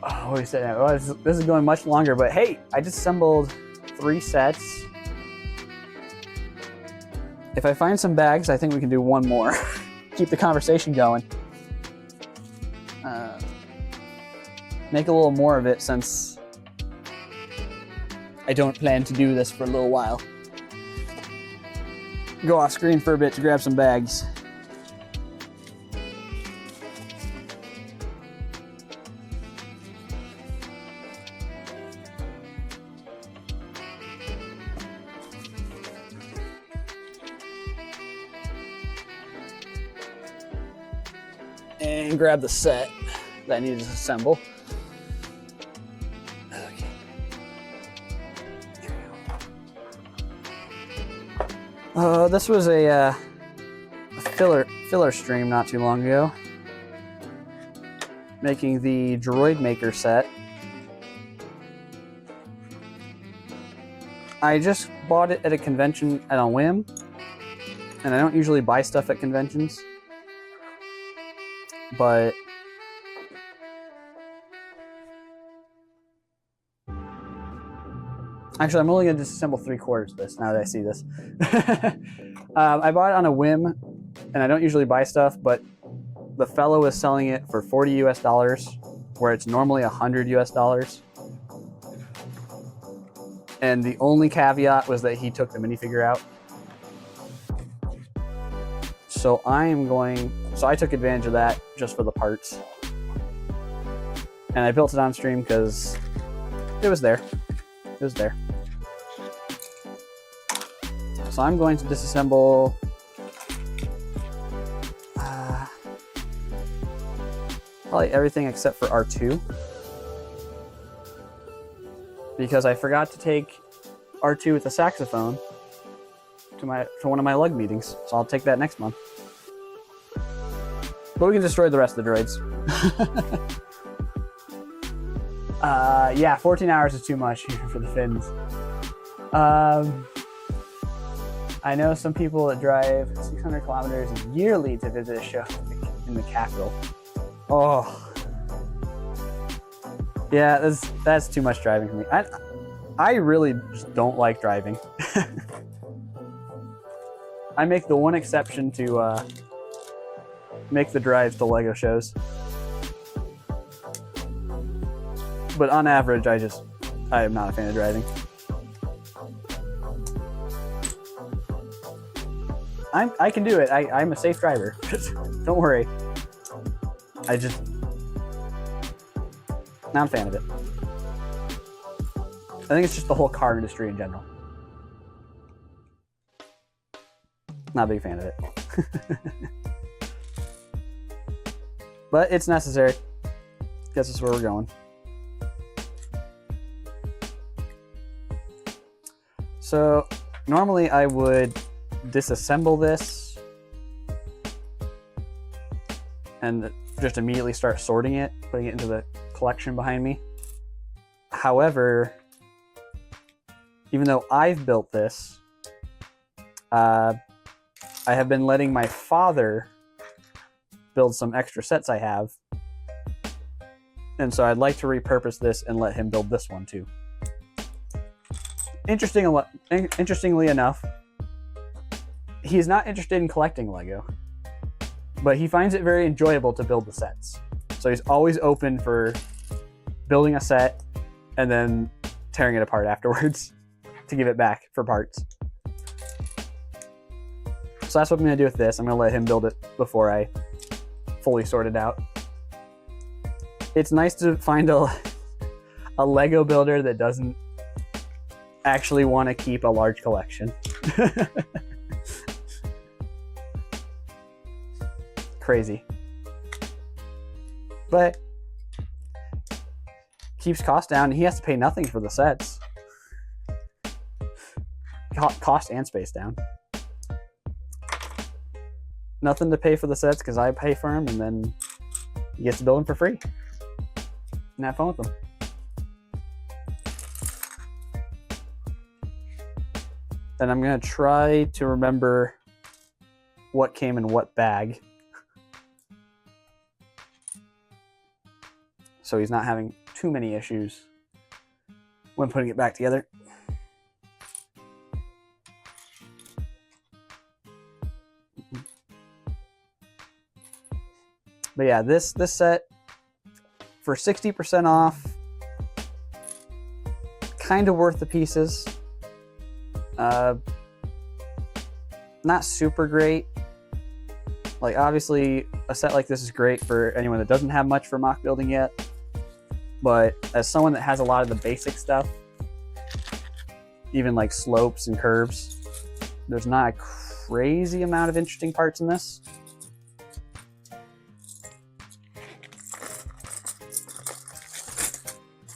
Oh, we said, oh, this is going much longer, but hey, I just assembled 3 sets. If I find some bags, I think we can do one more. Keep the conversation going. Make a little more of it since I don't plan to do this for a little while. Go off screen for a bit to grab some bags. And grab the set that I need to assemble. Okay. There we go. This was a filler stream not too long ago, making the Droid Maker set. I just bought it at a convention at a whim, and I don't usually buy stuff at conventions. But actually, I'm only going to disassemble 3/4 of this now that I see this. I bought it on a whim, and I don't usually buy stuff, but the fellow was selling it for $40 US, where it's normally $100 US. And the only caveat was that he took the minifigure out. So I took advantage of that just for the parts. And I built it on stream because it was there. It was there. So I'm going to disassemble Probably everything except for R2. Because I forgot to take R2 with the saxophone to one of my lug meetings. So I'll take that next month. But we can destroy the rest of the droids. Yeah, 14 hours is too much for the fins. I know some people that drive 600 kilometers yearly to visit a show in the capital. Oh. Yeah, that's too much driving for me. I really just don't like driving. I make the one exception to make the drives to LEGO shows. But on average, I am not a fan of driving. I can do it. I'm a safe driver. Don't worry. Not a fan of it. I think it's just the whole car industry in general. Not a big fan of it. But it's necessary. Guess that's where we're going. So normally I would disassemble this and just immediately start sorting it, putting it into the collection behind me. However, even though I've built this, I have been letting my father build some extra sets I have. And so I'd like to repurpose this and let him build this one too. Interestingly enough, he's not interested in collecting LEGO, but he finds it very enjoyable to build the sets. So he's always open for building a set and then tearing it apart afterwards to give it back for parts. So that's what I'm going to do with this. I'm going to let him build it before I fully sort it out. It's nice to find a LEGO builder that doesn't actually want to keep a large collection. Crazy. But keeps costs down, and he has to pay nothing for the sets. Cost and space down. Nothing to pay for the sets because I pay for them, and then he gets to build them for free and have fun with them. And I'm going to try to remember what came in what bag, so he's not having too many issues when putting it back together. But yeah, this set for 60% off, kind of worth the pieces. Not super great. Like, obviously a set like this is great for anyone that doesn't have much for mock building yet, but as someone that has a lot of the basic stuff, even like slopes and curves, there's not a crazy amount of interesting parts in this.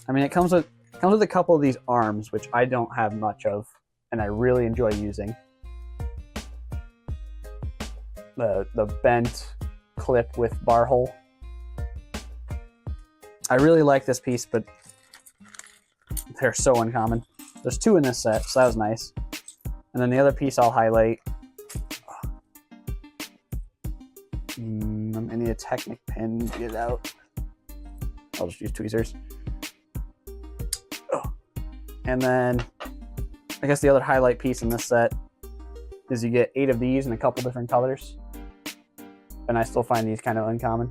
I mean, it comes with a couple of these arms, which I don't have much of, and I really enjoy using. The bent clip with bar hole. I really like this piece, but they're so uncommon. There's two in this set, so that was nice. And then the other piece I'll highlight. I need a Technic pin to get it out. I'll just use tweezers. And then I guess the other highlight piece in this set is you get 8 of these in a couple different colors. And I still find these kind of uncommon.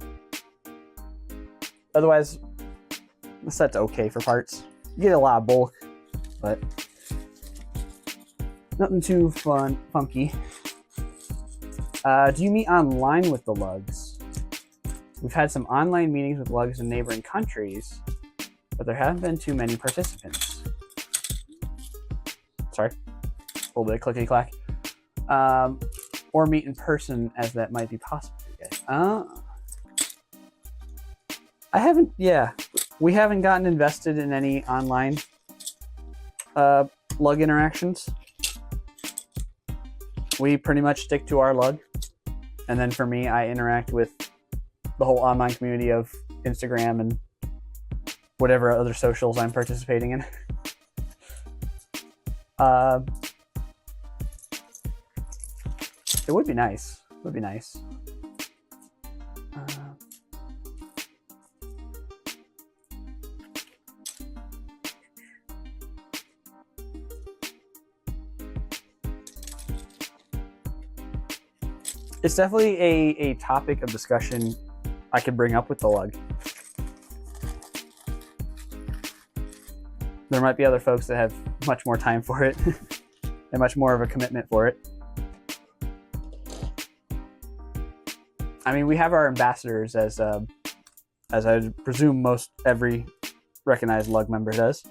Otherwise, the set's okay for parts. You get a lot of bulk, but nothing too funky. Do you meet online with the lugs? We've had some online meetings with lugs in neighboring countries, but there haven't been too many participants. Sorry, a little bit of clickety clack. Or meet in person, as that might be possible for you guys. I haven't, yeah. We haven't gotten invested in any online lug interactions. We pretty much stick to our lug. And then for me, I interact with the whole online community of Instagram and whatever other socials I'm participating in. It would be nice. It would be nice. It's definitely a topic of discussion I could bring up with the lug. There might be other folks that have much more time for it and much more of a commitment for it. I mean, we have our ambassadors, as I presume most every recognized lug member does,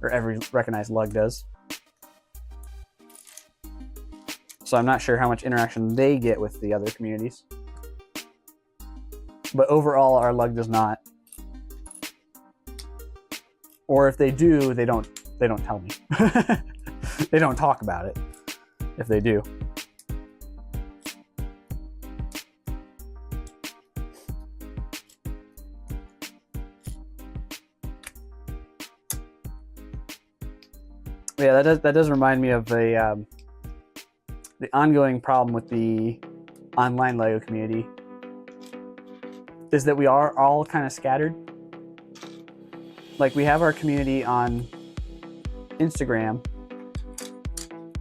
or every recognized lug does. So I'm not sure how much interaction they get with the other communities. But overall, our lug does not. Or if they do, they don't tell me. They don't talk about it if they do. Yeah, that does remind me of the ongoing problem with the online LEGO community is that we are all kind of scattered. Like, we have our community on Instagram,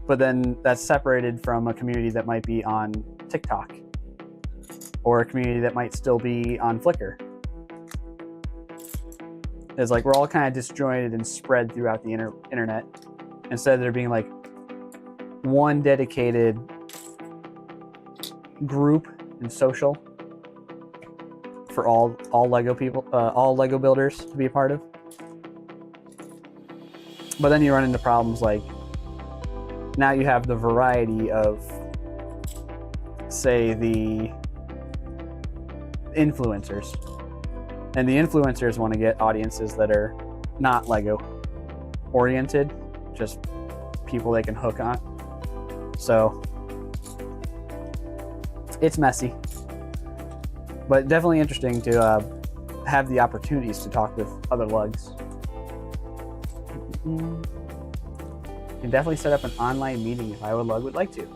but then that's separated from a community that might be on TikTok or a community that might still be on Flickr. It's like we're all kind of disjointed and spread throughout the internet instead of there being like one dedicated group and social for all LEGO people, all LEGO builders to be a part of. But then you run into problems like now you have the variety of, say, the influencers. And the influencers want to get audiences that are not LEGO oriented, just people they can hook on. So it's messy, but definitely interesting to have the opportunities to talk with other lugs. You can definitely set up an online meeting if Iowa Lug would like to.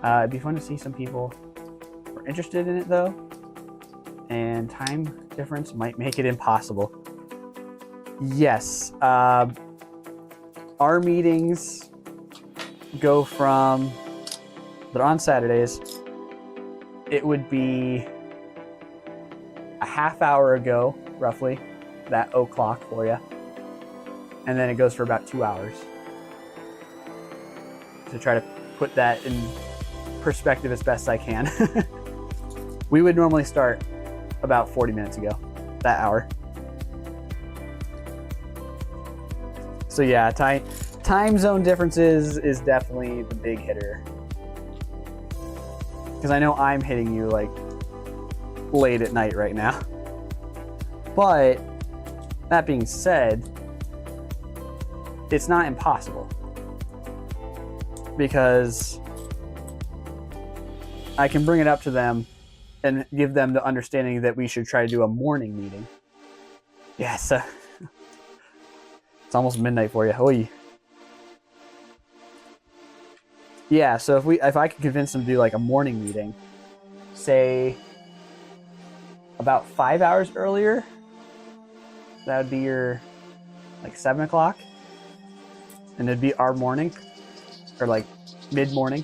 It'd be fun to see some people who are interested in it though, and time difference might make it impossible. Yes, our meetings go from, they're on Saturdays. It would be a half hour ago, roughly, that o'clock for you. And then it goes for about 2 hours. To try to put that in perspective as best I can. We would normally start about 40 minutes ago, that hour. So yeah, time zone differences is definitely the big hitter. Because I know I'm hitting you like late at night right now. But that being said, it's not impossible. Because I can bring it up to them and give them the understanding that we should try to do a morning meeting. Yes. It's almost midnight for you. Oy. Yeah, so if I could convince them to do like a morning meeting, say about 5 hours earlier, that would be your like 7 o'clock, and it'd be our morning, or like mid-morning,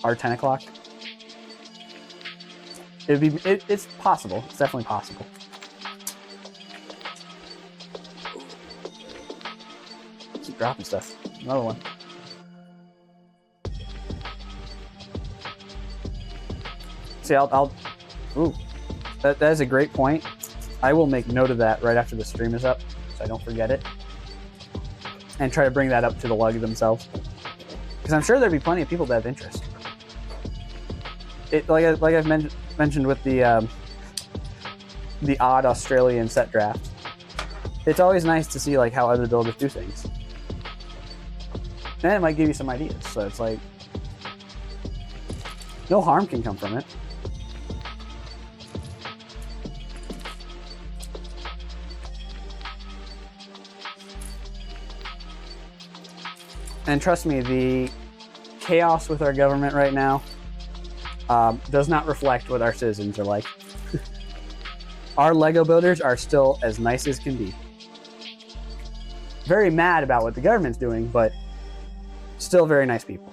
our 10 o'clock. It's possible. It's definitely possible. Keep dropping stuff. Another one. See, ooh, that is a great point. I will make note of that right after the stream is up, so I don't forget it, and try to bring that up to the lug themselves, because I'm sure there'd be plenty of people that have interest. Like I've mentioned with the the odd Australian set draft, it's always nice to see like how other builders do things. And it might give you some ideas. So it's like, no harm can come from it. And trust me, the chaos with our government right now does not reflect what our citizens are like. Our Lego builders are still as nice as can be. Very mad about what the government's doing, but still very nice people.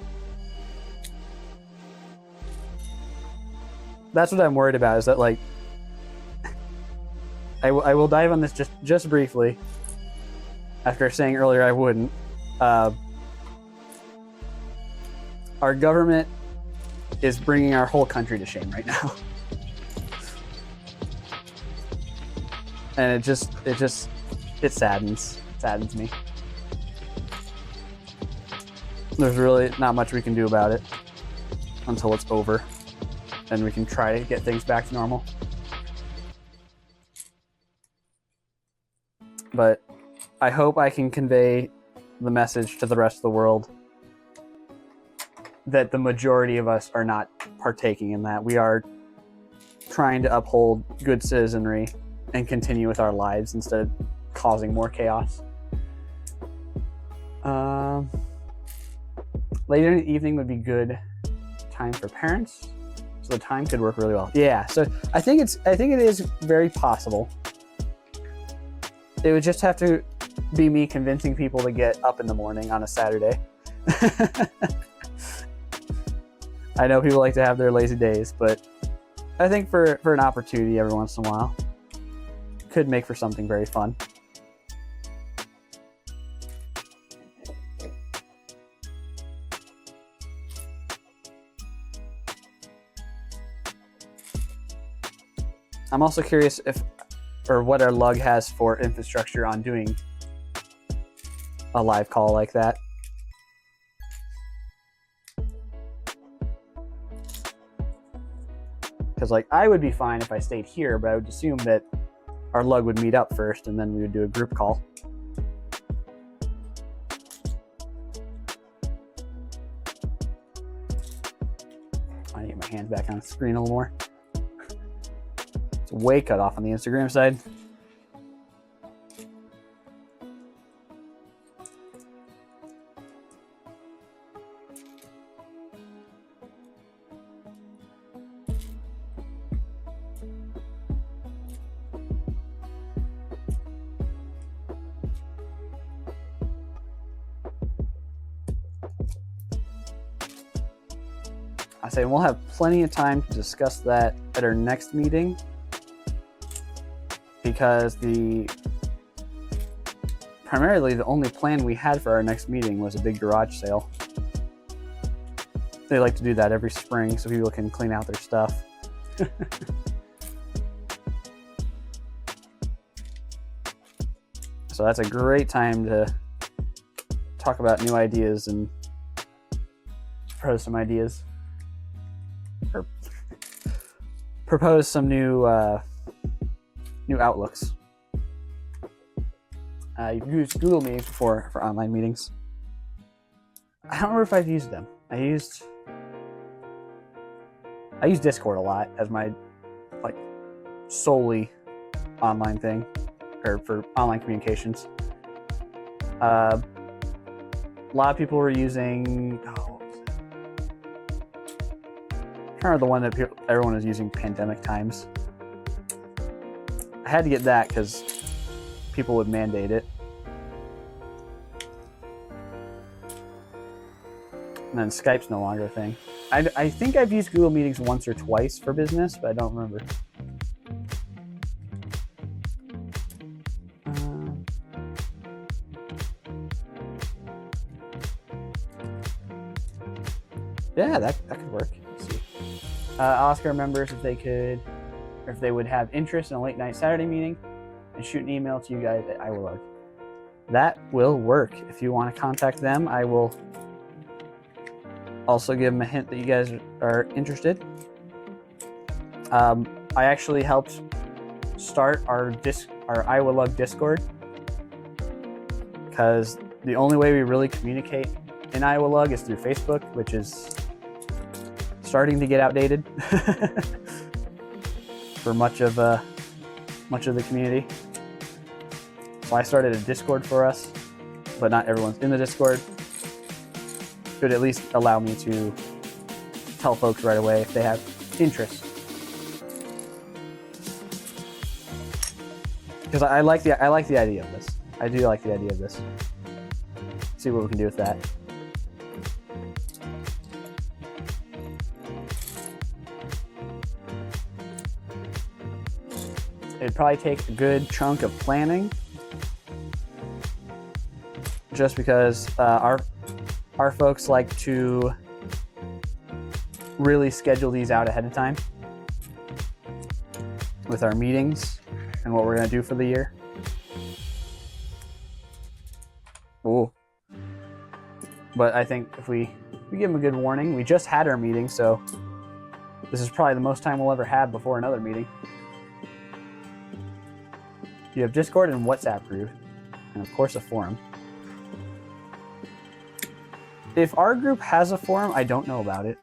That's what I'm worried about, is that like, I will dive on this just briefly, after saying earlier I wouldn't. Our government is bringing our whole country to shame right now. And it saddens me. There's really not much we can do about it until it's over and we can try to get things back to normal. But I hope I can convey the message to the rest of the world that the majority of us are not partaking in that. We are trying to uphold good citizenry and continue with our lives instead of causing more chaos. Later in the evening would be good time for parents, so the time could work really well. Yeah, so I think it is very possible. It would just have to be me convincing people to get up in the morning on a Saturday. I know people like to have their lazy days, but I think for an opportunity every once in a while could make for something very fun. I'm also curious what our lug has for infrastructure on doing a live call like that. Because like I would be fine if I stayed here, but I would assume that our lug would meet up first and then we would do a group call. I need to get my hands back on the screen a little more. It's way cut off on the Instagram side. I say we'll have plenty of time to discuss that at our next meeting, because primarily the only plan we had for our next meeting was a big garage sale. They like to do that every spring so people can clean out their stuff. So that's a great time to talk about new ideas and propose some ideas. Or propose some new outlooks. You've used Google Meetings before for online meetings. I don't remember if I've used them. I use Discord a lot as my like solely online thing, or for online communications. A lot of people were using. I remember the one that everyone was using, Pandemic Times. I had to get that because people would mandate it. And then Skype's no longer a thing. I think I've used Google Meetings once or twice for business, but I don't remember. Yeah, that could work. Let's see. I'll ask our members if they would have interest in a late night Saturday meeting, and shoot an email to you guys at iWillLug. That will work. If you want to contact them, I will also give them a hint that you guys are interested. I actually helped start our Iowa Lug Discord, because the only way we really communicate in Iowa Lug is through Facebook, which is starting to get outdated for much of the community. So I started a Discord for us, but not everyone's in the Discord. It would at least allow me to tell folks right away if they have interest. Because I like the idea of this. I do like the idea of this. See what we can do with that. It'd probably take a good chunk of planning, just because our folks like to really schedule these out ahead of time with our meetings and what we're going to do for the year. Ooh. But I think if we give them a good warning, we just had our meeting, so this is probably the most time we'll ever have before another meeting. You have Discord and WhatsApp group, and of course a forum. If our group has a forum, I don't know about it.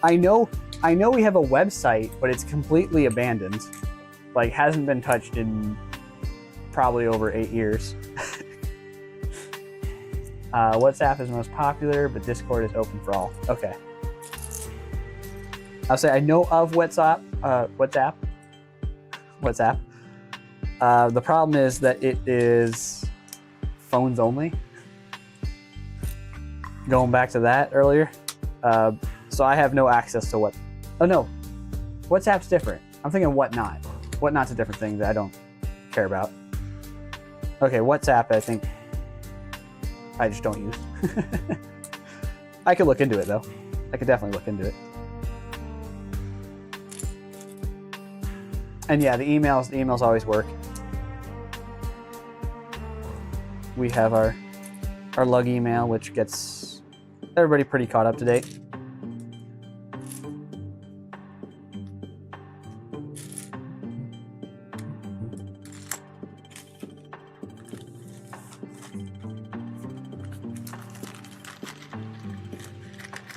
I know we have a website, but it's completely abandoned. Like, hasn't been touched in probably over 8 years. WhatsApp is most popular, but Discord is open for all. Okay. I'll say I know of WhatsApp. The problem is that it is phones only. Going back to that earlier. So I have no access to what... Oh no, WhatsApp's different. I'm thinking Whatnot. Whatnot's a different thing that I don't care about. Okay, WhatsApp I think I just don't use. I could look into it though. I could definitely look into it. And yeah, the emails always work. We have our lug email, which gets everybody pretty caught up to date.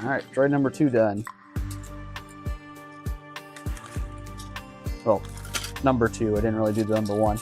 All right, droid number 2 done. Well, number 2. I didn't really do the number 1.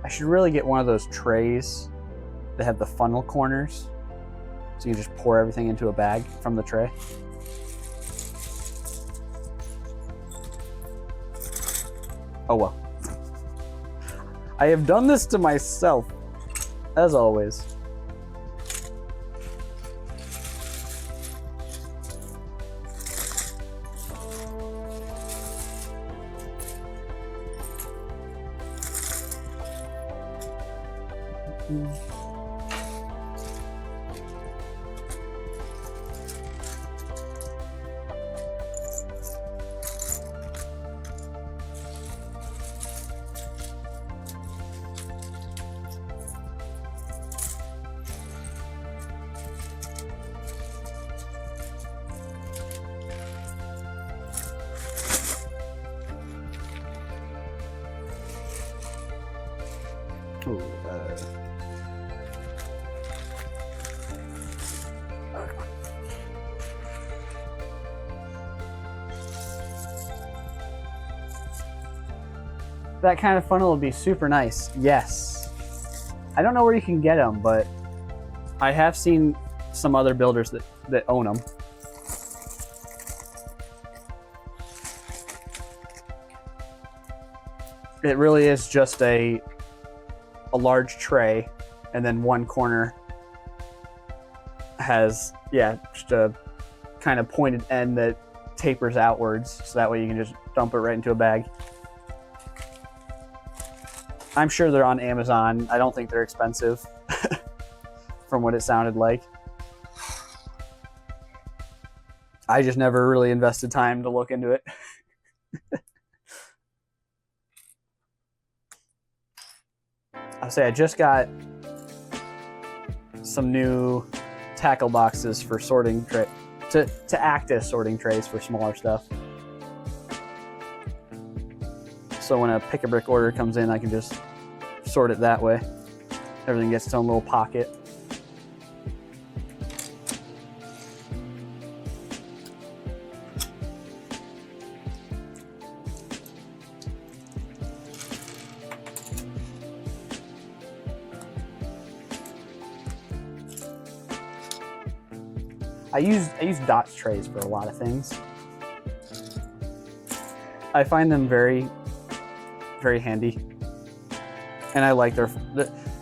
I should really get one of those trays that have the funnel corners, so you can just pour everything into a bag from the tray. Oh well. I have done this to myself, as always. Ooh, that kind of funnel would be super nice. Yes. I don't know where you can get them, but I have seen some other builders that own them. It really is just a a large tray, and then one corner has, just a kind of pointed end that tapers outwards, so that way you can just dump it right into a bag. I'm sure they're on Amazon. I don't think they're expensive from what it sounded like. I just never really invested time to look into it. I'll say I just got some new tackle boxes for sorting tray to act as sorting trays for smaller stuff. So when a pick-a-brick order comes in, I can just sort it that way. Everything gets its own little pocket. I use dots trays for a lot of things. I find them very, very handy, and I like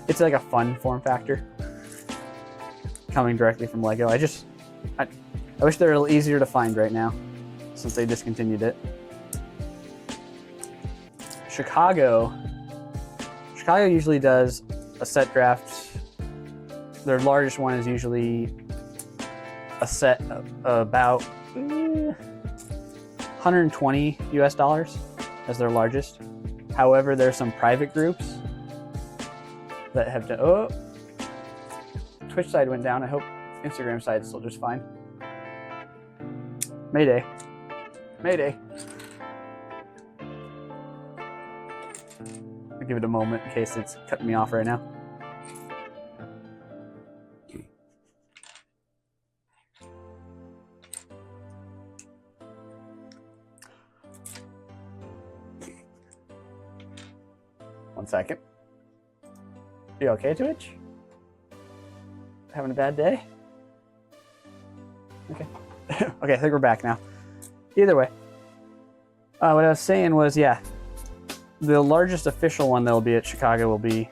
it's like a fun form factor coming directly from Lego. I wish they were a little easier to find right now since they discontinued it. Chicago usually does a set draft. Their largest one is usually a set of about $120 US as their largest. However, there's some private groups that have done. Oh, Twitch side went down. I hope Instagram side is still just fine. Mayday. Mayday. I'll give it a moment in case it's cutting me off right now. One second. You okay, Twitch? Having a bad day? Okay. Okay, I think we're back now. Either way. What I was saying was, the largest official one that will be at Chicago will be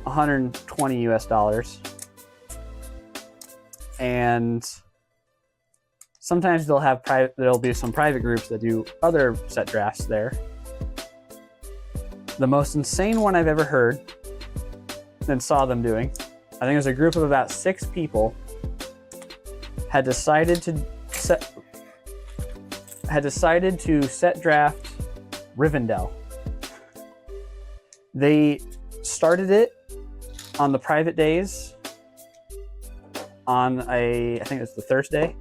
$120 US. And sometimes there'll be some private groups that do other set drafts there. The most insane one I've ever heard and saw them doing, I think it was a group of about 6 people, had decided to set draft Rivendell. They started it on the private days on I think it was the Thursday,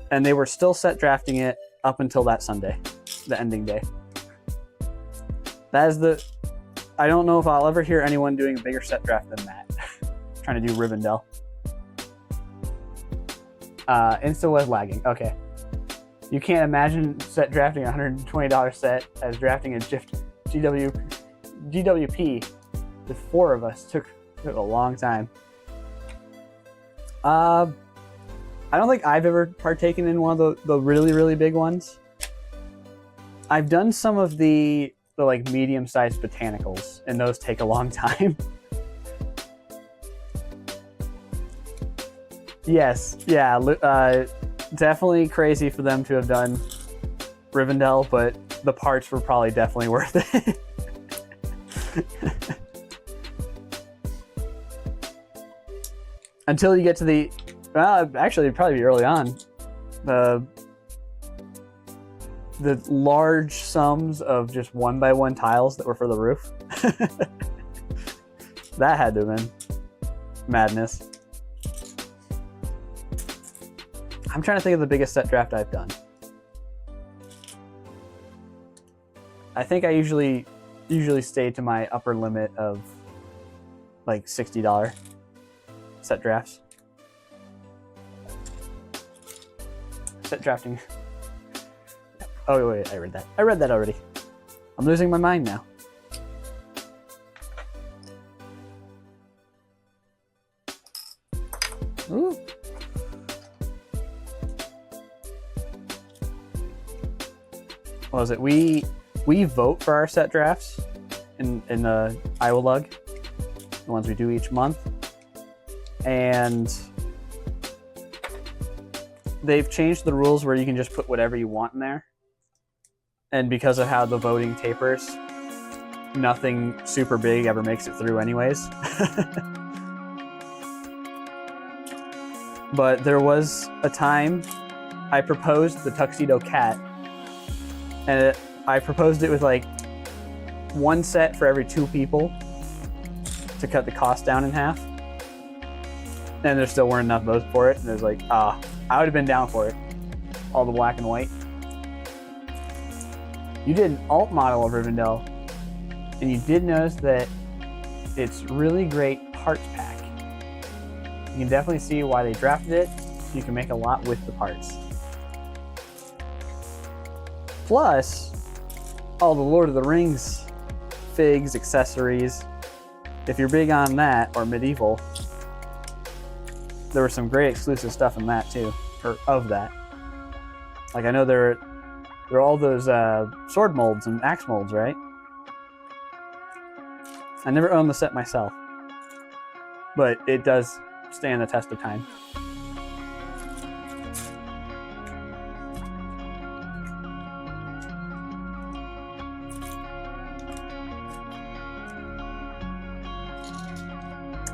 and they were still set drafting it up until that Sunday, the ending day. That is I don't know if I'll ever hear anyone doing a bigger set draft than that. Trying to do Rivendell. Insta was lagging. Okay. You can't imagine set drafting a $120 set as drafting a GWP with 4 of us. Took a long time. I don't think I've ever partaken in one of the really, really big ones. I've done some of the like medium-sized botanicals, and those take a long time. Yes, yeah, definitely crazy for them to have done Rivendell, but the parts were probably definitely worth it. Until you get to actually it'd probably be early on, the large sums of just 1x1 tiles that were for the roof. That had to have been madness. I'm trying to think of the biggest set draft I've done. I think I usually stay to my upper limit of like $60 set drafts. Set drafting. Oh wait, I read that. I read that already. I'm losing my mind now. Ooh. What was it? We vote for our set drafts, in the Iowa Lug, the ones we do each month. And they've changed the rules where you can just put whatever you want in there. And because of how the voting tapers, nothing super big ever makes it through anyways. But there was a time I proposed the Tuxedo Cat, and I proposed it with like one set for every 2 people to cut the cost down in half. And there still weren't enough votes for it. And it was like, I would have been down for it. All the black and white. You did an alt model of Rivendell, and you did notice that it's really great parts pack. You can definitely see why they drafted it. You can make a lot with the parts. Plus, all the Lord of the Rings figs, accessories. If you're big on that, or medieval, there was some great exclusive stuff in that too, or of that. Like I know there are all those sword molds and axe molds, right? I never owned the set myself, but it does stand the test of time.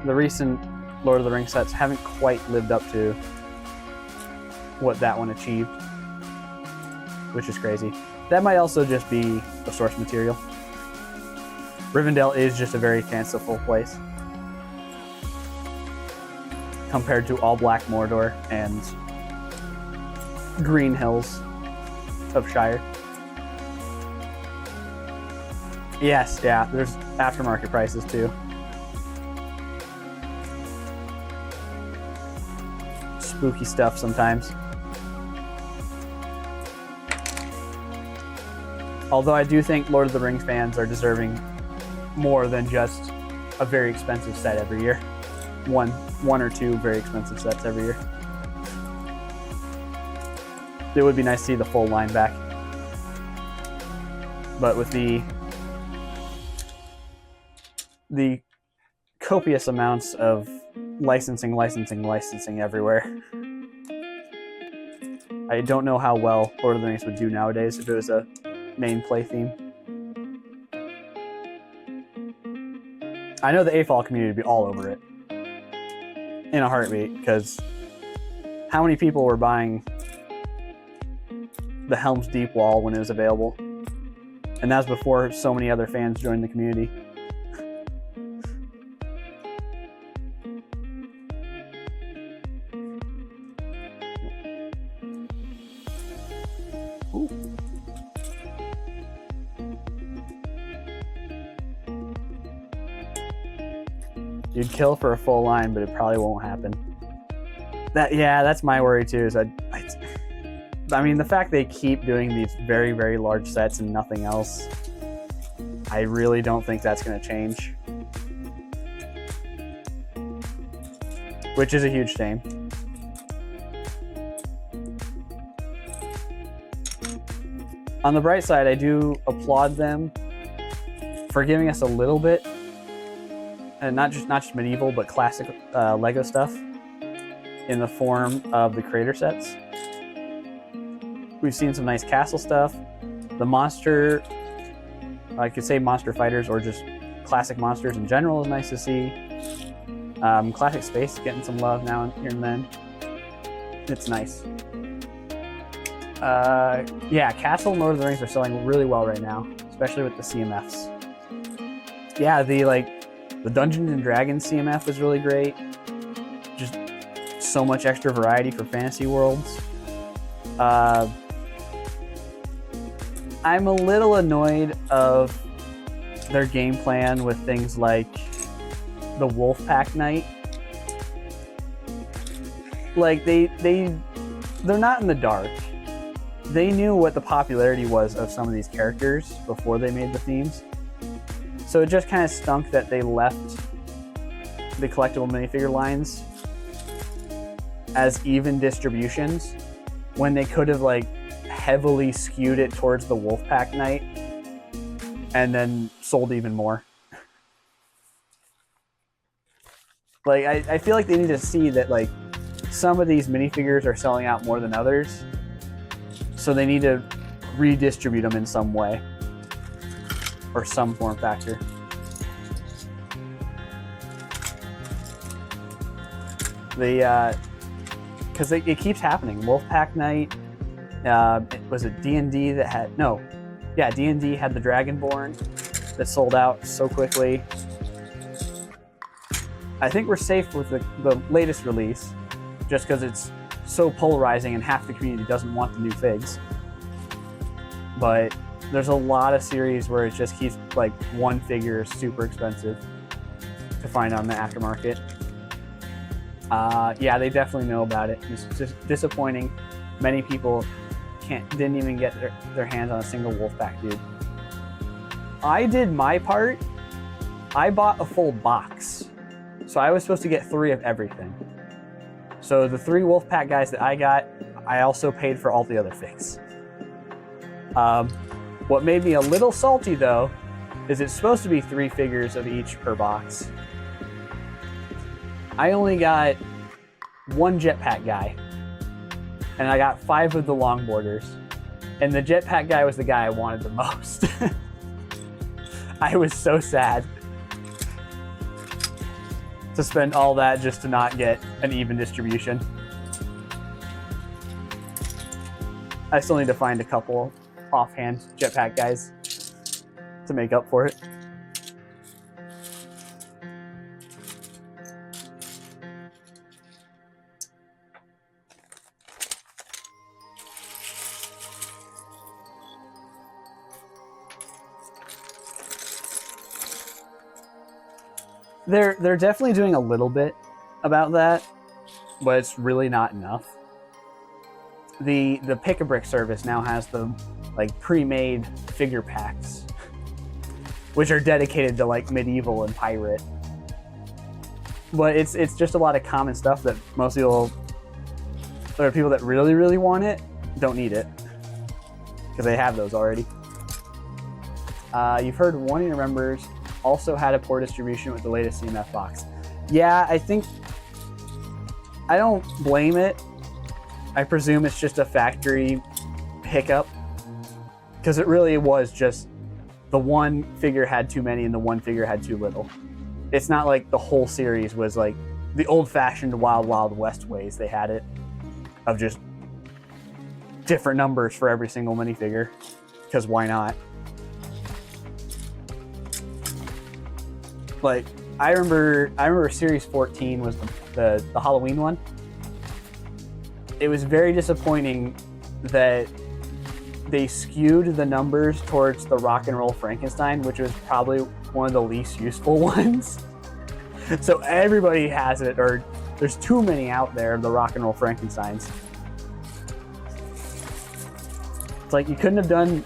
The recent Lord of the Rings sets haven't quite lived up to what that one achieved, which is crazy. That might also just be the source material. Rivendell is just a very fanciful place compared to all black Mordor and green hills of Shire. Yes, yeah, there's aftermarket prices too. Spooky stuff sometimes. Although I do think Lord of the Rings fans are deserving more than just a very expensive set every year. One or 2 very expensive sets every year. It would be nice to see the full line back. But with the copious amounts of licensing everywhere, I don't know how well Lord of the Rings would do nowadays if it was a main play theme. I know the AFOL community would be all over it in a heartbeat, because how many people were buying the Helm's Deep wall when it was available? And that was before so many other fans joined the community. Ooh. You'd kill for a full line, but it probably won't happen. That's my worry too. Is I mean, the fact they keep doing these very, very large sets and nothing else, I really don't think that's going to change. Which is a huge shame. On the bright side, I do applaud them for giving us a little bit, and not just medieval, but classic Lego stuff in the form of the creator sets. We've seen some nice castle stuff. The monster, I could say monster fighters or just classic monsters in general is nice to see. Classic space is getting some love now and here and then. It's nice. Castle and Lord of the Rings are selling really well right now, especially with the CMFs. Yeah, the Dungeons and Dragons CMF is really great. Just so much extra variety for fantasy worlds. I'm a little annoyed of their game plan with things like the Wolfpack Knight. Like they're not in the dark. They knew what the popularity was of some of these characters before they made the themes. So it just kind of stunk that they left the collectible minifigure lines as even distributions when they could have heavily skewed it towards the Wolfpack Knight and then sold even more. Like, I feel like they need to see that, like, some of these minifigures are selling out more than others, so they need to redistribute them in some way or some form factor. Because it keeps happening. Wolfpack Night, was it D&D that had, no, yeah, D&D had the Dragonborn that sold out so quickly. I think we're safe with the latest release, just because it's so polarizing and half the community doesn't want the new figs. But there's a lot of series where it just keeps, like, one figure is super expensive to find on the aftermarket. Yeah, they definitely know about it. It's just disappointing. Many people didn't even get their hands on a single Wolfpack dude. I did my part. I bought a full box. So I was supposed to get 3 of everything. So the 3 Wolfpack guys that I got, I also paid for all the other figs. What made me a little salty, though, is it's supposed to be 3 figures of each per box. I only got 1 jetpack guy, and I got 5 of the longboarders, and the jetpack guy was the guy I wanted the most. I was so sad to spend all that just to not get an even distribution. I still need to find a couple offhand jetpack guys to make up for it. They're definitely doing a little bit about that, but it's really not enough. The Pick-a-Brick service now has the, like, pre-made figure packs, which are dedicated to, like, medieval and pirate. But it's just a lot of common stuff that most people, or people that really, really want it, don't need it, because they have those already. You've heard one of your members also had a poor distribution with the latest CMF box. Yeah, I don't blame it. I presume it's just a factory hiccup, because it really was just the one figure had too many and the one figure had too little. It's not like the whole series was like the old-fashioned Wild Wild West ways they had it, of just different numbers for every single minifigure, because why not? Like, I remember Series 14 was the Halloween one. It was very disappointing that they skewed the numbers towards the Rock and Roll Frankenstein, which was probably one of the least useful ones. So everybody has it, or there's too many out there of the Rock and Roll Frankensteins. It's like you couldn't have done,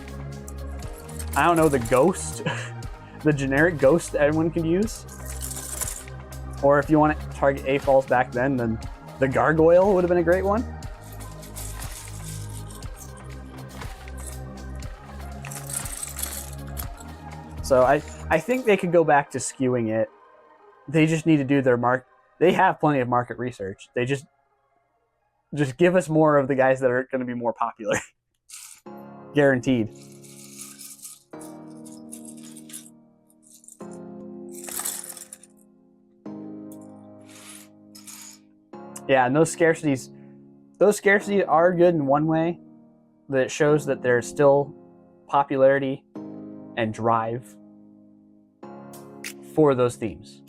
I don't know, the ghost, the generic ghost that everyone could use. Or if you want to target A-Falls back then the gargoyle would have been a great one. So I think they could go back to skewing it. They just need to do their they have plenty of market research. They just give us more of the guys that are going to be more popular. Guaranteed. Yeah, and those scarcities are good in one way, that it shows that there's still popularity and drive for those themes.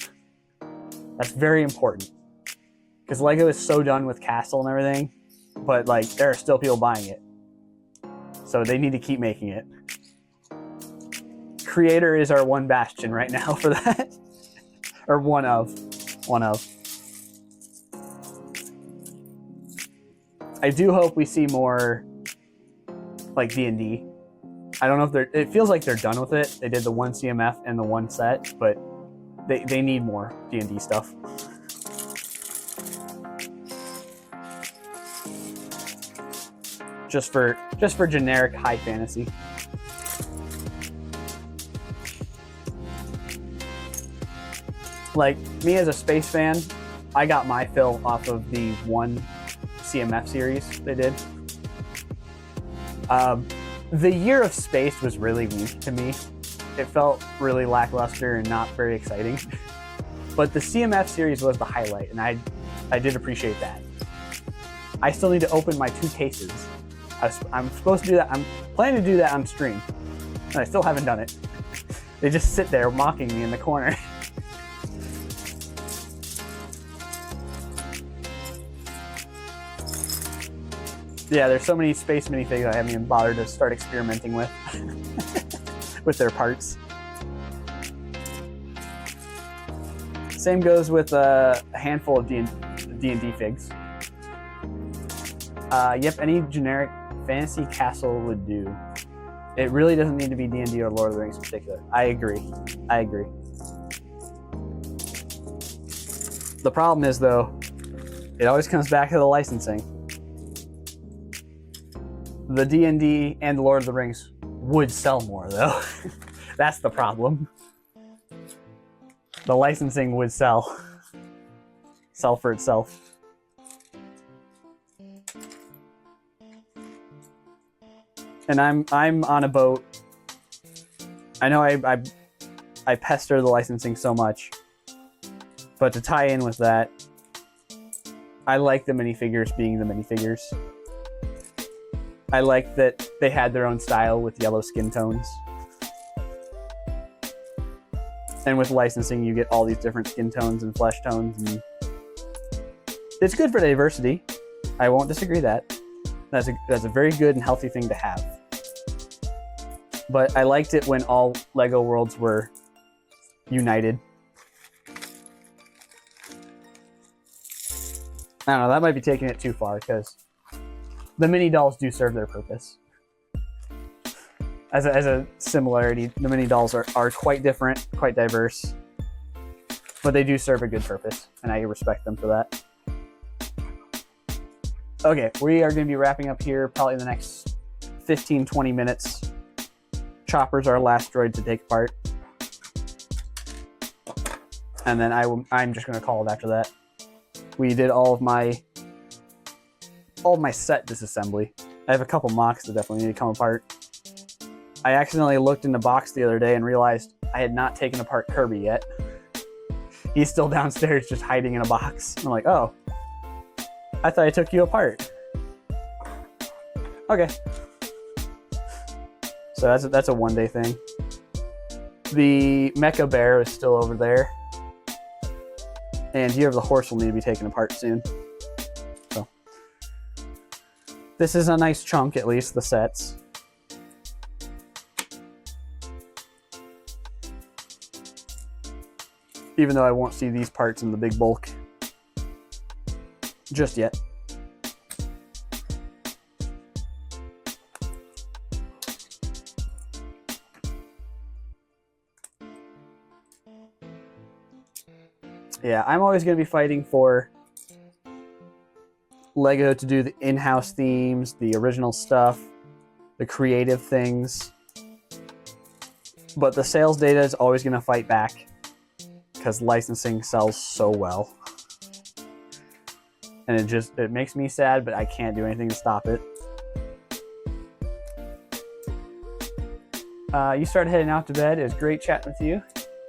That's very important, because Lego is so done with Castle and everything, but like there are still people buying it, so they need to keep making it. Creator is our one bastion right now for that, or one of. I do hope we see more like D&D. I don't know if it feels like they're done with it. They did the one CMF and the one set, but they need more D&D stuff. Just for generic high fantasy. Like, me as a space fan, I got my fill off of the one CMF series they did. The Year of Space was really weak to me. It felt really lackluster and not very exciting. But the CMF series was the highlight, and I did appreciate that. I still need to open my 2 cases. I'm supposed to do that. I'm planning to do that on stream, and I still haven't done it. They just sit there mocking me in the corner. Yeah, there's so many space minifigs I haven't even bothered to start experimenting with, with their parts. Same goes with a handful of D&D figs. Yep, any generic fantasy castle would do. It really doesn't need to be D&D or Lord of the Rings in particular. I agree. The problem is, though, it always comes back to the licensing. The D&D and the Lord of the Rings would sell more, though. That's the problem. The licensing would sell for itself. And I'm on a boat. I know I pester the licensing so much, but to tie in with that, I like the minifigures being the minifigures. I like that they had their own style with yellow skin tones. And with licensing, you get all these different skin tones and flesh tones, and it's good for diversity. I won't disagree that. That's a very good and healthy thing to have. But I liked it when all LEGO worlds were united. I don't know, that might be taking it too far, because the mini dolls do serve their purpose. As a similarity, the mini dolls are quite different, quite diverse, but they do serve a good purpose, and I respect them for that. Okay, we are going to be wrapping up here probably in the next 15-20 minutes. Chopper's our last droid to take apart. And then I'm just going to call it after that. We did all of my set disassembly. I have a couple mocks that definitely need to come apart. I accidentally looked in the box the other day and realized I had not taken apart Kirby yet. He's still downstairs just hiding in a box. I'm like, oh, I thought I took you apart. Okay. So that's a one-day thing. The Mecha Bear is still over there. And Year of the Horse will need to be taken apart soon. So this is a nice chunk, at least, the sets. Even though I won't see these parts in the big bulk just yet. Yeah, I'm always going to be fighting for LEGO to do the in-house themes, the original stuff, the creative things. But the sales data is always going to fight back because licensing sells so well. And it makes me sad, but I can't do anything to stop it. You started heading out to bed. It was great chatting with you.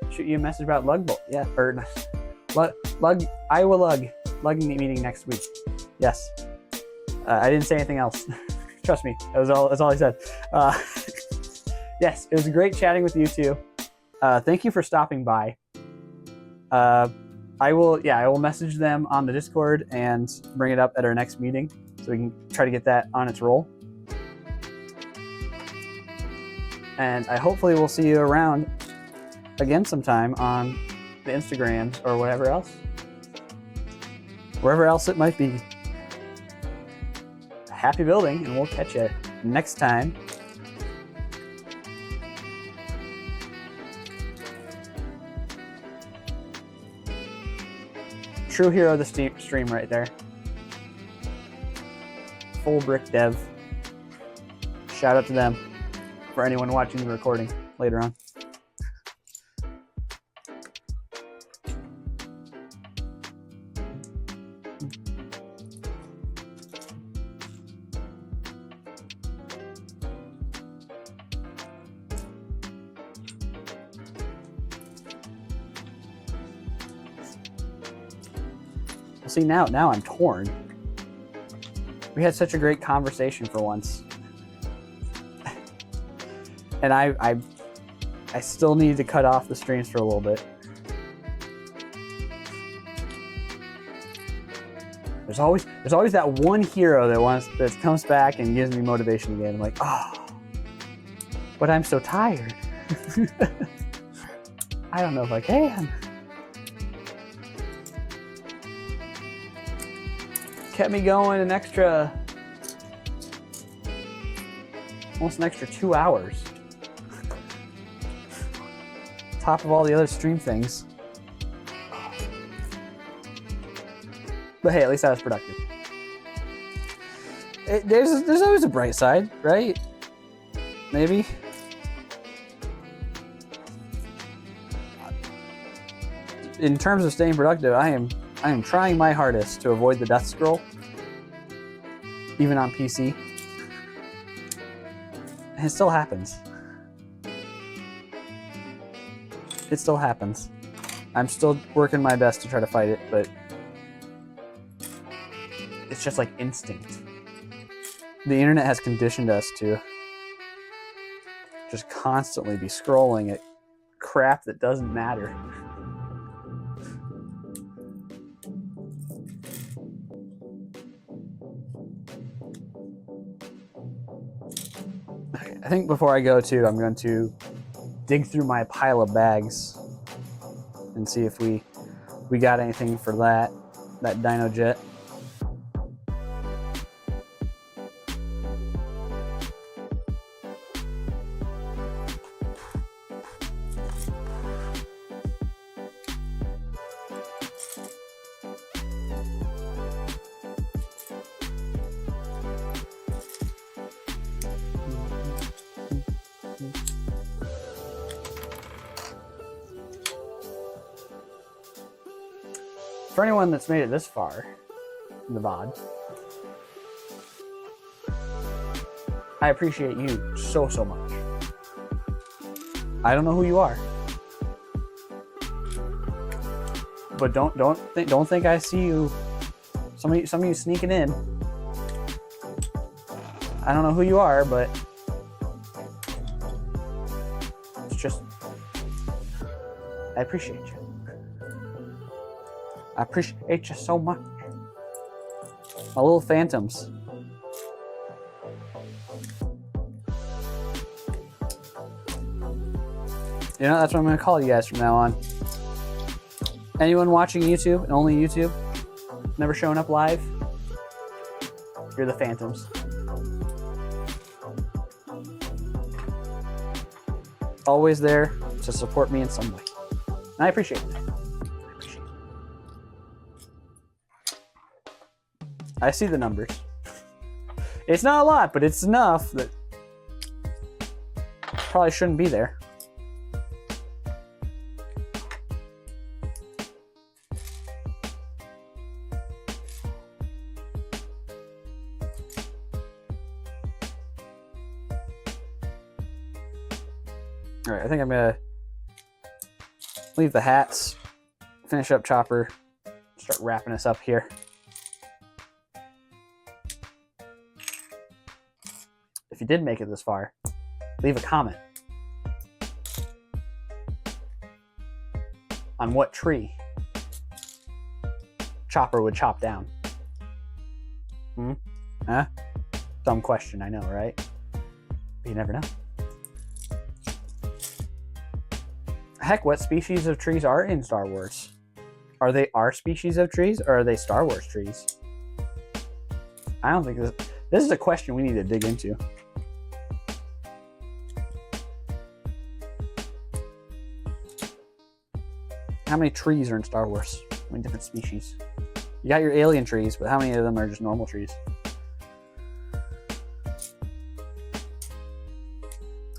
Shoot you a message about Lug Bolt. Yeah, or Iowa Lug meeting next week. Yes. I didn't say anything else. Trust me, that's all I said. Yes, it was great chatting with you too. Thank you for stopping by. I will message them on the Discord and bring it up at our next meeting so we can try to get that on its roll. And I hopefully will see you around again sometime on the Instagrams or whatever else. Wherever else it might be. Happy building, and we'll catch you next time. True hero of the stream right there. Full brick dev. Shout out to them for anyone watching the recording later on. See, now I'm torn. We had such a great conversation for once. And I still need to cut off the streams for a little bit. There's always that one hero that comes back and gives me motivation again. I'm like, oh, but I'm so tired. I don't know if I can. Kept me going almost an extra 2 hours. Top of all the other stream things. But hey, at least I was productive. There's always a bright side, right? Maybe. In terms of staying productive, I am trying my hardest to avoid the death scroll, even on PC. And it still happens. It still happens. I'm still working my best to try to fight it, but it's just like instinct. The internet has conditioned us to just constantly be scrolling at crap that doesn't matter. I think before I go to, I'm going to dig through my pile of bags and see if we got anything for that Dino Jet. For anyone that's made it this far in the VOD, I appreciate you so much. I don't know who you are, but don't think I see you. Some of you sneaking in. I don't know who you are, but it's just I appreciate you. I appreciate you so much. My little phantoms. You know, that's what I'm going to call you guys from now on. Anyone watching YouTube and only YouTube, never showing up live, you're the phantoms. Always there to support me in some way. And I appreciate it. I see the numbers. It's not a lot, but it's enough that probably shouldn't be there. All right, I think I'm gonna leave the hats, finish up Chopper, start wrapping us up here. If you did make it this far, leave a comment on what tree Chopper would chop down. Huh? Dumb question, I know, right? But you never know. Heck, what species of trees are in Star Wars? Are they our species of trees, or are they Star Wars trees? I don't think this is a question we need to dig into. How many trees are in Star Wars? How many different species? You got your alien trees, but how many of them are just normal trees?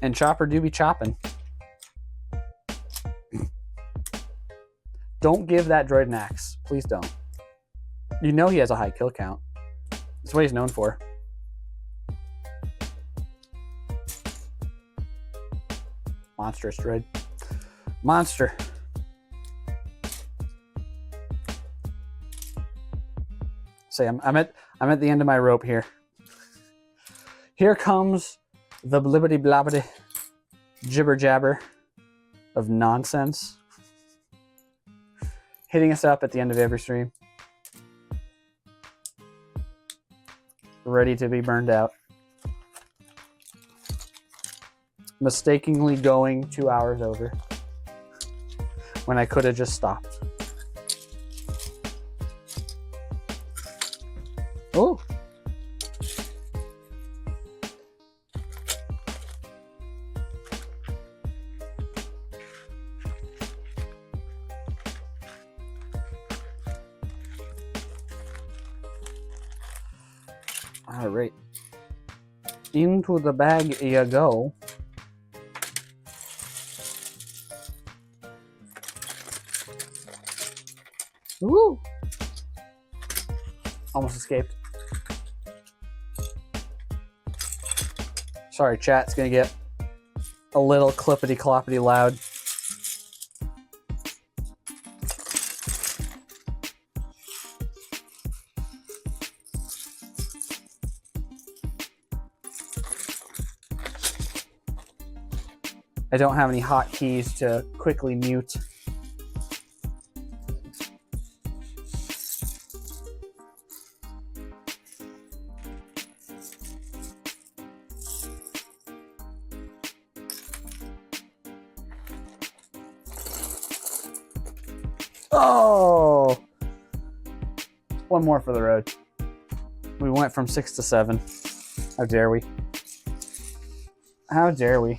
And Chopper do be chopping. Don't give that droid an axe. Please don't. You know he has a high kill count. That's what he's known for. Monstrous droid. Monster. say I'm at the end of my rope here. Here comes the blibbity blabbity jibber jabber of nonsense, hitting us up at the end of every stream, ready to be burned out, mistakenly going 2 hours over when I could have just stopped. Oh. All right. Into the bag you go. Woo! Almost escaped. Sorry, chat. It's gonna get a little clippity cloppity loud. I don't have any hotkeys to quickly mute. Oh! One more for the road. We went from 6 to 7. How dare we? How dare we?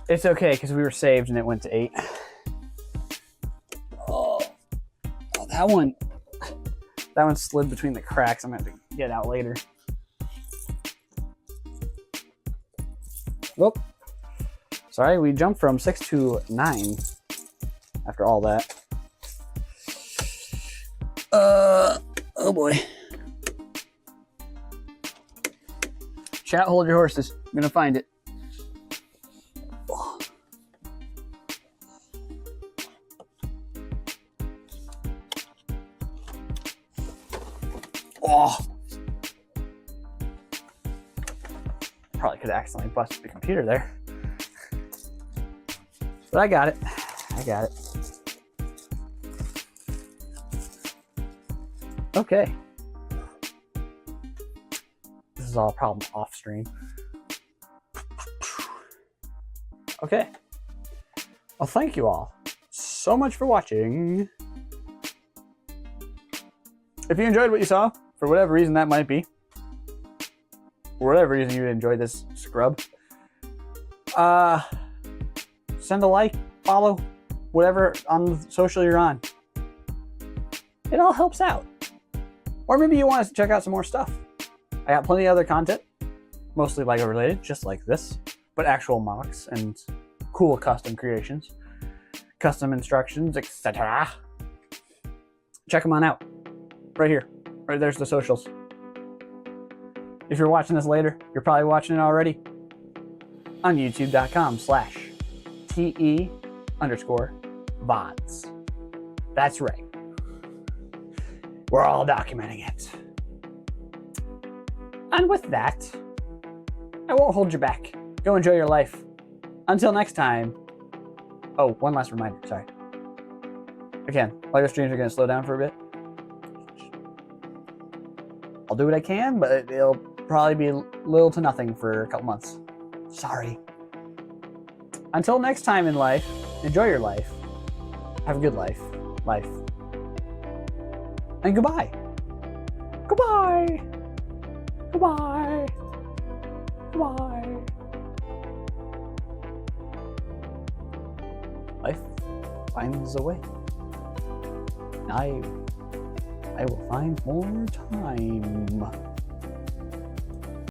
It's okay, because we were saved and it went to 8. Oh, that one slid between the cracks. I'm going to have to get out later. Whoop. Sorry, we jumped from 6 to 9 after all that. Oh boy. Chat, hold your horses. I'm going to find it. Oh. Probably could have accidentally busted the computer there. But I got it. I got it. Okay. This is all a problem off stream. Okay. Well, thank you all so much for watching. If you enjoyed what you saw, for whatever reason that might be, for whatever reason you enjoyed this scrub, send a like, follow, whatever on social you're on. It all helps out. Or maybe you want us to check out some more stuff. I got plenty of other content, mostly LEGO related, just like this, but actual mocks and cool custom creations, custom instructions, etc. Check them on out. Right here. Right there's the socials. If you're watching this later, you're probably watching it already on youtube.com/TE_VODs. That's right. We're all documenting it. And with that, I won't hold you back. Go enjoy your life. Until next time. Oh, one last reminder. Sorry. Again, LEGO streams are going to slow down for a bit. I'll do what I can, but it'll probably be little to nothing for a couple months. Sorry. Until next time in life, enjoy your life. Have a good life. And goodbye. Goodbye. Goodbye. Goodbye. Life finds a way. I will find more time.